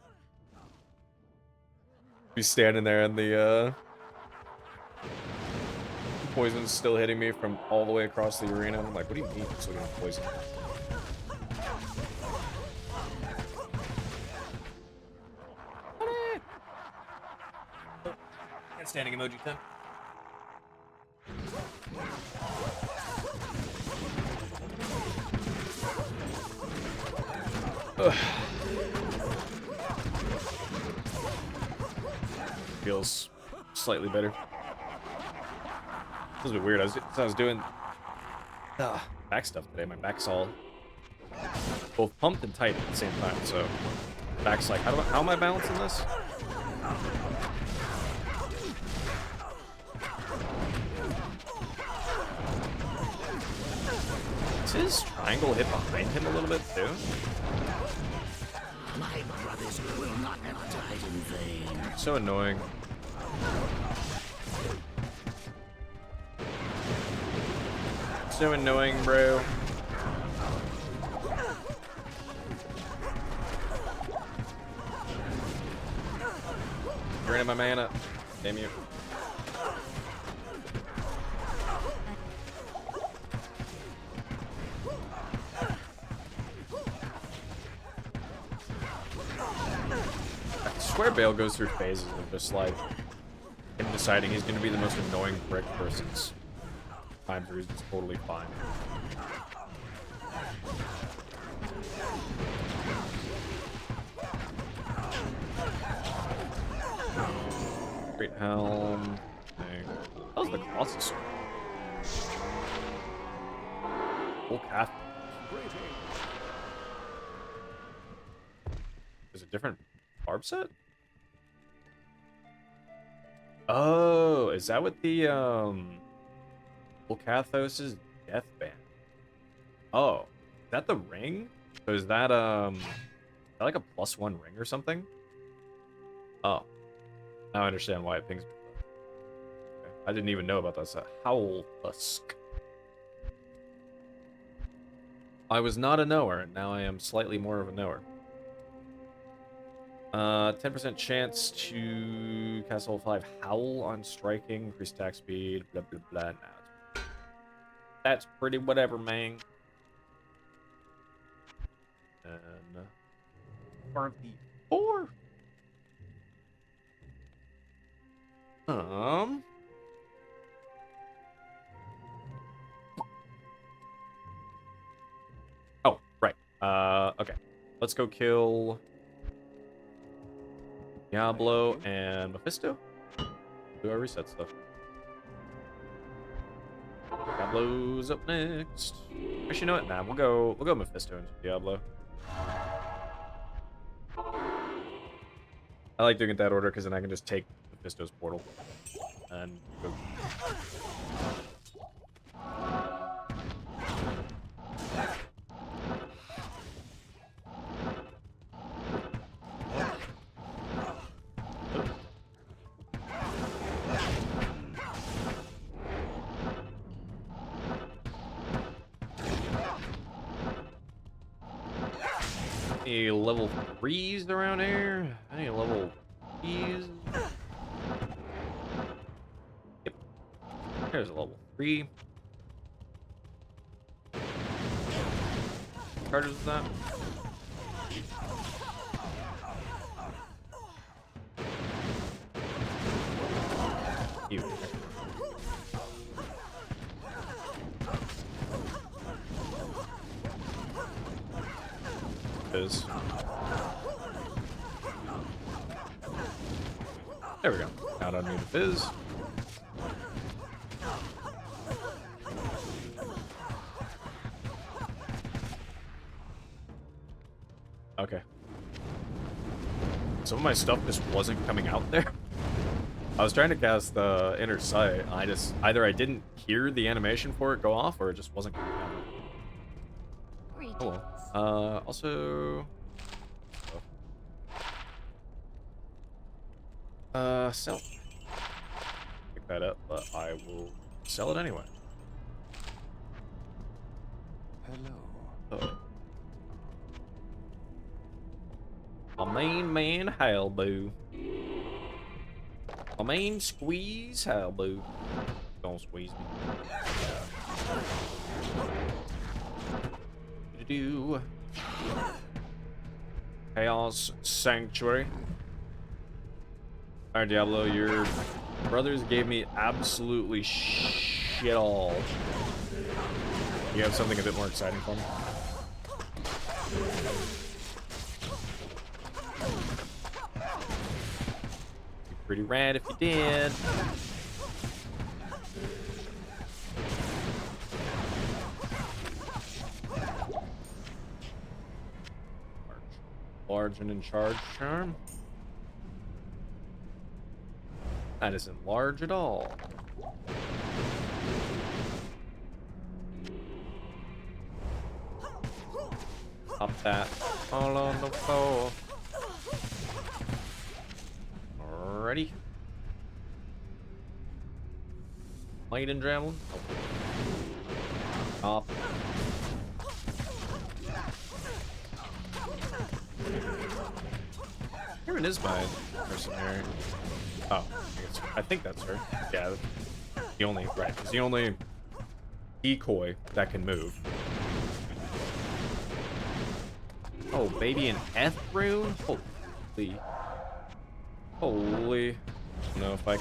Be standing there and the poison's still hitting me from all the way across the arena. I'm like, what do you mean? It's looking at poison. Standing emoji 10. Ugh. Feels slightly better. This is a bit weird. I was doing back stuff today. My back's all both pumped and tight at the same time. So back's like, how am I balancing this? Does his triangle hit behind him a little bit too? My brothers will not have died in vain. So annoying. So annoying, bro. You're in my mana. Damn you. I swear Bale goes through phases of just like him deciding he's going to be the most annoying brick versus times where he's just totally fine. Great helm. Dang. That was the Colossus sword. Full calf. Is it different barb set? Oh, is that what the Volcathos' death band? Oh, is that the ring? So is that like a +1 ring or something? Oh, now I understand why it pings me. Okay. I didn't even know about that. It's a Howl Husk. I was not a knower, and now I am slightly more of a knower. 10% chance to cast level 5 Howl on striking, increase attack speed, blah blah blah. Nah, that's pretty whatever, man. And RV4. Oh, right. Okay. Let's go kill Diablo and Mephisto. Do I reset stuff? Diablo's up next. Actually, you know what? Nah, we'll go Mephisto into Diablo. I like doing it that order because then I can just take Mephisto's portal and go. Any level 3s around here? Any level 3s? Yep. There's a level 3. Charges is that? You. Is. There we go. Now I don't need a fizz. Okay. Some of my stuff just wasn't coming out there. I was trying to cast the Inner Sight. Either I didn't hear the animation for it go off, or it just wasn't coming out. Oh well. Also... sell. Pick that up, but I will sell it anyway. Hello. My main man, Halboo. My main squeeze, Halboo. Don't squeeze me. Do Chaos Sanctuary. Alright, Diablo, your brothers gave me absolutely shit all. You have something a bit more exciting for me? Be pretty rad if you did. Large and in charge charm. That isn't large at all. Pop that all on the floor. Alrighty. Light and Dremel. Off. Here it is my person here. Oh, I think that's her. Yeah, the only it's the only decoy that can move. Oh, baby, an F rune? Holy. I don't know if I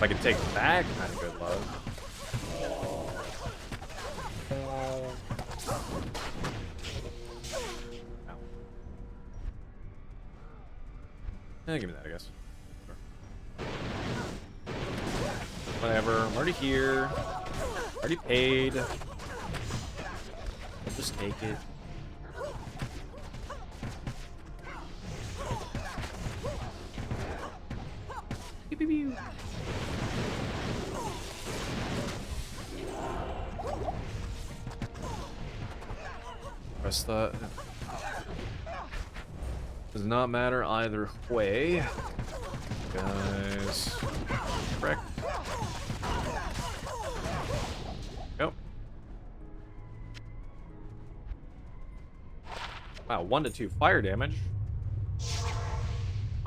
could take that kind of good love. Give me that, I guess. Sure. Whatever. I'm already here. Already paid. I'll just take it. Pew, pew, pew. Press that. Does not matter either way. Guys. Correct. Yep. Wow, 1 to 2 fire damage.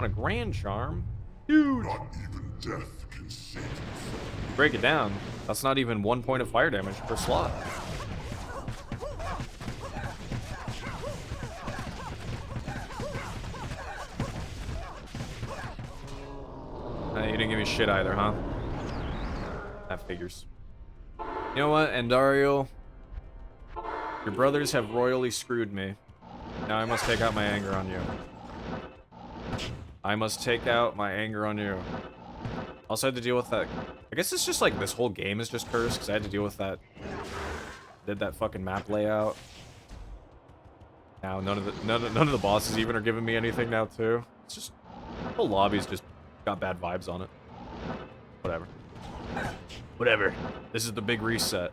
On a grand charm? Dude! Not even death can save us. Break it down. That's not even 1 point of fire damage per slot. You didn't give me shit either, huh? That figures. You know what, Andariel? Your brothers have royally screwed me. Now I must take out my anger on you. I must take out my anger on you. Also had to deal with that. I guess it's just like this whole game is just cursed because I had to deal with that. Did that fucking map layout. Now none of the bosses even are giving me anything now too. It's just the whole lobby's just got bad vibes on it. Whatever. Whatever. This is the big reset.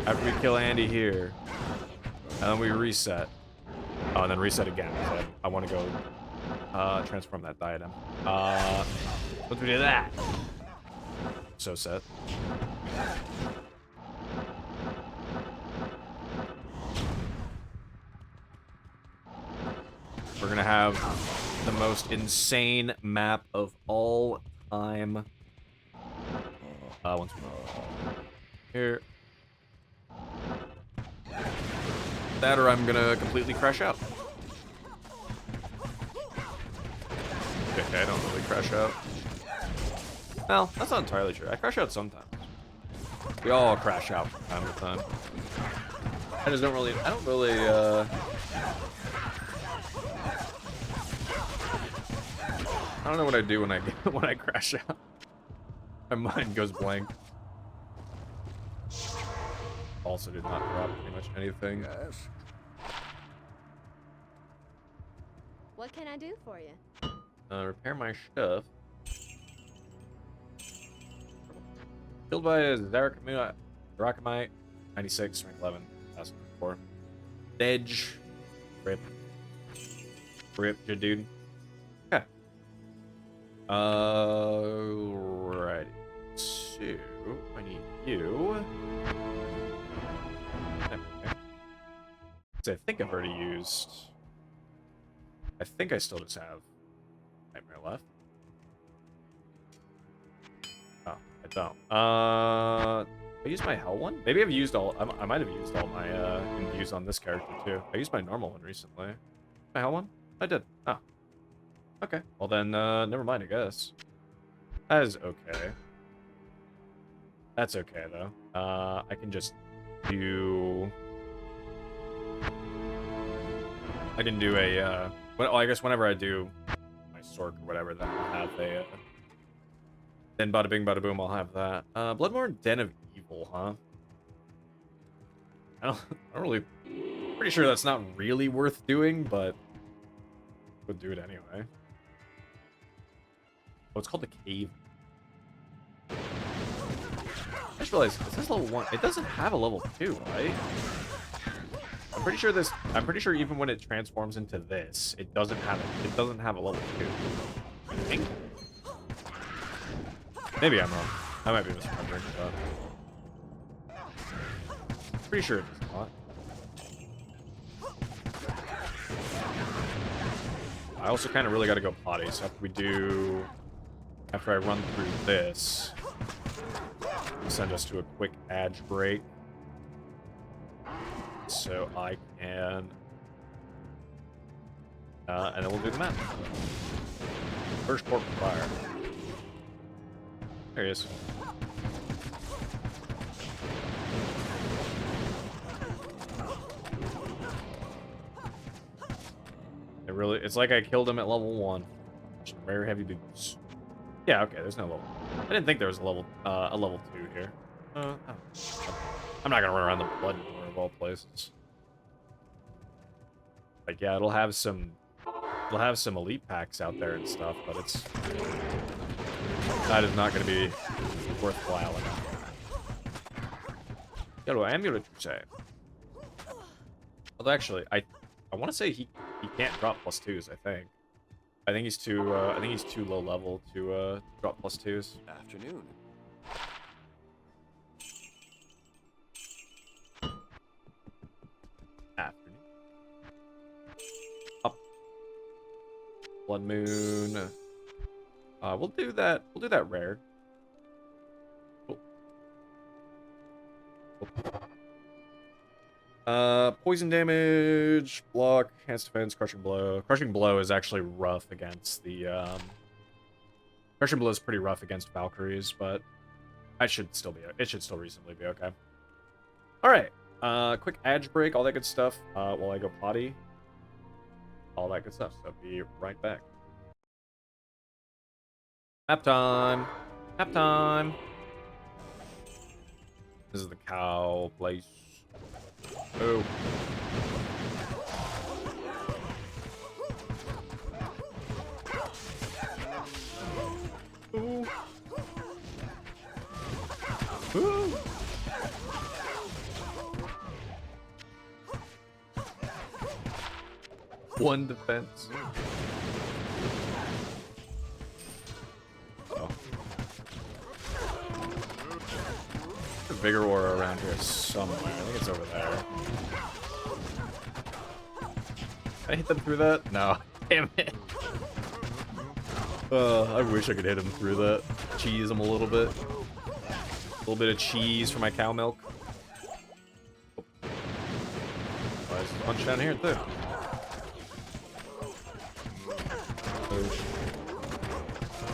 After we kill Andy here, and then we reset. Oh, and then reset again. So I want to go transform that diadem. Once we do that, so set. We're gonna have the most insane map of all time. Once we here. That or I'm gonna completely crash out. Okay, I don't really crash out. Well, that's not entirely true. I crash out sometimes. We all crash out from time to time. I don't really, I don't know what I do when I when I crash out. My mind goes blank. Also did not drop pretty much anything. Yes. What can I do for you? Repair my stuff. Killed by a Zarakamite, 96, rank 11, 2004. Edge. Rip. Rip, good dude. Okay. Alrighty. So, I need you. Okay. So I think I've already used... I think I still just have Nightmare left. Oh, I don't. I used my Hell one? Maybe I've used all... I might have used all my imbues on this character, too. I used my normal one recently. My Hell one? I did. Oh. Okay. Well then, never mind, I guess. That is okay. That's okay, though. I can just do... I can do a, well, I guess whenever I do my Sork or whatever, then I'll have a, then bada bing, bada boom, I'll have that. Bloodborne Den of Evil, huh? I don't really, pretty sure that's not really worth doing, but would do it anyway. Oh, it's called the Cave. I just realized, it says level 1. It doesn't have a level 2, right? I'm pretty sure even when it transforms into this, it doesn't have a level 2. I think. Maybe I'm wrong. I might be misremembering, but pretty sure it does not. I also kind of really got to go potty, so after I run through this, send us to a quick ad break. So I can... and then we'll do the map. First port fire. There he is. It's like I killed him at level 1. Very heavy boots. Yeah, okay, there's no level. I didn't think there was a level 2 here. Oh. I'm not gonna run around the blood door of all places. Like, yeah, it'll have some elite packs out there and stuff, but that is not gonna be worthwhile enough. Yellow amulet, you say? Although actually, I want to say he can't drop +2s. I think he's too low level to drop +2s. Afternoon. Blood Moon. We'll do that. We'll do that rare. Poison damage, block, enhanced defense, crushing blow. Crushing blow is actually rough against the, Crushing blow is pretty rough against Valkyries, but it should still reasonably be okay. Alright, quick edge break, all that good stuff, while I go potty. All that good stuff, so be right back. Nap time! Nap time! This is the cow place. Oh. Ooh. Ooh. One defense. Oh. The bigger aura around here somewhere. I think it's over there. Can I hit them through that? No. Damn it. I wish I could hit him through that. Cheese him a little bit. A little bit of cheese for my cow milk. Oh, there's a bunch down here too.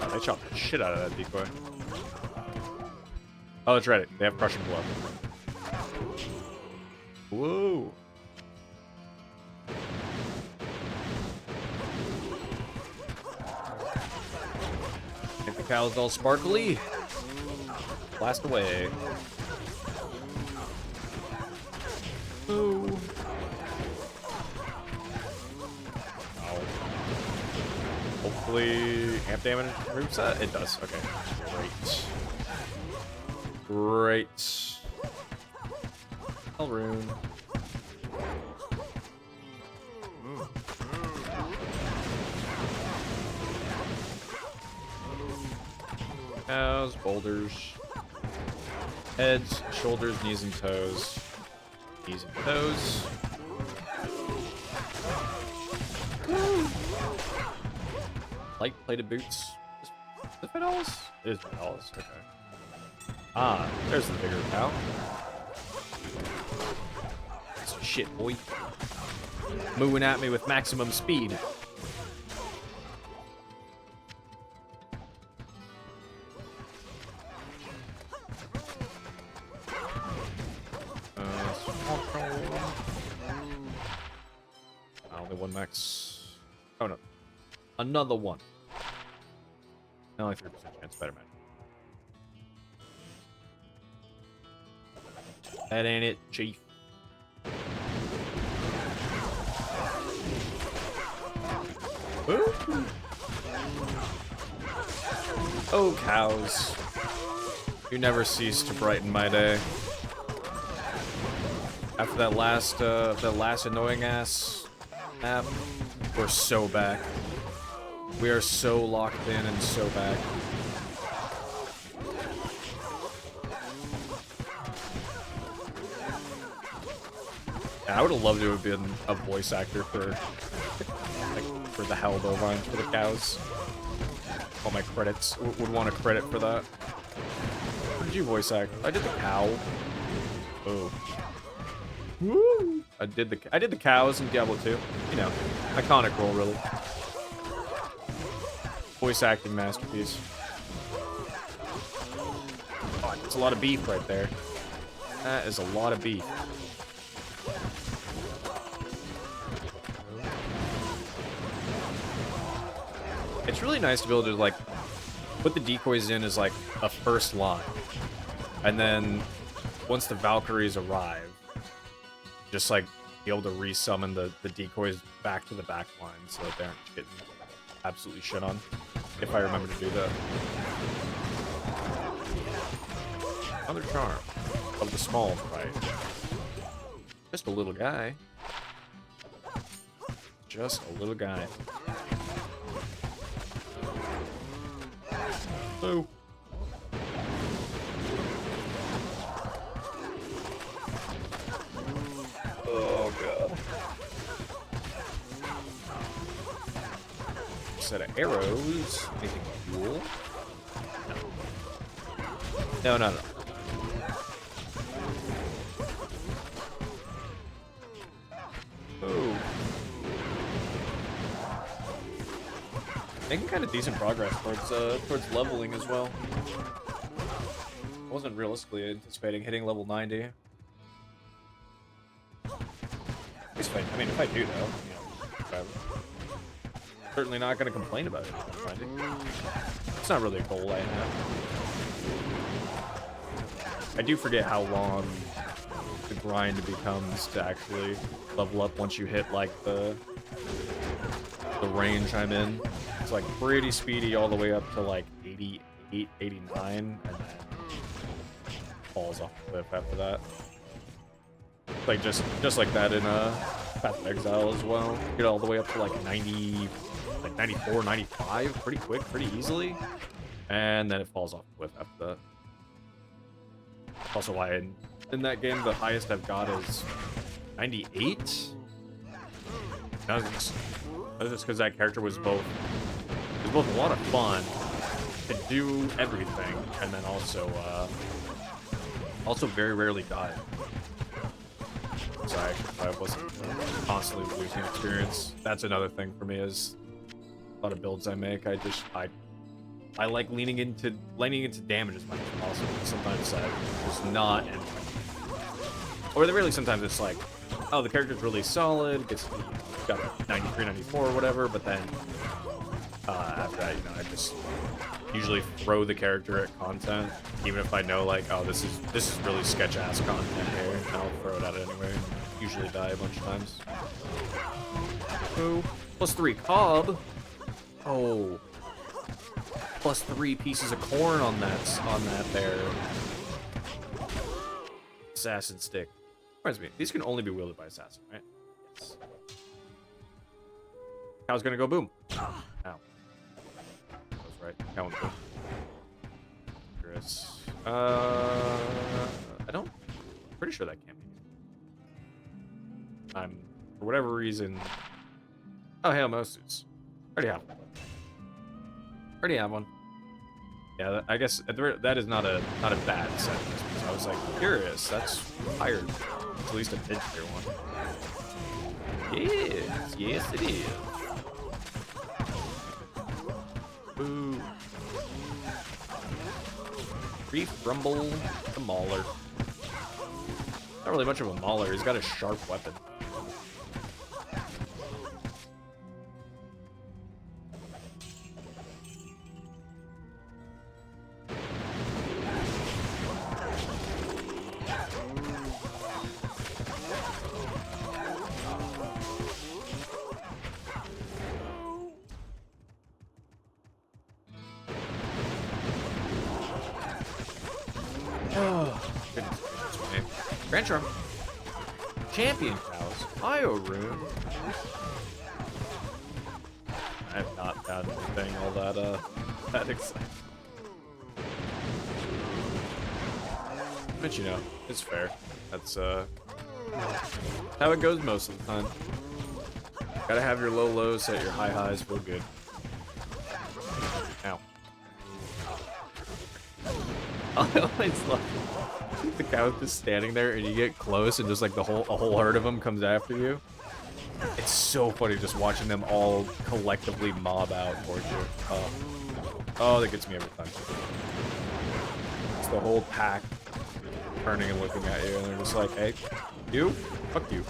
Oh, they chopped the shit out of that decoy. Oh, that's right. They have crushing blow. Whoa. Make the cows all sparkly. Blast away. Ooh. Ow. Hopefully, amp damage improves that. It does. Okay. Great. Great. Hell rune. Cows, boulders, heads, shoulders, knees, and toes. Knees and toes. Woo. Light plated boots. Is it $5? It is $5. Okay. Ah, there's the bigger cow. Shit, boy. Moving at me with maximum speed. Only one max. Oh no. Another one. Only 3% chance, better match. That ain't it, chief. Ooh. Oh, cows. You never cease to brighten my day. After that last annoying ass map, we're so back. We are so locked in and so back. Yeah, I would have loved to have been a voice actor for, like, for the Hell Bovine, for the cows. All my credits would want a credit for that. What did you voice act? I did the cow. Oh. Woo! I did the cows in Diablo 2. You know, iconic role, really. Voice acting masterpiece. Oh, that's a lot of beef right there. That is a lot of beef. It's really nice to be able to, like, put the decoys in as, like, a first line. And then, once the Valkyries arrive, just, like, be able to resummon the decoys back to the back line so that they aren't getting absolutely shit on. If I remember to do that. Another charm of the small fight. Just a little guy. Just a little guy. Oh. Oh god. set of arrows. Anything cool? No. No. Oh. Making kind of decent progress towards leveling as well. I wasn't realistically anticipating hitting level 90. I mean, if I do, though, I'm certainly not going to complain about it. It's not really a goal I have. I do forget how long the grind becomes to actually level up once you hit, like, the range I'm in. It's, like, pretty speedy all the way up to, like, 88, 89, and then falls off the cliff after that. Like, just like that in Path of Exile as well. Get all the way up to, like, 90, like, 94, 95 pretty quick, pretty easily. And then it falls off the cliff after that. Also why in that game, the highest I've got is 98? That's just because that character was both a lot of fun to do everything, and then also very rarely died. So I wasn't constantly losing experience. That's another thing for me is a lot of builds I make. I like leaning into damage as much as possible. Sometimes it's not, or at the very least, sometimes it's like, oh, the character's really solid, got a 93, 94, or whatever, but then after that, I just usually throw the character at content, even if I know, like, oh, this is really sketch-ass content here, and I'll throw it at it anyway. Usually die a bunch of times. Oh, +3 cob. Oh. +3 pieces of corn on that there. Assassin stick. Reminds me, these can only be wielded by assassin, right? Yes. Cow's gonna go boom. Ow. That was right. Cow went boom. Dangerous. Pretty sure that can't be. For whatever reason. Oh, hell, Mosus. Already have one. Yeah, I guess that is not a bad set. So I was like, curious. That's higher. It's at least a mid-tier one. Yes, it is. Ooh. Reef Rumble, the Mauler. Not really much of a Mauler. He's got a sharp weapon. Grand Charm. Champion cows. Io rune. I have not found anything all that exciting. But it's fair. That's how it goes most of the time. Gotta have your low lows, set your high highs, feel good. Ow. I always love the cow just standing there and you get close and just like a whole herd of them comes after you. It's so funny just watching them all collectively mob out towards you. Oh, that gets me every time. It's the whole pack turning and looking at you and they're just like, hey, you? Fuck you.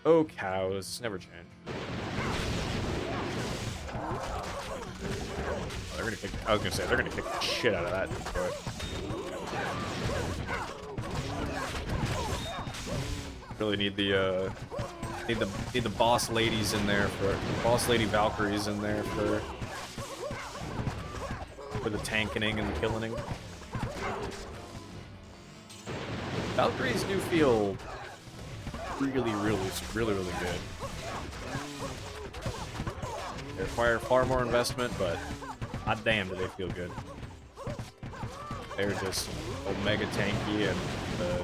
Oh, cows. Never change. They're gonna kick. I was gonna say they're gonna kick the shit out of that. Really need the boss ladies in there for boss lady Valkyries in there for the tanking and the killing. Valkyries do feel really good. They require far more investment, but god damn do they feel good. They're just omega tanky, and the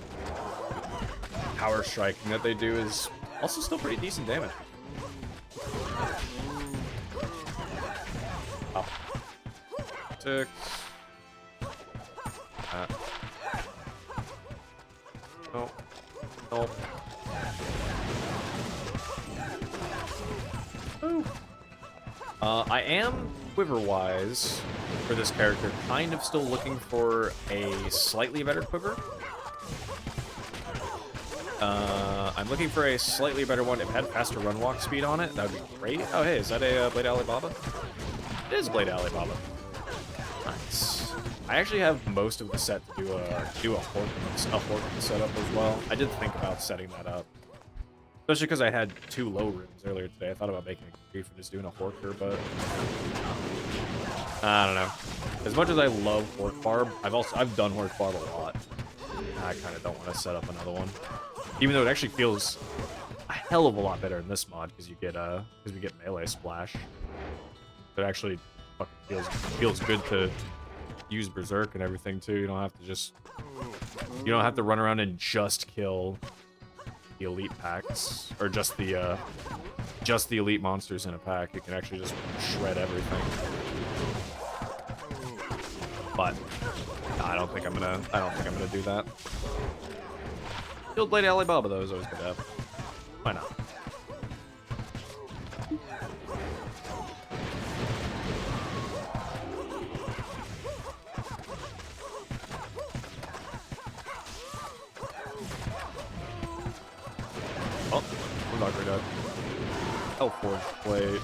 power striking that they do is also still pretty decent damage. Oh. 6. Nope. Nope. Ooh. I am, quiver-wise, for this character, kind of still looking for a slightly better quiver. I'm looking for a slightly better one. If it had faster run walk speed on it, that would be great. Oh, hey, is that a Blade Alibaba? It is Blade Alibaba. Nice. I actually have most of the set to do a Horton setup as well. I did think about setting that up. Especially because I had 2 low rooms earlier today. I thought about making a grief and just doing a Horker, but I don't know. As much as I love Hork Barb, I've done Hork Barb a lot. I kind of don't want to set up another one. Even though it actually feels a hell of a lot better in this mod because we get melee splash. It actually fucking feels good to use Berserk and everything too. You don't have to run around and just kill the elite packs or just the elite monsters in a pack. You can actually just shred everything. But I don't think I'm gonna do that. Field Blade Alibaba though is always good to have. Why not? Oh, we're not very dead. Hellforge Blade.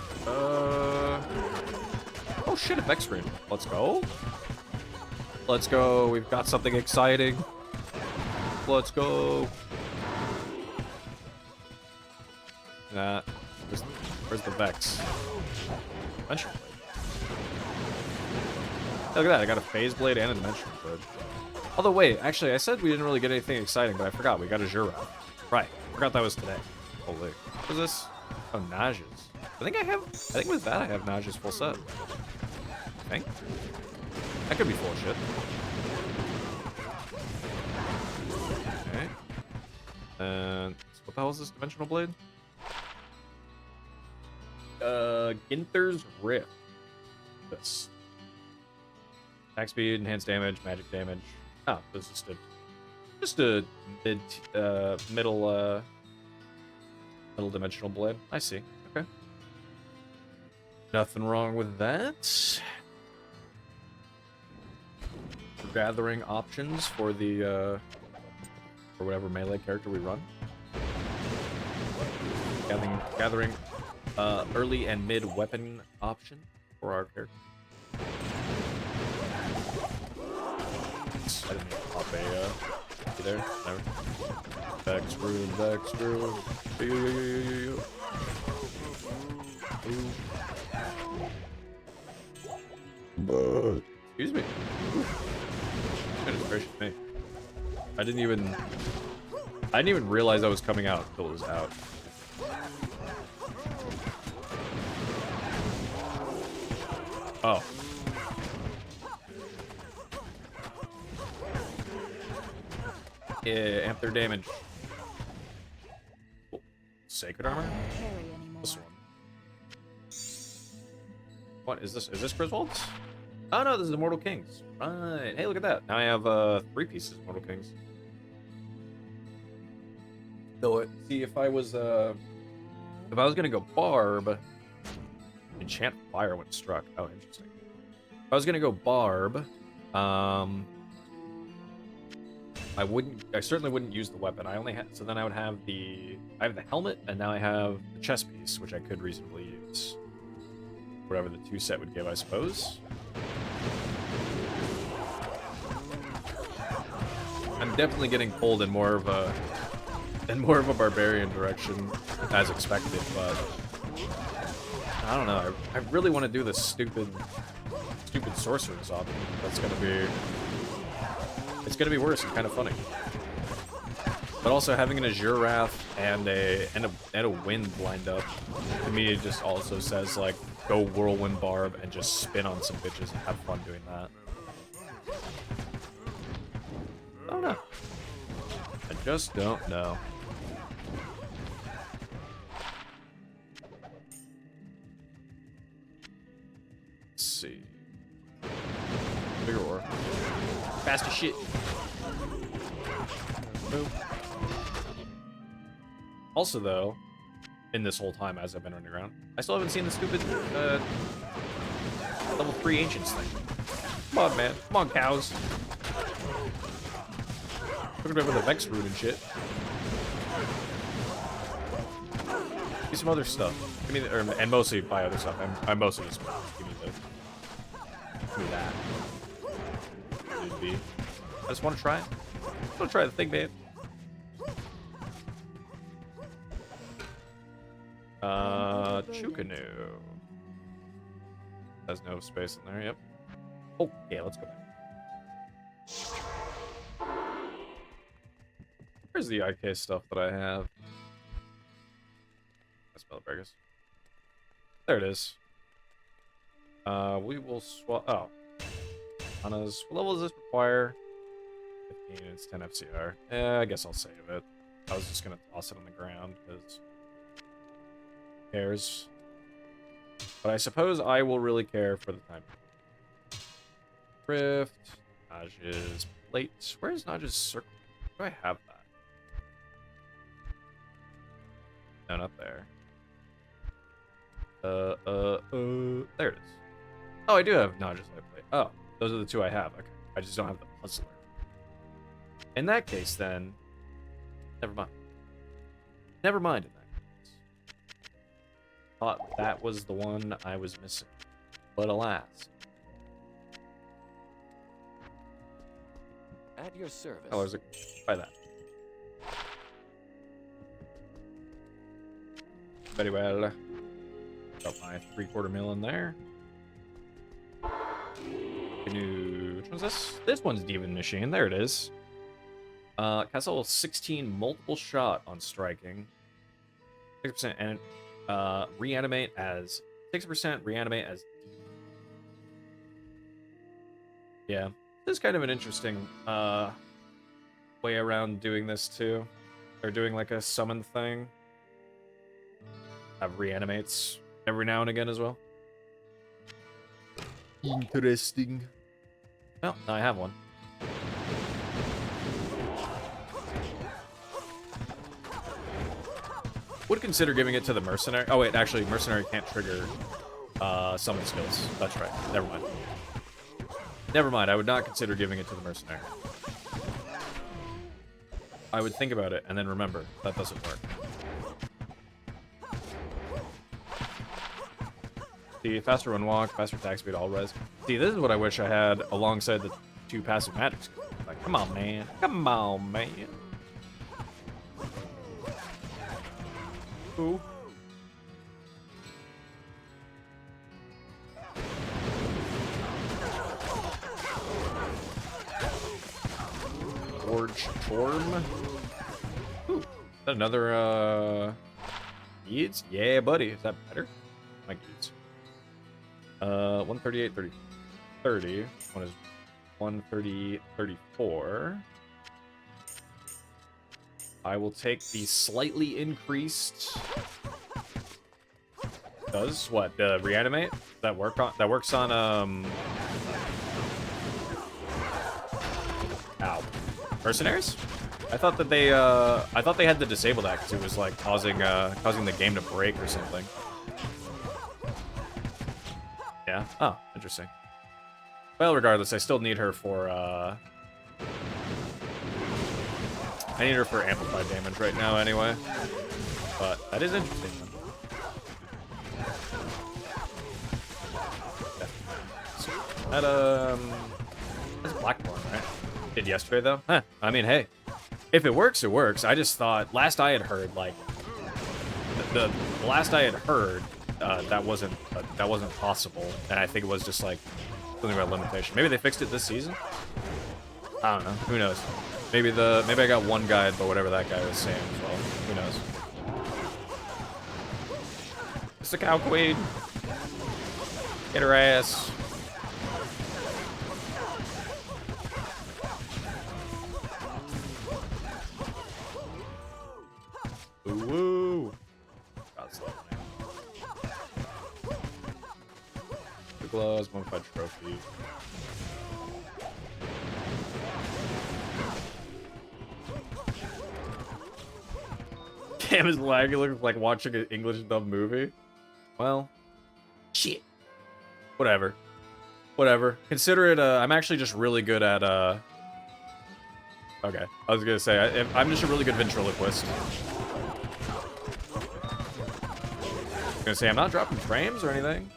Oh shit, a Vex Screen. Let's go. Let's go. We've got something exciting. Let's go. Nah. Where's the Vex? Dimension Blade. Look at that. I got a Phase Blade and a Dimension Blade. Although, wait. Actually, I said we didn't really get anything exciting, but I forgot. We got a Jura. Right. Forgot that was today. Holy. What is this? Oh, Naj's. I think with that I have Naj's full set. I think. That could be full of shit. Okay. And what the hell is this Dimensional Blade? Ginther's Rift. This. Attack speed, enhanced damage, magic damage. Oh, this is just a middle dimensional blade. I see. Okay. Nothing wrong with that. Gathering options for the for whatever melee character we run. Gathering early and mid weapon option for our character. I didn't mean to pop a you there? Never. Vex room, Vex room. Excuse me. Goodness gracious me. I didn't even realize I was coming out until it was out. Oh. Yeah, amp their damage. Cool. Sacred armor? This one. What is this? Is this Griswold's? Oh no, this is Immortal Kings. Right. Hey, look at that. Now I have 3 pieces of Immortal Kings. So see if I was gonna go Barb, enchant fire when struck. Oh, interesting. If I was gonna go Barb, I certainly wouldn't use the weapon. I only had, so then I would have I have the helmet, and now I have the chest piece, which I could reasonably use. Whatever the 2 set would give, I suppose. I'm definitely getting pulled in more of a barbarian direction, as expected, but I don't know. I really want to do this stupid sorcerer's option. That's gonna be. It's gonna be worse and kind of funny. But also having an Azure Wrath and a Wind lined up, to me it just also says like go Whirlwind Barb and just spin on some bitches and have fun doing that. I don't know. I just don't know. see. Bigger ore. Fast as shit. Boom. Also, though, in this whole time as I've been running around, I still haven't seen the stupid level 3 ancients thing. Come on, man. Come on, cows. Looking over the Vex root and shit. Give some other stuff. Give me the, and mostly buy other stuff. I'm mostly just give me that. Could be. I just want to try it. I want to try the thing, babe. Chukanu. Has no space in there, yep. Okay, let's go back. Where's the IK stuff that I have? Spellbreakers. There it is. We will swap. Oh. Ana's. What level does this require? 15, it's 10 FCR. I guess I'll save it. I was just gonna toss it on the ground, because who cares? But I suppose I will really care for the time. Rift, Naj's plate. Where's Naj's circle? Do I have that? No, not there. There it is. Oh, I do have Naj's light plate. Oh, those are the two I have. Okay, I just don't have the puzzler. In that case, then, never mind. Never mind in that case. Thought that was the one I was missing. But alas. At your service. Oh, there's a... Try that. Very well. Got my 3/4 mil in there. Which one's this? This one's Demon Machine. There it is. Castle 16 multiple shot on striking. 6% and reanimate as 6% reanimate as. Yeah, this is kind of an interesting way around doing this too. Or doing like a summon thing. Have reanimates every now and again as well. Interesting. Well, now I have one. Would consider giving it to the mercenary. Oh wait, actually, mercenary can't trigger summon skills. That's right. Never mind. Never mind. I would not consider giving it to the mercenary. I would think about it and then remember that doesn't work. The faster run walk, faster attack speed, all res. See, this is what I wish I had alongside the 2 passive magic skills. Like, come on, man. Come on, man. Ooh. Forge Torm. Ooh. Is that another, Beads? Yeah, buddy. Is that better? My beads. 138, 30. One is 130, 34. I will take the slightly increased. Does what? Reanimate? That works on Ow. Mercenaries? I thought that they had to disable that because it was like causing the game to break or something. Yeah. Oh, interesting. Well, regardless, I still need her for I need her for amplified damage right now anyway. But that is interesting. That that's Blackthorn, right? Did yesterday though? Huh. I mean, hey. If it works, it works. I just thought last I had heard, like the last I had heard, that wasn't possible, and I think it was just like something about limitation. Maybe they fixed it this season. I don't know. Who knows? Maybe I got one guide, but whatever that guy was saying as well. Who knows? It's the cow queen. Get her ass. Ooh. God, slow. gloves, mummified trophy. Cam is lagging, looks like watching an English dub movie. Well, shit. Whatever. Whatever. Consider it, I'm actually just really good at, okay. I was gonna say, I'm just a really good ventriloquist. I was gonna say, I'm not dropping frames or anything.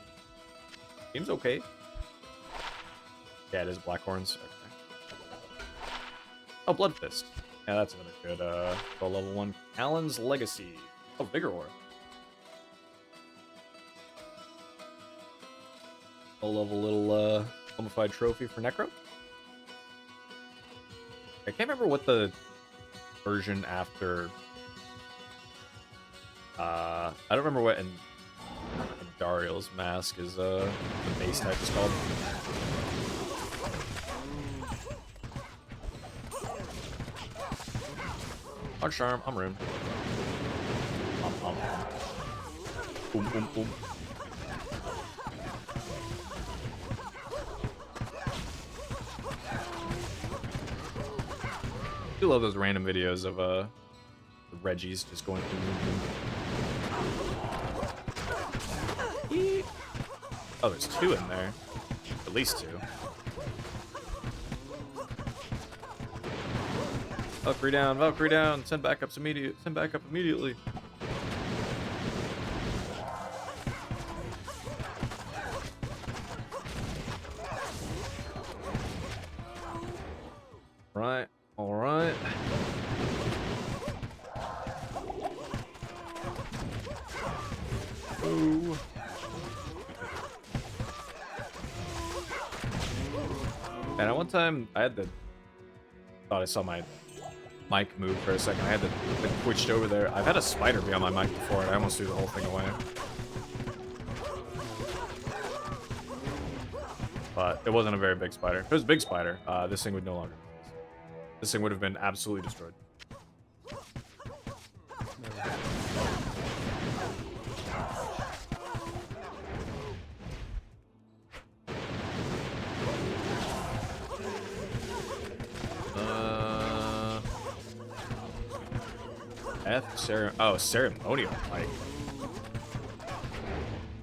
Seems okay. Yeah, it is Blackhorns. Okay. Oh, Blood Fist. Yeah, that's another good, go level 1. Alan's Legacy. Oh, Vigor Aura. A level little, mummified trophy for Necro. I can't remember what the version after, I don't remember what in Dariel's mask is, the base type is called. On Charm, I'm Rune. Boom, boom, boom. I do love those random videos of, the Reggies just going through. Oh, there's 2 in there. At least 2. Valkyrie down, Valkyrie down. Send backups immediate. Send backup immediately. Right. All right. Ooh. And at one time, I had the thought I saw my mic move for a second. I had to switched over there. I've had a spider be on my mic before, and I almost threw the whole thing away. But it wasn't a very big spider. If it was a big spider, this thing would no longer. This thing would have been absolutely destroyed. Ceremonial fight.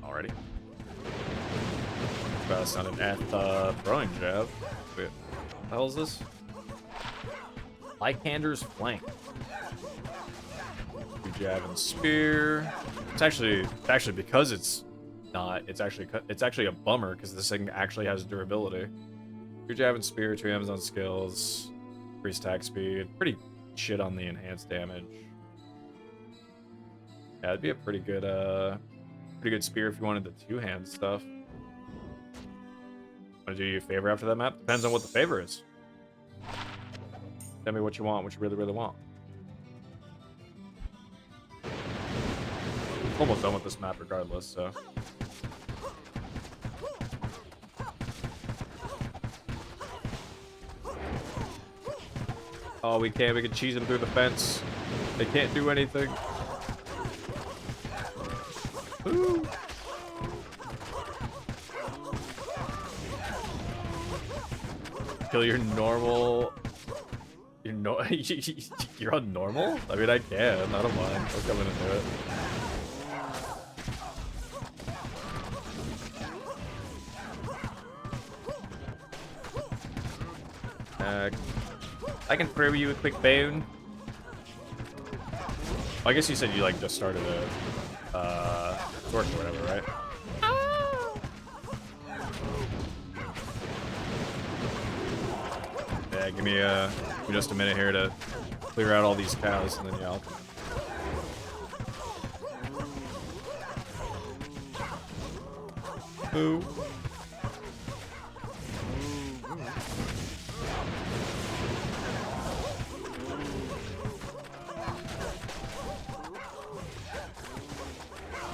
Already. That's not an throwing jab. Wait, what the hell is this? Lycander's Flank. Jab and spear. It's actually because it's not. It's actually a bummer because this thing actually has durability. 2 jab and spear, 2 Amazon skills, increased attack speed. Pretty shit on the enhanced damage. Yeah, it'd be a pretty good spear if you wanted the 2-hand stuff. Want to do your favor after that map? Depends on what the favor is. Tell me what you want, what you really, really want. Almost done with this map regardless, so. Oh, we can't. We can cheese them through the fence. They can't do anything. Ooh. Kill your normal. You're on normal? I mean, I can. I don't mind. I'll come in and do it. I can throw you a quick bone. Well, I guess you said you like just started a torch or whatever, right? Yeah, give me just a minute here to clear out all these cows, and then yeah, I'll... Ooh.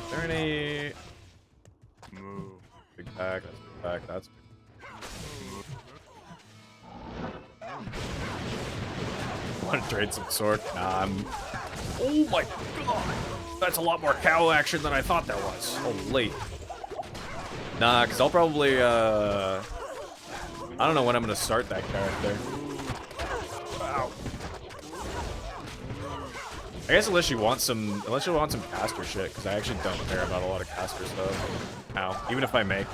Is there any... Move. Big pack, that's big pack, that's big. Want to trade some sword? Nah, I'm... Oh my god! That's a lot more cow action than I thought there was. Holy. Nah, because I'll probably, I don't know when I'm going to start that character. Ow. I guess unless you want some caster shit, because I actually don't care about a lot of caster stuff. Ow. Even if I make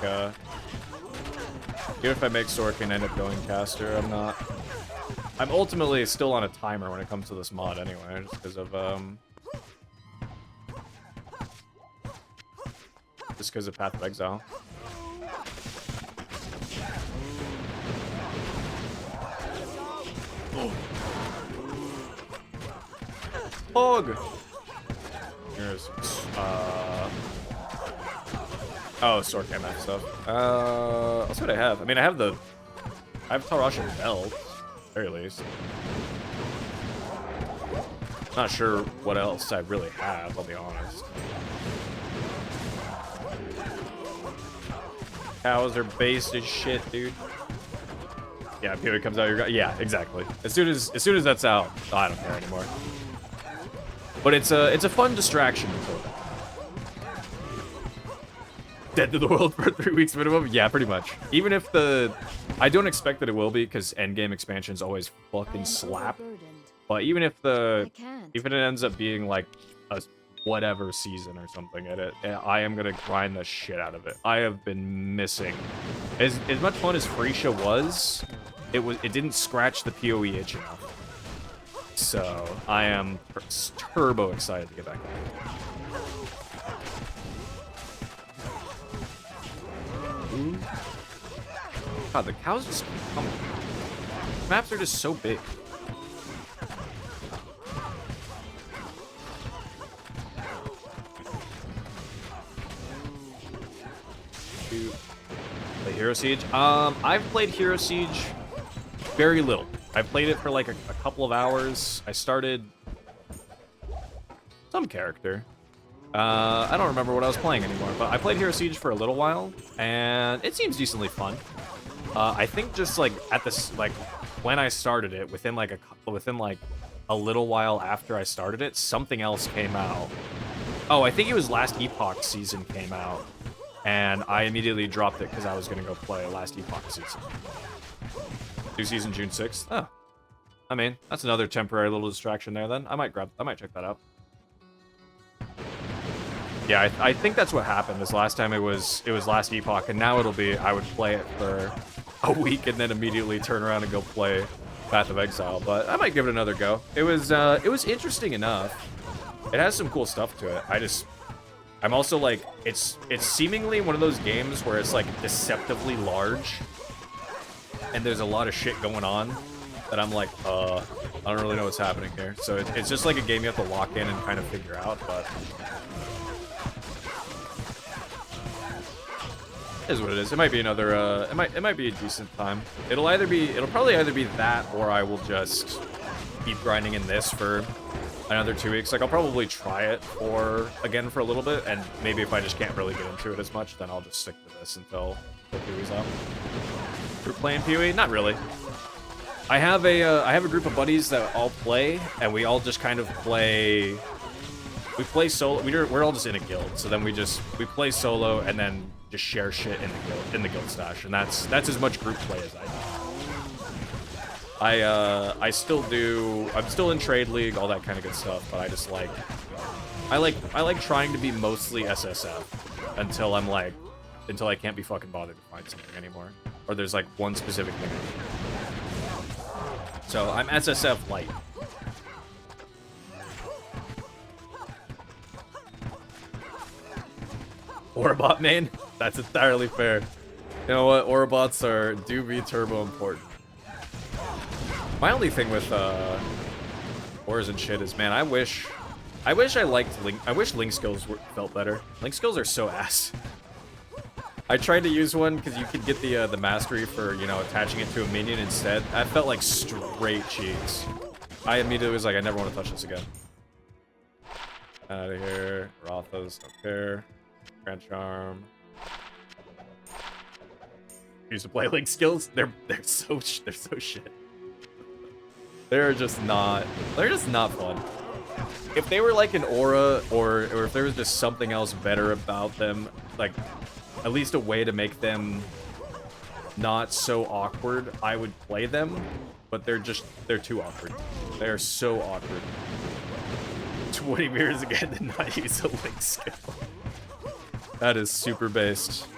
Sork and end up going caster, I'm ultimately still on a timer when it comes to this mod anyway, just because of, Path of Exile. Hog! Here's, oh, Sork MF stuff. That's what I have. I mean, I have Tarasha Belt, very least. Not sure what else I really have, I'll be honest. Cows are based as shit, dude. Yeah, PoE comes out, yeah, exactly. As soon as that's out, oh, I don't care anymore. But it's a fun distraction. Dead to the world for 3 weeks minimum? Yeah, pretty much. Even if I don't expect that it will be, because endgame expansions always fucking slap. But even if it ends up being like a whatever season or something at it, I am gonna grind the shit out of it. I have been missing. As much fun as Freesia was, it didn't scratch the PoE itch enough. So I am turbo excited to get back there. Ooh. God, the cows just keep coming. Maps are just so big. Play Hero Siege? I've played Hero Siege very little. I've played it for like a couple of hours. I started some character. I don't remember what I was playing anymore, but I played Hero Siege for a little while, and it seems decently fun. I think just like when I started it, within like a little while after I started it, something else came out. Oh, I think it was Last Epoch season came out, and I immediately dropped it because I was gonna go play Last Epoch season. New season June 6th. Oh, I mean, that's another temporary little distraction there. Then I might check that out. Yeah, I think that's what happened. This last time it was Last Epoch, and now it'll be I would play it for a week and then immediately turn around and go play Path of Exile. But I might give it another go. It was interesting enough. It has some cool stuff to it. I'm also like, it's seemingly one of those games where it's like deceptively large, and there's a lot of shit going on that I'm like, I don't really know what's happening here. So it's just like a game you have to lock in and kind of figure out, but it is what it is. It might be another, it might be a decent time. It'll probably either be that, or I will just keep grinding in this for another 2 weeks. Like, I'll probably try it again for a little bit, and maybe if I just can't really get into it as much, then I'll just stick to this until PoE's out. We're playing PoE? Not really. I have a group of buddies that all play, and we all just kind of play. We play solo. We're all just in a guild, so then we play solo and then just share shit in the guild stash, and that's as much group play as I do. I still do. I'm still in trade league, all that kind of good stuff, but I like trying to be mostly SSF until I can't be fucking bothered to find something anymore, or there's like one specific thing I need. So I'm SSF light. Orabot main? That's entirely fair. You know what? Orabots do be turbo important. My only thing with ores and shit is, man, I wish I liked Link. I wish Link skills felt better. Link skills are so ass. I tried to use one because you could get the mastery for, you know, attaching it to a minion instead. That felt like straight cheats. I immediately was like, I never want to touch this again. Out of here. Rothas, don't care. Grand Charm. Used to play Link skills. They're so shit. They're just not fun. If they were like an aura, or if there was just something else better about them, like at least a way to make them not so awkward, I would play them, but they're too awkward. They're so awkward. 20 mirrors again did not use a link skill. That is super based.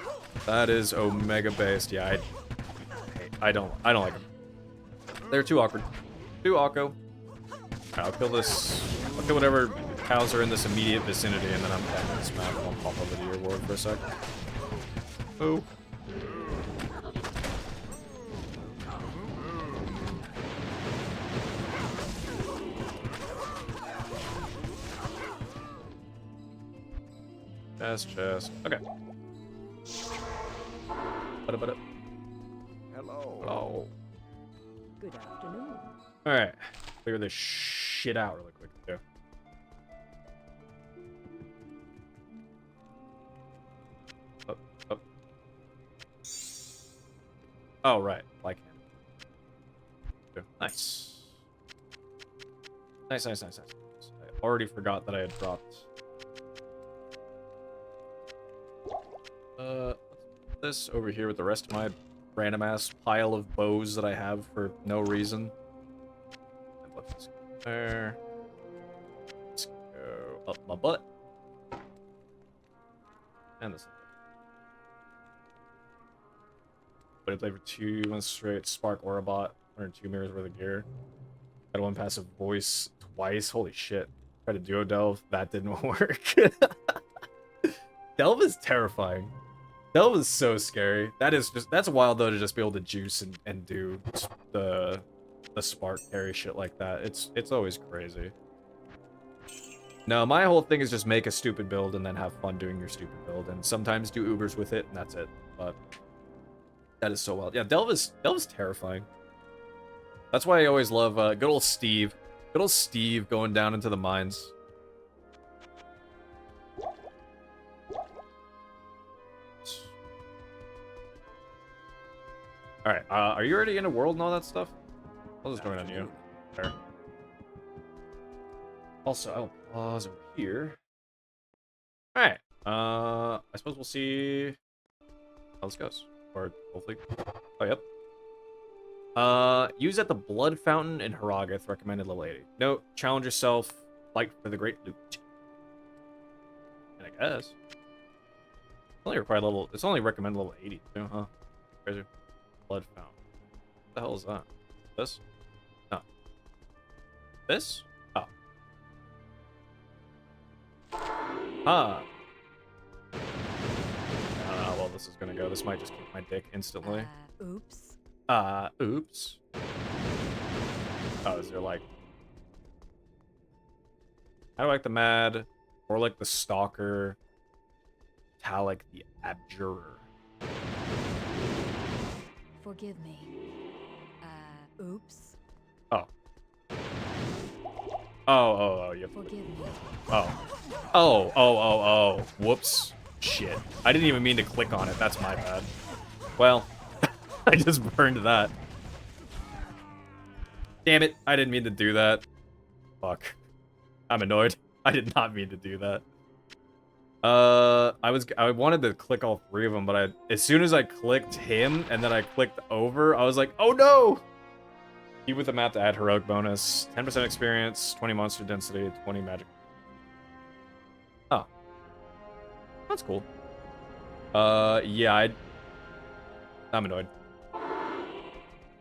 That is omega based. Yeah, I don't like them. They're too awkward. Too awko. I'll kill this. I'll kill whatever cows are in this immediate vicinity, and then I'm back in this map. I'll pop over to your ward for a sec. Oh. Chest. Okay. Hello. Oh. Good afternoon. Alright. Figure this shit out really quick, too. Up. Oh, right. Like him. Nice. Nice. I already forgot that I had dropped. Let's put this over here with the rest of my random ass pile of bows that I have for no reason. And let's just go there. Let's go up my butt. And this. But I played for 2 months straight. Spark Aura bot. 102 mirrors worth of gear. Had one passive voice twice. Holy shit. Tried to duo delve. That didn't work. Delve is terrifying. Delve is so scary. That's wild though to just be able to juice and do the spark carry shit like that. It's always crazy. No, my whole thing is just make a stupid build and then have fun doing your stupid build, and sometimes do Ubers with it, and that's it. But that is so wild. Yeah, Delve is terrifying. That's why I always love good old Steve. Good old Steve going down into the mines. Alright, are you already in a world and all that stuff? I'll just join on you. There. Also, I'll pause over here. Alright, I suppose we'll see how this goes. Or hopefully. Oh, yep. Use at the Blood Fountain in Haragath, recommended level 80. Note, challenge yourself, fight for the great loot. And I guess. It's only recommended level 80 too, huh? Crazy. Blood Fountain. What the hell is that? This? No. This? Oh. Huh. I don't know how well this is gonna go. This might just kick my dick instantly. Oops. Oops. Oh, is there like... I like the Mad, or like the Stalker, Talik the Abjurer. Forgive me. Oops. Oh. Oh, you have to... Forgive me. Oh. Whoops. Shit. I didn't even mean to click on it. That's my bad. Well, I just burned that. Damn it. I didn't mean to do that. Fuck. I'm annoyed. I did not mean to do that. I wanted to click all 3 of them, but as soon as I clicked him and then I clicked over, I was like, oh no! Keep with the map to add heroic bonus, 10% experience, 20 monster density, 20 magic. Oh. That's cool. Yeah, I'm annoyed.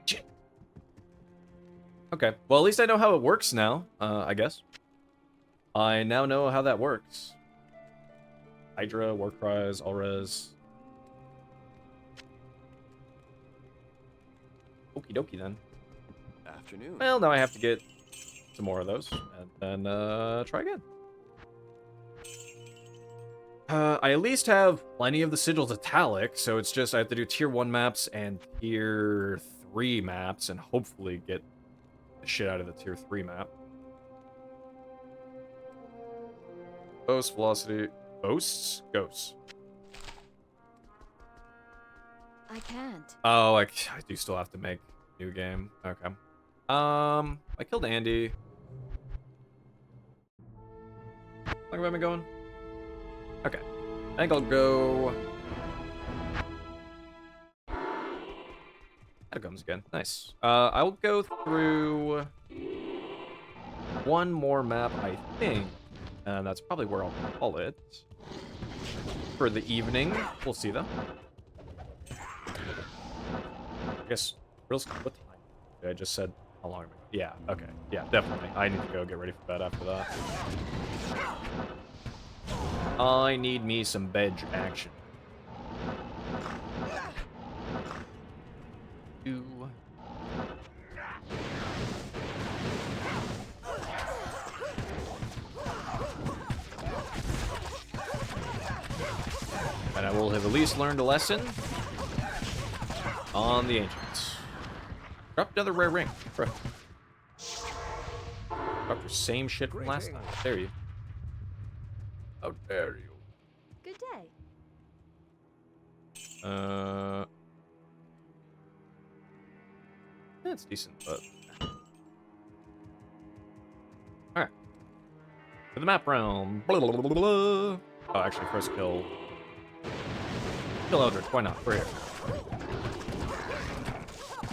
Shit. Okay, well at least I know how it works now, I guess. I now know how that works. Hydra, Warcries, Alres. Okie dokie then. Afternoon. Well, now I have to get some more of those, and then try again. I at least have plenty of the sigils of Talik, so it's just I have to do tier 1 maps and tier 3 maps, and hopefully get the shit out of the tier 3 map. Ghost, Velocity... Ghosts? Ghosts. I can't. Oh, I do still have to make new game. Okay. I killed Andy. How long have I been going? Okay. I think I'll go Catacombs again. Nice. I'll go through one more map, I think. And that's probably where I'll call it for the evening. We'll see, though. I guess, what time? I just said how long am I? Yeah, okay. Yeah, definitely. I need to go get ready for bed after that. I need me some bed action. And I will have at least learned a lesson on the Ancients. Drop another rare ring. Bro. Drop the same shit from last time. How dare you? How dare you? Good day. That's decent, but... Alright. To the map realm. Blah, blah, blah, blah, blah. Oh, actually, first kill... Kill Eldritch, why not? We're here.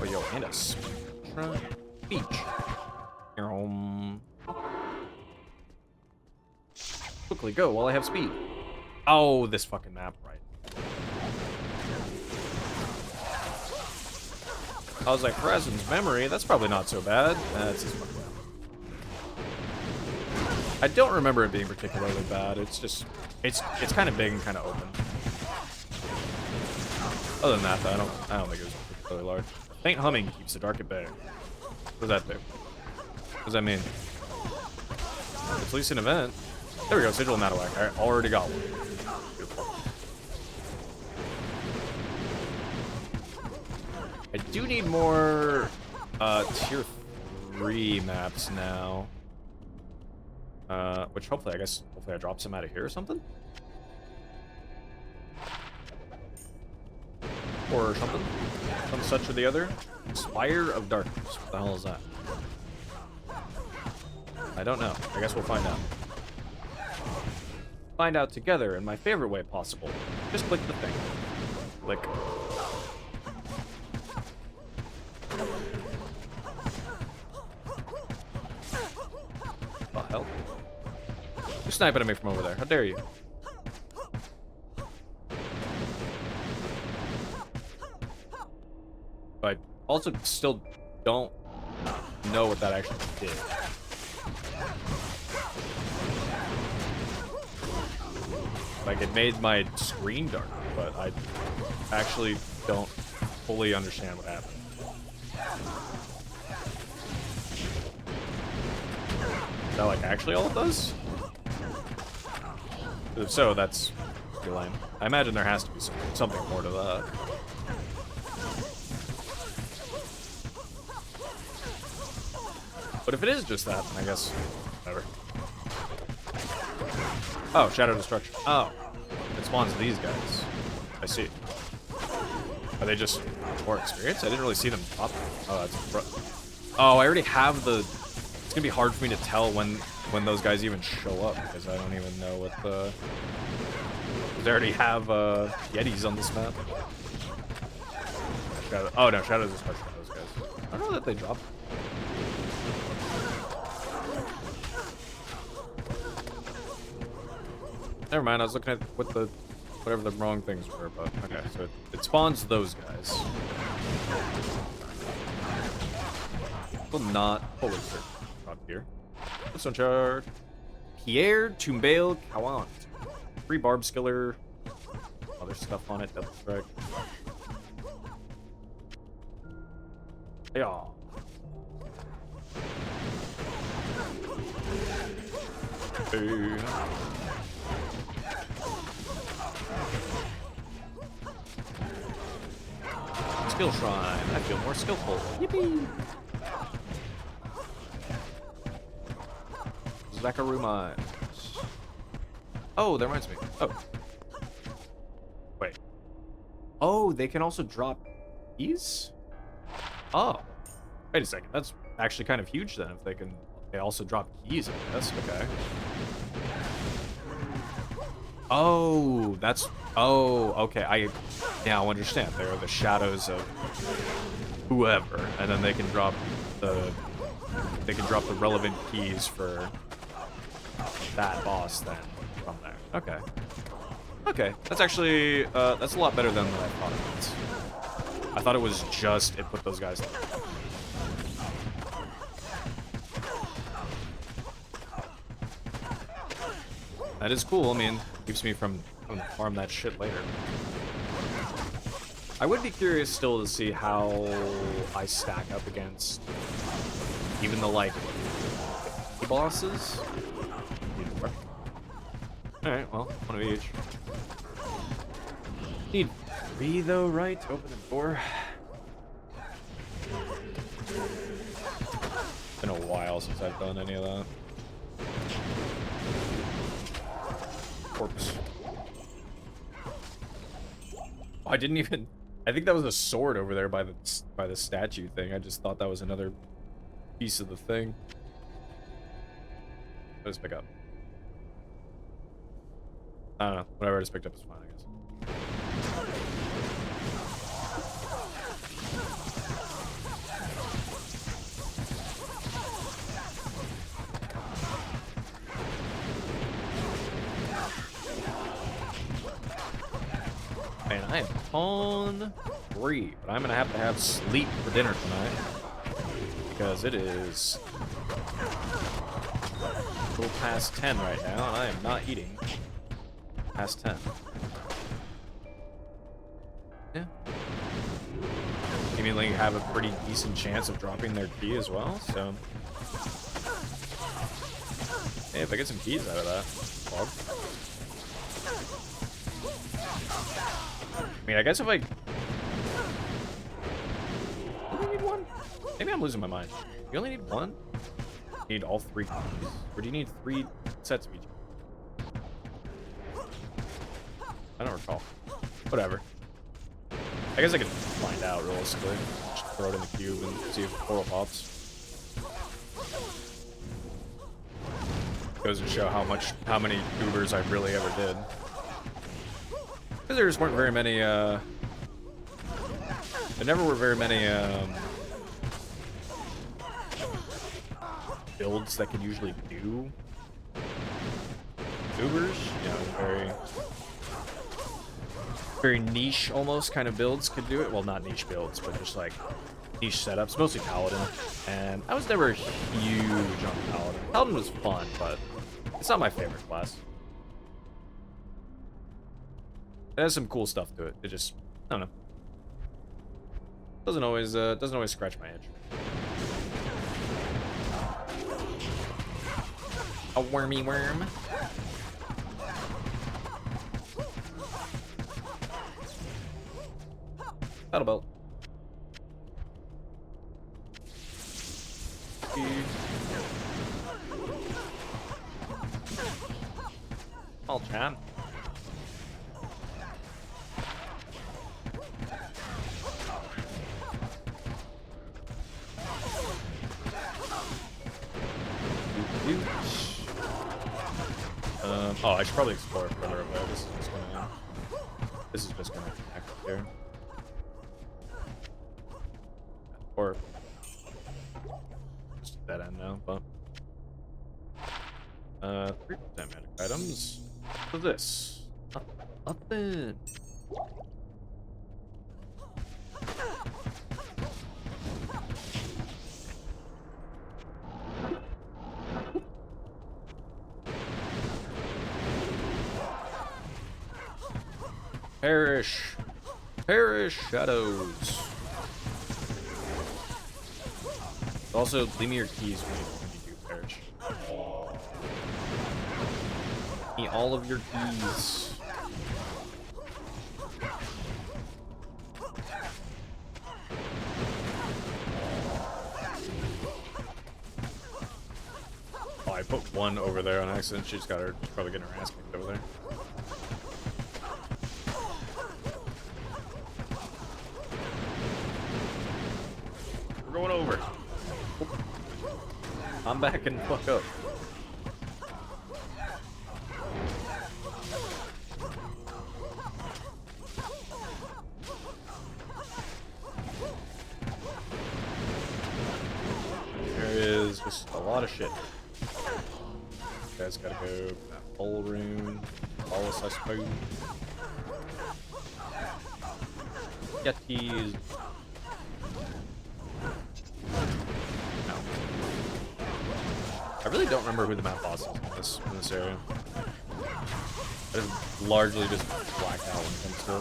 Oh, yo, and a beach. Quickly go while I have speed. Oh, this fucking map, right. I was like, Presence memory, that's probably not so bad. It's just fucking map. I don't remember it being particularly bad. It's just, it's kind of big and kind of open. Other than that, though, I don't think it was particularly large. Faint humming keeps the dark at bay. What does that do? What does that mean? It's at least an event. There we go, Sigil Matawak. I already got one. Beautiful. I do need more tier 3 maps now. Which hopefully I drop some out of here or something. Or something. Some such or the other. Spire of Darkness. What the hell is that? I don't know. I guess we'll find out. Find out together in my favorite way possible. Just click the thing. Click. What the hell? You're sniping at me from over there. How dare you? But I also still don't know what that actually did. Like, it made my screen dark, but I actually don't fully understand what happened. Is that, like, actually all it does? If so, that's pretty lame. I imagine there has to be something more to that. But if it is just that, then I guess, whatever. Oh, Shadow Destruction. Oh, it spawns these guys. I see. Are they just more experienced? I didn't really see them pop. Oh, that's... Oh, I already have the... It's gonna be hard for me to tell when those guys even show up, because I don't even know what the... They already have Yetis on this map. Shadow... Oh, no, Shadow Destruction on those guys. I don't know that they drop. Never mind, I was looking at what the... whatever the wrong things were, but... Okay, so it spawns those guys. Will not fully certain. Up here. What's on chart? Pierre Tumbale Kawant. Free barb skiller. Other stuff on it, double strike. Yeah. Hey. Skill shrine. I feel more skillful. Yippee! Zachary Mines. Oh, that reminds me. Oh. Wait. Oh, they can also drop keys? Oh. Wait a second. That's actually kind of huge then if they also drop keys, I guess. Okay. Oh, that's... Oh, okay. I now understand. They are the shadows of whoever, and then they can drop the... They can drop the relevant keys for that boss then from there. Okay. Okay. That's actually... that's a lot better than I thought it was. I thought it was just it put those guys there. That is cool. I mean, keeps me from having to farm that shit later. I would be curious still to see how I stack up against even the, like, bosses. Alright, well, one of each. Need 3 though, right? To open the door. It's been a while since I've done any of that. Corpse. Oh, I didn't even... I think that was a sword over there by the statue thing. I just thought that was another piece of the thing. Let's pick up. I don't know. Whatever I just picked up is fine, I guess. Man, I am hungry, but I'm gonna have sleep for dinner tonight because it is a little past 10 right now, and I am not eating past 10. Yeah. Seemingly have a pretty decent chance of dropping their key as well, so... Hey, if I get some keys out of that fog. I mean, I guess if I... Do you need one? Maybe I'm losing my mind. You only need one? You need all 3 keys? Or do you need 3 sets of each? I don't recall. Whatever. I guess I could find out realistically. Just throw it in the cube and see if portal pops. Goes to show how many tubers I really ever did. Because there just weren't very many, there never were very many, builds that could usually do tubers. You know, very niche almost kind of builds could do it. Well, not niche builds, but just like niche setups, mostly Paladin. And I was never huge on Paladin. Paladin was fun, but it's not my favorite class. It has some cool stuff to it. It just, I don't know. Doesn't always scratch my itch. A wormy worm. Battle belt. All chan. Oh, I should probably explore further away. This is just gonna connect here. Or just dead end now, but 3% magic items. What's this? Nothing. Perish! Perish, shadows! Also, leave me your keys when you do perish. Give me all of your keys. Oh, I put one over there on accident. She's probably getting her ass kicked over there. Going over. I'm backing the fuck up. lot of shit. Guys gotta go. Full rune. Wallace, I suppose. Yetis. No. I really don't remember who the map boss is in this area. I've largely just blacked out when it comes to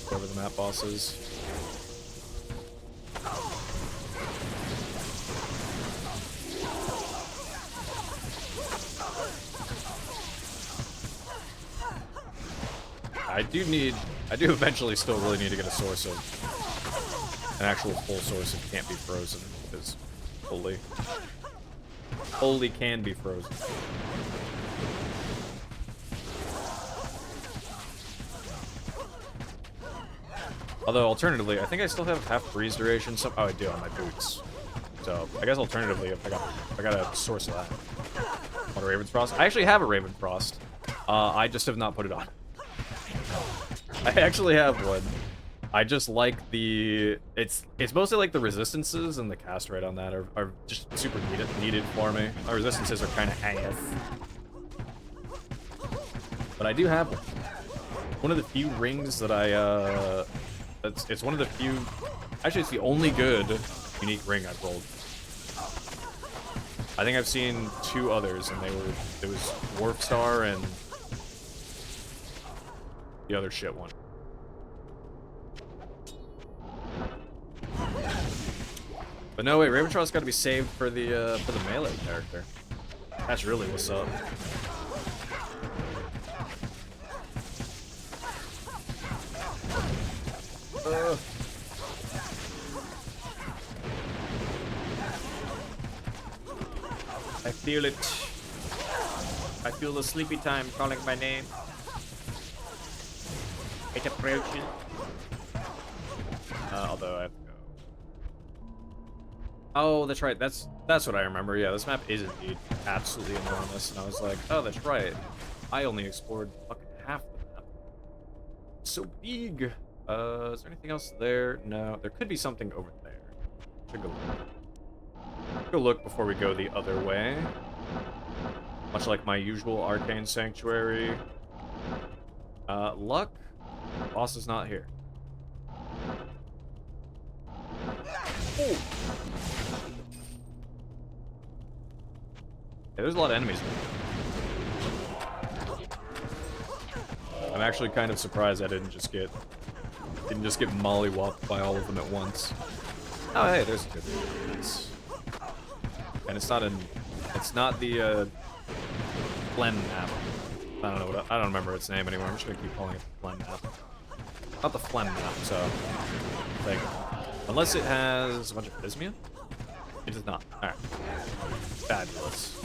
whoever the map boss is. I do eventually still really need to get a source of, an actual full source of can't be frozen, because holy can be frozen. Although, alternatively, I think I still have half freeze duration. Oh, I do on my boots. So, I guess alternatively, if I got a source of that. What, a Raven's Frost? I actually have a Raven Frost. I just have not put it on. I actually have one. I just like the... It's mostly like the resistances and the cast rate on that are just super needed for me. My resistances are kind of ass. But I do have one. One of the few rings that I... It's one of the few... Actually, it's the only good unique ring I've rolled. I think I've seen 2 others, and it was Warp Star and the other shit one. But no, wait, Raventrost's got to be saved for the melee character. That's really what's up. I feel it. I feel the sleepy time calling my name. It's approaching. Although I have to go. Oh, that's right. That's what I remember. Yeah, this map is indeed absolutely enormous. And I was like, oh, that's right. I only explored fucking half the map. It's so big. Is there anything else there? No. There could be something over there. Should go look. Go look before we go the other way. Much like my usual Arcane Sanctuary. Luck. Boss is not here. Oh. Yeah, there's a lot of enemies. I'm actually kind of surprised I didn't just get mollywopped by all of them at once. Oh, hey, there's a good piece. And it's not the Glen map. I don't remember its name anymore. I'm just gonna keep calling it the Glen map. Not the Phlegm map, so like, unless it has a bunch of Prismia? It does not. Alright. Fabulous.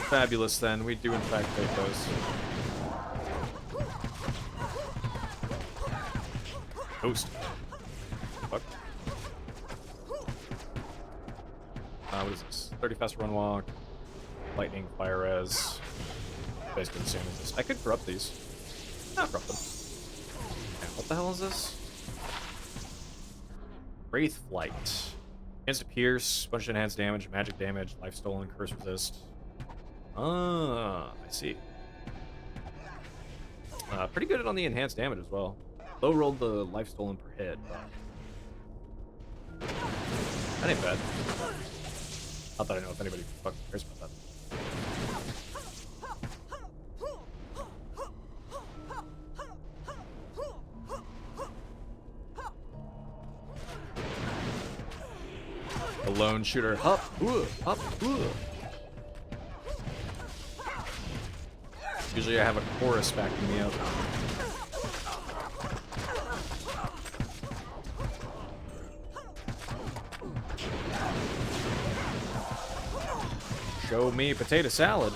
Fabulous then. We do in fact take those. Ghost. What? What is this? 30 fast run walk. Lightning, fire res. Basically the same as this. I could corrupt these. Not corrupt them. Okay, what the hell is this? Wraith Flight. Instant pierce, bunch of enhanced damage, magic damage, life stolen, curse resist. Ah, I see. Pretty good on the enhanced damage as well. Low rolled the life stolen per hit, but that ain't bad. Not that I know if anybody fucking cares about that. The lone shooter. Up. Usually I have a chorus backing me up. Show me potato salad.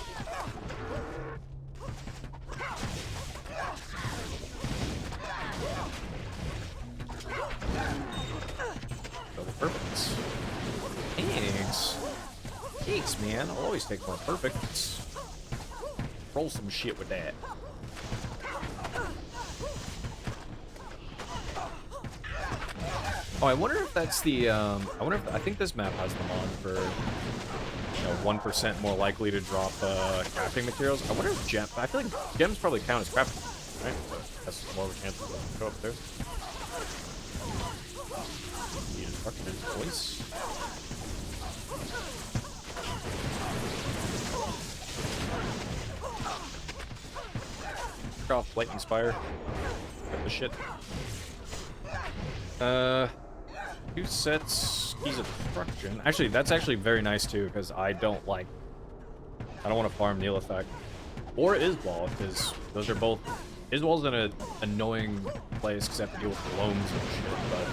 Double perfects. Thanks. Thanks, man. I'll always take more perfects. Roll some shit with that. Oh, I wonder if that's the, I wonder if, I think this map has them on for, you know, 1% more likely to drop, crafting materials. I wonder if I feel like gems probably count as crafting, right? So that's more of a chance to go up there. Need destruction, boys. Pick off lightning spire. Got the shit. 2 sets keys of destruction. Actually, that's actually very nice too, because I don't want to farm Neil Effect or Iswall, because those are both. Iswall's in an annoying place because I have to deal with clones and shit, but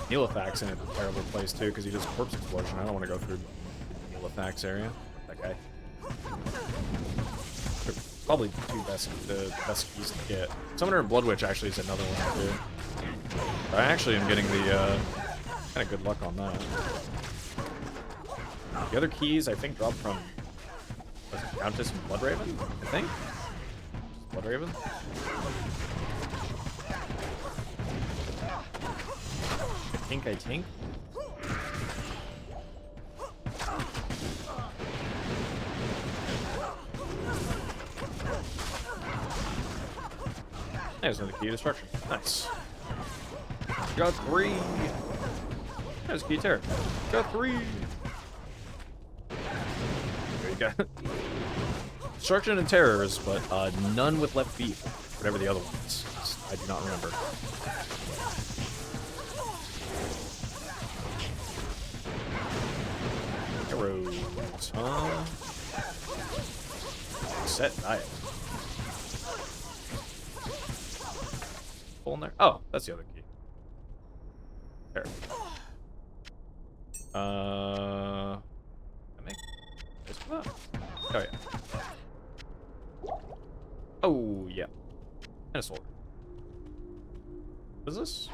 Neil Effect's in a terrible place too because he does corpse explosion. I don't want to go through Neil Effect's area. That guy. Probably the best keys to get. Summoner and Blood Witch actually is another one too. I actually am getting the kind of good luck on that. The other keys I think drop from Countess and Bloodraven, I think. Bloodraven. I think. There's another key of destruction. Nice. Got 3. There's key terror. Got 3. There you go. Destruction and terrors, but none with left feet. Whatever the other one is. I do not remember. Arrows, huh? Set diet. Pull in there. Oh, that's the other key. There. I make this one. Oh yeah. Oh yeah. And a sword. What is this?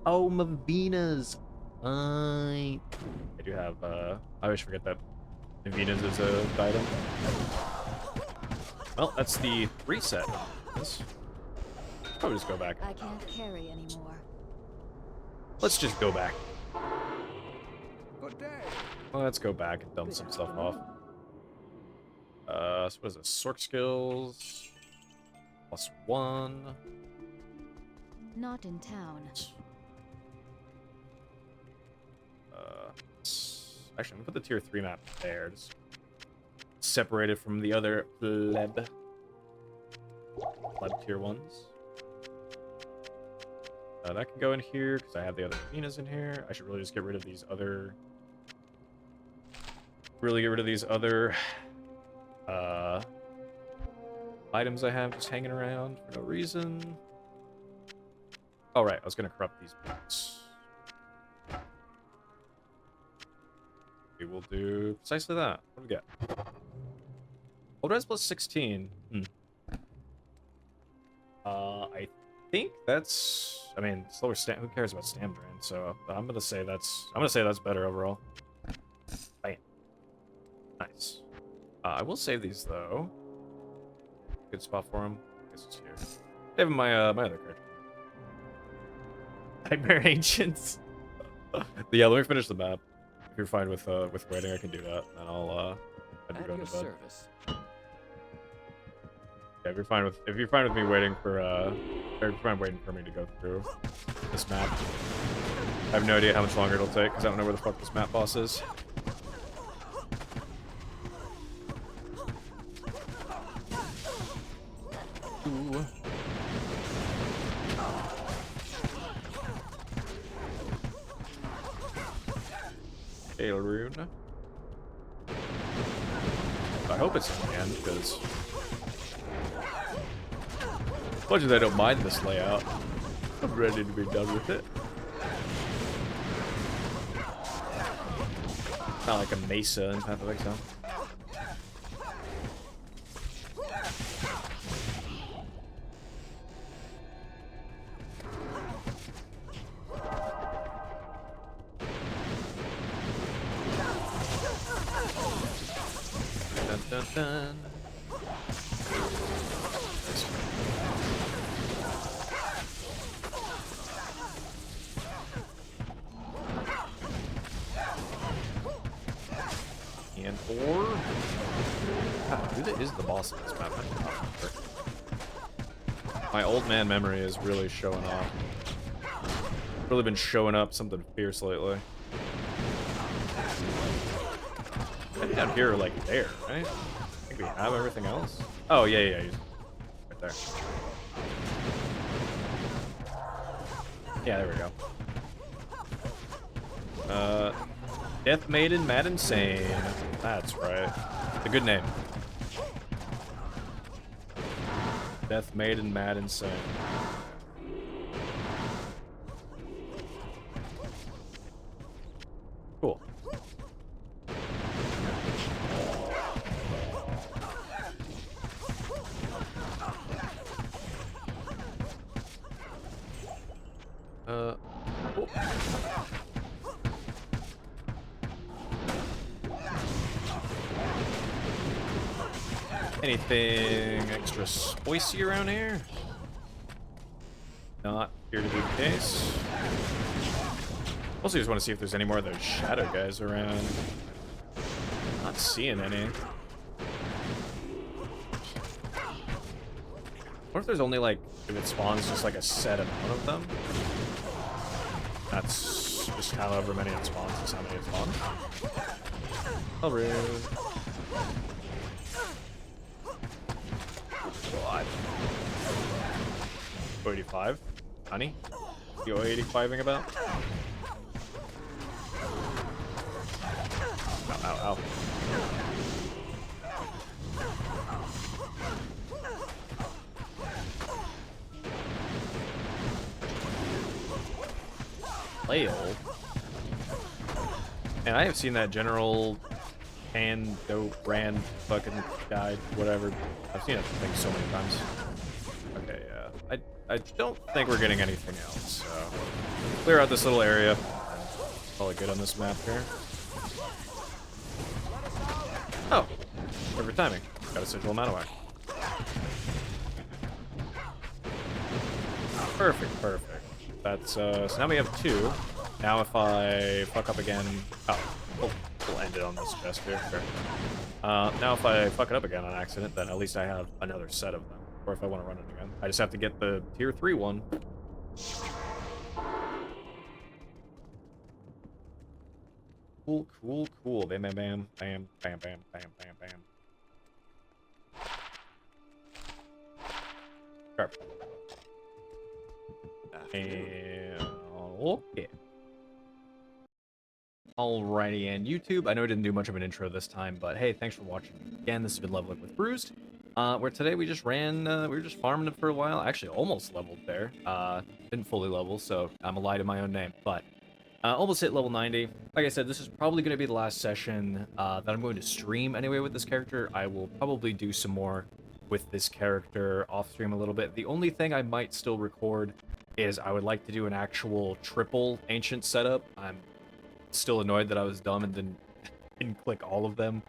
Oh, Mavina's. I do have. I always forget that Mavina's is a item. Well, that's the reset. This. Probably just go back. I can't carry anymore. Let's just go back. Good day. Well, let's go back and dump some stuff off. So what is this? Sork skills. +1. Not in town. Actually, I'm gonna put the tier 3 map there. Just separated from the other pleb tier 1s. That can go in here because I have the other arenas in here. I should really just get rid of these other. Really get rid of these other items I have just hanging around for no reason. Oh right, I was gonna corrupt these boots. We will do precisely that. What do we get? Hold res plus 16. I think that's. I mean, slower stamina. Who cares about stamina drain? So I'm gonna say that's. Better overall. Bam. Nice. I will save these though. Good spot for him. I guess it's here. Save my my other character. Nightmare Ancients. Yeah, let me finish the map. If you're fine with waiting, I can do that, and I'll I'd be going to bed. Service. Yeah, if you're fine with me waiting for or if you're fine waiting for me to go through this map. I have no idea how much longer it'll take because I don't know where the fuck this map boss is. Ooh. Gale rune. I hope it's in the end because much as I don't mind this layout, I'm ready to be done with it. Not like a mesa in Path of Exile. Dun, dun, dun. What is the boss of this map? I do not remember. My old man memory is really showing off. Really been showing up something fierce lately. I think down here, like, there, right? I think we have everything else. Oh, yeah, yeah, yeah. Right there. Yeah, there we go. Death Maiden Mad Insane. That's right. It's a good name. Death Maiden Mad Insane. Cool. Cool. Anything extra spicy around here? Not here to be the case. Also, just want to see if there's any more of those shadow guys around. Not seeing any. What if there's only like, if it spawns just like a set amount of them? That's just however many it spawns is how many it spawns. Oh, rude. God. 85? Honey? You 85ing about? Ow, ow, ow. Flail? And I have seen that general pan, dope, brand, fucking guy, whatever. I've seen that thing so many times. Okay, yeah. I don't think we're getting anything else, so clear out this little area. Probably good on this map here. Oh, perfect timing. Got a sigil amount of whack. Perfect, perfect. That's so now we have 2. Now if I fuck up again, oh, we'll end it on this chest here. Sure. Now if I fuck it up again on accident, then at least I have another set of them. Or if I want to run it again, I just have to get the tier 3 one. Cool, cool, cool. Bam, bam, bam, bam, bam, bam, bam, bam, bam. Sure. And okay. Alrighty, and YouTube, I know I didn't do much of an intro this time, but hey, thanks for watching. Again, this has been Level Up with Broozed, where today we just ran, we were just farming it for a while. Actually, almost leveled there. Didn't fully level, so I'm a lie to my own name, but almost hit level 90. Like I said, this is probably going to be the last session that I'm going to stream anyway with this character. I will probably do some more with this character off stream a little bit. The only thing I might still record is I would like to do an actual triple ancient setup. I'm still annoyed that I was dumb and didn't click all of them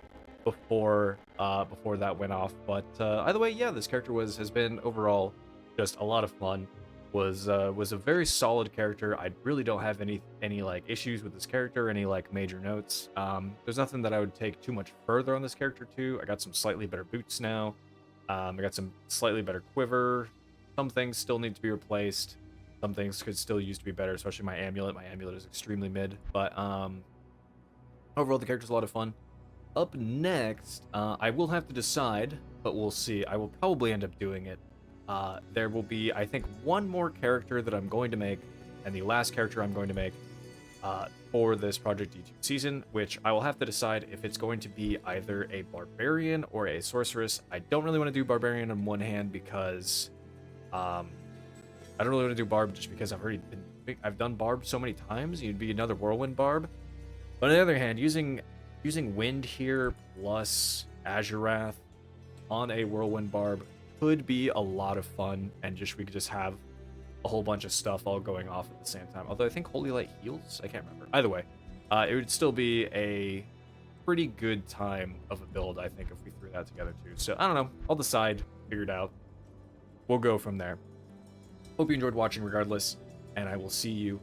before that went off. But either way, yeah, this character has been overall just a lot of fun. Was a very solid character. I really don't have any like issues with this character, any like major notes. There's nothing that I would take too much further on this character too. I got some slightly better boots now. I got some slightly better quiver. Some things still need to be replaced. Some things could still use to be better, especially my amulet. My amulet is extremely mid, but overall the character's a lot of fun. Up next, I will have to decide, but we'll see. I will probably end up doing it. There will be, I think, one more character that I'm going to make, and the last character I'm going to make for this Project YouTube season, which I will have to decide if it's going to be either a barbarian or a sorceress. I don't really want to do barbarian on one hand because I don't really want to do barb just because I've done barb so many times. You'd be another whirlwind barb. But on the other hand, using wind here plus Azurath on a whirlwind barb could be a lot of fun, and we could just have a whole bunch of stuff all going off at the same time. Although I think Holy Light heals? I can't remember. Either way, it would still be a pretty good time of a build, I think, if we threw that together too. So, I don't know. I'll decide. Figure it out. We'll go from there. Hope you enjoyed watching regardless, and I will see you